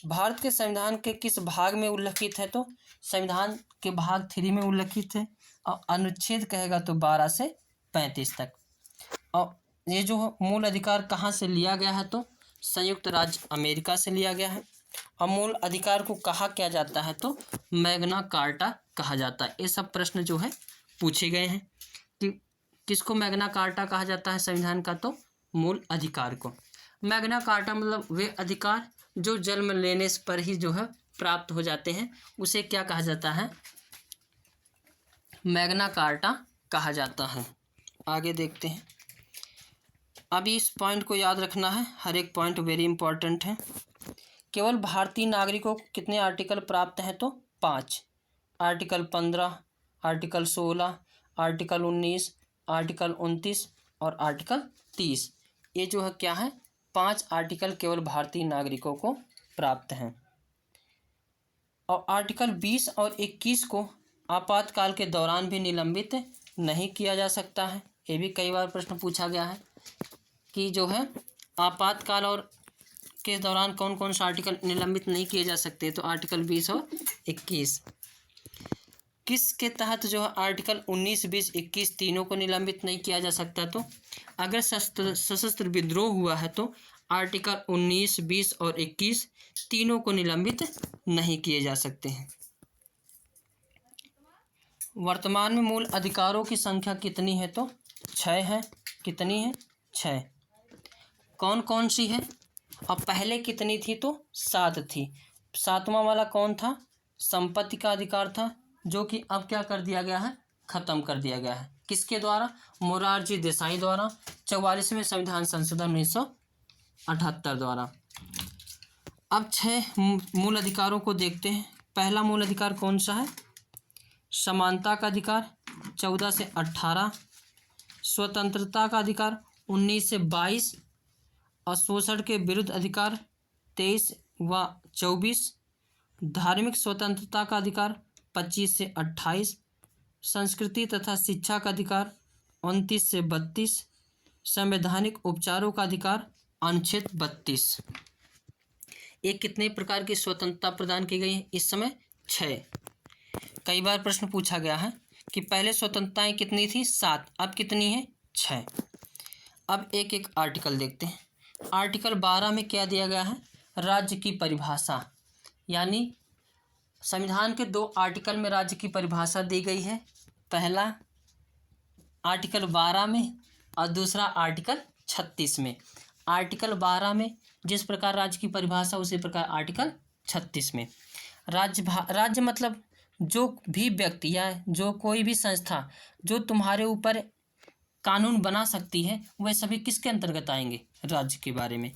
भारत के संविधान के किस भाग में उल्लिखित है? तो संविधान के भाग 3 में उल्लिखित है और अनुच्छेद कहेगा तो 12 से 35 तक। और ये जो मूल अधिकार कहाँ से लिया गया है? तो संयुक्त राज्य अमेरिका से लिया गया है। और मूल अधिकार को कहा क्या जाता है? तो मैग्ना कार्टा कहा जाता है। ये सब प्रश्न जो है पूछे गए हैं कि किसको मैग्ना कार्टा कहा जाता है संविधान का? तो मूल अधिकार को। मैग्ना कार्टा मतलब वे अधिकार जो जन्म लेने पर ही जो है प्राप्त हो जाते हैं, उसे क्या कहा जाता है? मैग्ना कार्टा कहा जाता है। आगे देखते हैं। अभी इस पॉइंट को याद रखना है, हर एक पॉइंट वेरी इंपॉर्टेंट है। केवल भारतीय नागरिकों को कितने आर्टिकल प्राप्त हैं? तो 5। आर्टिकल 15, आर्टिकल 16, आर्टिकल 19, आर्टिकल 29 और आर्टिकल 30। ये जो है क्या है? 5 आर्टिकल केवल भारतीय नागरिकों को प्राप्त हैं। और आर्टिकल 20 और 21 को आपातकाल के दौरान भी निलंबित नहीं किया जा सकता है। ये भी कई बार प्रश्न पूछा गया है कि जो है आपातकाल और के दौरान कौन कौन सा आर्टिकल निलंबित नहीं किए जा सकते? तो आर्टिकल 20 और 21। किसके तहत जो है आर्टिकल 19, 20, 21 तीनों को निलंबित नहीं किया जा सकता? तो अगर सशस्त्र विद्रोह हुआ है तो आर्टिकल 19, 20 और 21 तीनों को निलंबित नहीं किए जा सकते हैं। वर्तमान में मूल अधिकारों की संख्या कितनी है? तो 6 है। कितनी है? 6। कौन कौन सी है? और पहले कितनी थी? तो 7 थी। 7वां वाला कौन था? संपत्ति का अधिकार था, जो कि अब क्या कर दिया गया है? खत्म कर दिया गया है। किसके द्वारा? मोरारजी देसाई द्वारा 44वें संविधान संशोधन 1978 द्वारा। अब 6 मूल अधिकारों को देखते हैं। पहला मूल अधिकार कौन सा है? समानता का अधिकार 14 से 18, स्वतंत्रता का अधिकार 19 से 22 और शोषण के विरुद्ध अधिकार 23 व 24, धार्मिक स्वतंत्रता का अधिकार 25 से 28, संस्कृति तथा शिक्षा का अधिकार 29 से 32, संवैधानिक उपचारों का अधिकार अनुच्छेद 32। ये कितने प्रकार की स्वतंत्रता प्रदान की गई है इस समय? 6। कई बार प्रश्न पूछा गया है कि पहले स्वतंत्रताएं कितनी थी? 7, अब कितनी है? 6। अब एक एक आर्टिकल देखते हैं। आर्टिकल 12 में क्या दिया गया है? राज्य की परिभाषा, यानी संविधान के 2 आर्टिकल में राज्य की परिभाषा दी गई है। पहला आर्टिकल 12 में और दूसरा आर्टिकल 36 में। आर्टिकल 12 में जिस प्रकार राज्य की परिभाषा, उसी प्रकार आर्टिकल 36 में। राज्य मतलब जो भी व्यक्ति या जो कोई भी संस्था जो तुम्हारे ऊपर कानून बना सकती है, वह सभी किसके अंतर्गत आएंगे? राज्य के बारे में।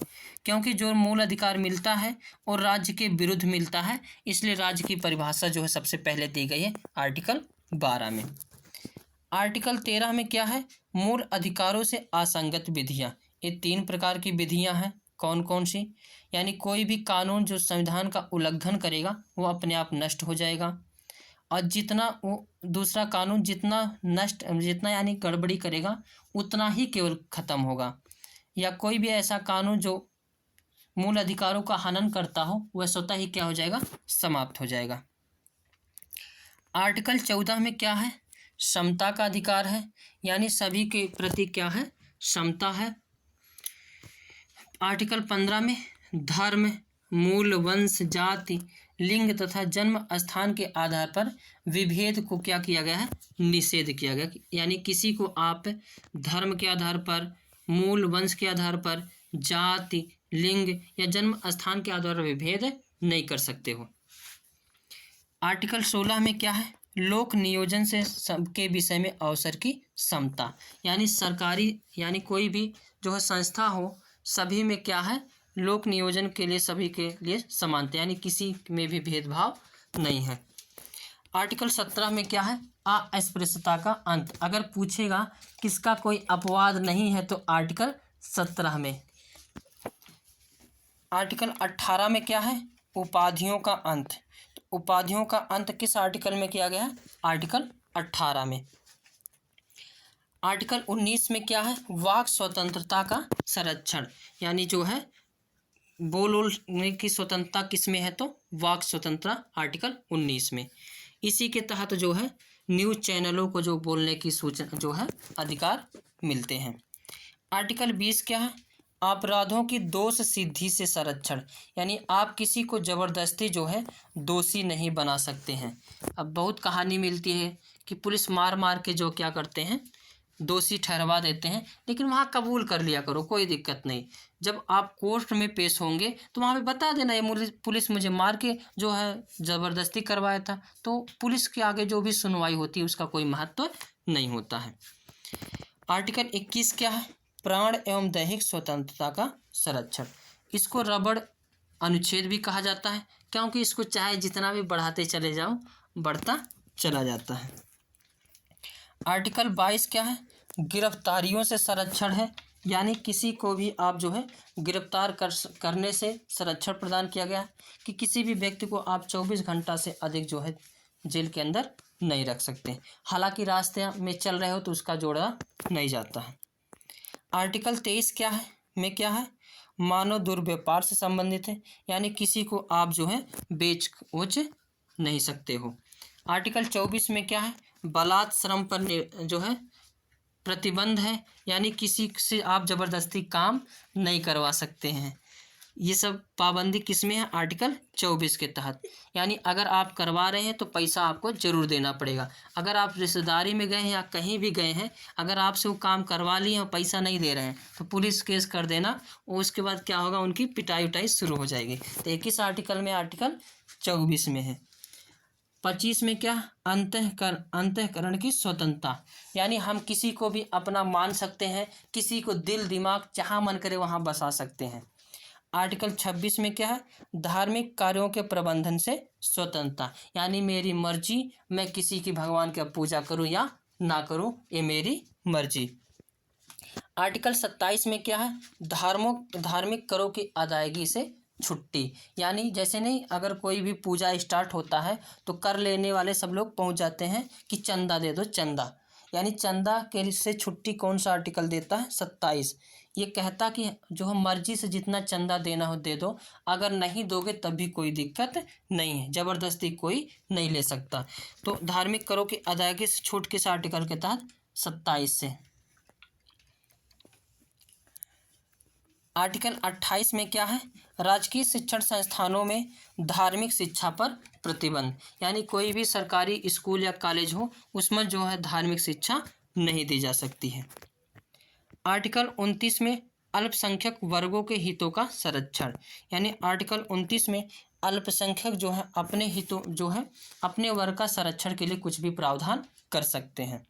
क्योंकि जो मूल अधिकार मिलता है और राज्य के विरुद्ध मिलता है, इसलिए राज्य की परिभाषा जो है सबसे पहले दी गई है आर्टिकल 12 में। आर्टिकल 13 में क्या है? मूल अधिकारों से असंगत विधियां। ये 3 प्रकार की विधियां हैं। कौन कौन सी? यानी कोई भी कानून जो संविधान का उल्लंघन करेगा वो अपने आप नष्ट हो जाएगा, और जितना वो दूसरा कानून जितना यानी गड़बड़ी करेगा उतना ही केवल खत्म होगा, या कोई भी ऐसा कानून जो मूल अधिकारों का हनन करता हो वह स्वतः ही क्या हो जाएगा? समाप्त हो जाएगा। आर्टिकल 14 में क्या है? समता का अधिकार है, यानी सभी के प्रति क्या है? समता है। आर्टिकल 15 में धर्म, मूल, वंश, जाति, लिंग तथा जन्म स्थान के आधार पर विभेद को क्या किया गया है? निषेध किया गया। यानी किसी को आप धर्म के आधार पर, मूल, वंश के आधार पर, जाति, लिंग या जन्म स्थान के आधार पर विभेद नहीं कर सकते हो। आर्टिकल 16 में क्या है? लोक नियोजन से सबके विषय में अवसर की समता, यानी सरकारी यानी कोई भी जो है संस्था हो, सभी में क्या है? लोक नियोजन के लिए सभी के लिए समानता, यानी किसी में भी भेदभाव नहीं है। आर्टिकल 17 में क्या है? अस्पृश्यता का अंत। अगर पूछेगा किसका कोई अपवाद नहीं है तो आर्टिकल 17 में। आर्टिकल 18 में क्या है? उपाधियों का अंत। तो उपाधियों का अंत किस आर्टिकल में किया गया है? आर्टिकल 18 में। आर्टिकल 19 में क्या है? वाक स्वतंत्रता का संरक्षण, यानी जो है बोलने की स्वतंत्रता किसमें है? तो वाक स्वतंत्रता आर्टिकल 19 में। इसी के तहत जो है न्यूज़ चैनलों को जो बोलने की सूचना जो है अधिकार मिलते हैं। आर्टिकल 20 क्या है? अपराधों की दोष सिद्धि से संरक्षण, यानी आप किसी को जबरदस्ती जो है दोषी नहीं बना सकते हैं। अब बहुत कहानी मिलती है कि पुलिस मार मार के जो क्या करते हैं, दोषी ठहरवा देते हैं, लेकिन वहाँ कबूल कर लिया करो, कोई दिक्कत नहीं। जब आप कोर्ट में पेश होंगे तो वहाँ पे बता देना ये पुलिस मुझे मार के जो है ज़बरदस्ती करवाया था, तो पुलिस के आगे जो भी सुनवाई होती है उसका कोई महत्व नहीं होता है। आर्टिकल 21 क्या है? प्राण एवं दैहिक स्वतंत्रता का संरक्षण। इसको रबड़ अनुच्छेद भी कहा जाता है, क्योंकि इसको चाहे जितना भी बढ़ाते चले जाओ बढ़ता चला जाता है। आर्टिकल 22 क्या है? गिरफ्तारियों से संरक्षण है, यानी किसी को भी आप जो है गिरफ्तार करने से संरक्षण प्रदान किया गया कि किसी भी व्यक्ति को आप 24 घंटा से अधिक जो है जेल के अंदर नहीं रख सकते, हालांकि रास्ते में चल रहे हो तो उसका जोड़ा नहीं जाता है। आर्टिकल 23 क्या है में क्या है? मानव दुर्व्यापार से संबंधित है, यानी किसी को आप जो है बेच नहीं सकते हो। आर्टिकल 24 में क्या है? बलात् श्रम पर जो है प्रतिबंध है, यानी किसी से आप जबरदस्ती काम नहीं करवा सकते हैं। ये सब पाबंदी किस में है? आर्टिकल 24 के तहत। यानी अगर आप करवा रहे हैं तो पैसा आपको ज़रूर देना पड़ेगा। अगर आप रिश्तेदारी में गए हैं या कहीं भी गए हैं, अगर आपसे वो काम करवा लिए और पैसा नहीं दे रहे हैं तो पुलिस केस कर देना, और उसके बाद क्या होगा? उनकी पिटाई उटाई शुरू हो जाएगी। तो 21 आर्टिकल में आर्टिकल 24 में है। 25 में क्या? अंतःकरण की स्वतंत्रता, यानी हम किसी को भी अपना मान सकते हैं, किसी को दिल दिमाग जहाँ मन करे वहाँ बसा सकते हैं। आर्टिकल 26 में क्या है? धार्मिक कार्यों के प्रबंधन से स्वतंत्रता, यानी मेरी मर्जी, मैं किसी की भगवान की पूजा करूं या ना करूं, ये मेरी मर्जी। आर्टिकल 27 में क्या है? धार्मिक करों की अदायगी से छुट्टी, यानी जैसे नहीं अगर कोई भी पूजा स्टार्ट होता है तो कर लेने वाले सब लोग पहुंच जाते हैं कि चंदा दे दो चंदा, यानी चंदा के से छुट्टी कौन सा आर्टिकल देता है? 27, ये कहता कि जो हम मर्जी से जितना चंदा देना हो दे दो, अगर नहीं दोगे तब भी कोई दिक्कत नहीं है, ज़बरदस्ती कोई नहीं ले सकता। तो धार्मिक करों की अदायगी से छूट किस आर्टिकल के तहत? 27 से। आर्टिकल 28 में क्या है? राजकीय शिक्षण संस्थानों में धार्मिक शिक्षा पर प्रतिबंध, यानी कोई भी सरकारी स्कूल या कॉलेज हो उसमें जो है धार्मिक शिक्षा नहीं दी जा सकती है। आर्टिकल 29 में अल्पसंख्यक वर्गों के हितों का संरक्षण, यानी आर्टिकल 29 में अल्पसंख्यक जो है अपने हितों जो है अपने वर्ग का संरक्षण के लिए कुछ भी प्रावधान कर सकते हैं।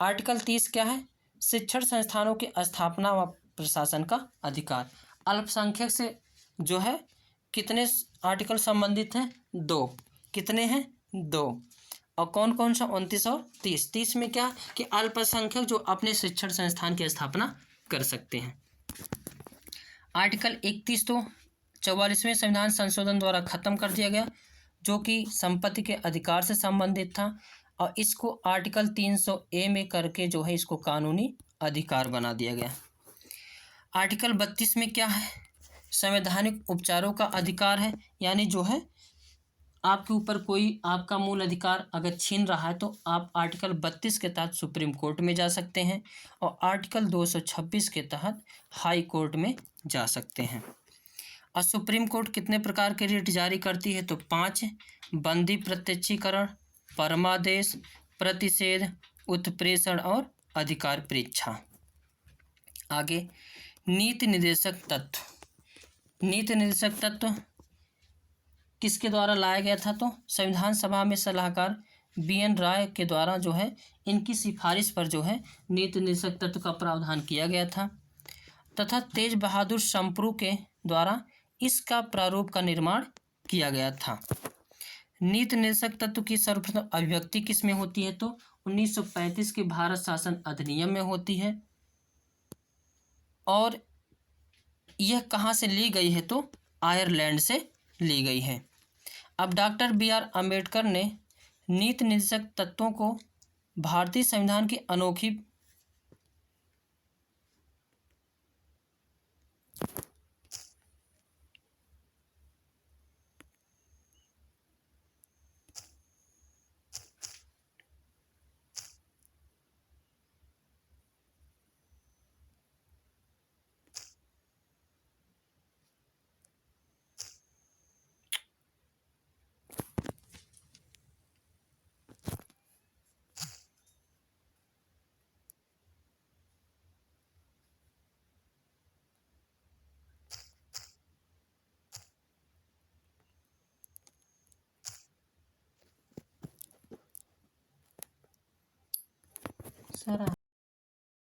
आर्टिकल 30 क्या है? शिक्षण संस्थानों की स्थापना व प्रशासन का अधिकार। अल्पसंख्यक से जो है कितने आर्टिकल संबंधित हैं? 2। कितने हैं? 2। और कौन कौन सा? 29 और 30। 30 में क्या कि अल्पसंख्यक जो अपने शिक्षण संस्थान की स्थापना कर सकते हैं। आर्टिकल 31 तो 44वें संविधान संशोधन द्वारा खत्म कर दिया गया, जो कि संपत्ति के अधिकार से संबंधित था, और इसको आर्टिकल 300A में करके जो है इसको कानूनी अधिकार बना दिया गया। आर्टिकल 32 में क्या है? संवैधानिक उपचारों का अधिकार है, यानी जो है आपके ऊपर कोई आपका मूल अधिकार अगर छीन रहा है तो आप आर्टिकल 32 के तहत सुप्रीम कोर्ट में जा सकते हैं, और आर्टिकल 226 के तहत हाई कोर्ट में जा सकते हैं। और सुप्रीम कोर्ट कितने प्रकार के रिट जारी करती है? तो 5। बंदी प्रत्यक्षीकरण, परमादेश, प्रतिषेध, उत्प्रेषण और अधिकार परीक्षा। आगे नीति निर्देशक तत्व। नीति निर्देशक तत्व किसके द्वारा लाया गया था? तो संविधान सभा में सलाहकार BN राय के द्वारा जो है इनकी सिफारिश पर जो है नीति निर्देशक तत्व का प्रावधान किया गया था, तथा तेज बहादुर संप्रू के द्वारा इसका प्रारूप का निर्माण किया गया था। नीति निर्देशक तत्व की सर्वप्रथम अभिव्यक्ति किस में होती है? तो 1935 के भारत शासन अधिनियम में होती है, और यह कहाँ से ली गई है? तो आयरलैंड से ली गई है। अब डॉक्टर BR अम्बेडकर ने नीति निर्देशक तत्वों को भारतीय संविधान की अनोखी सर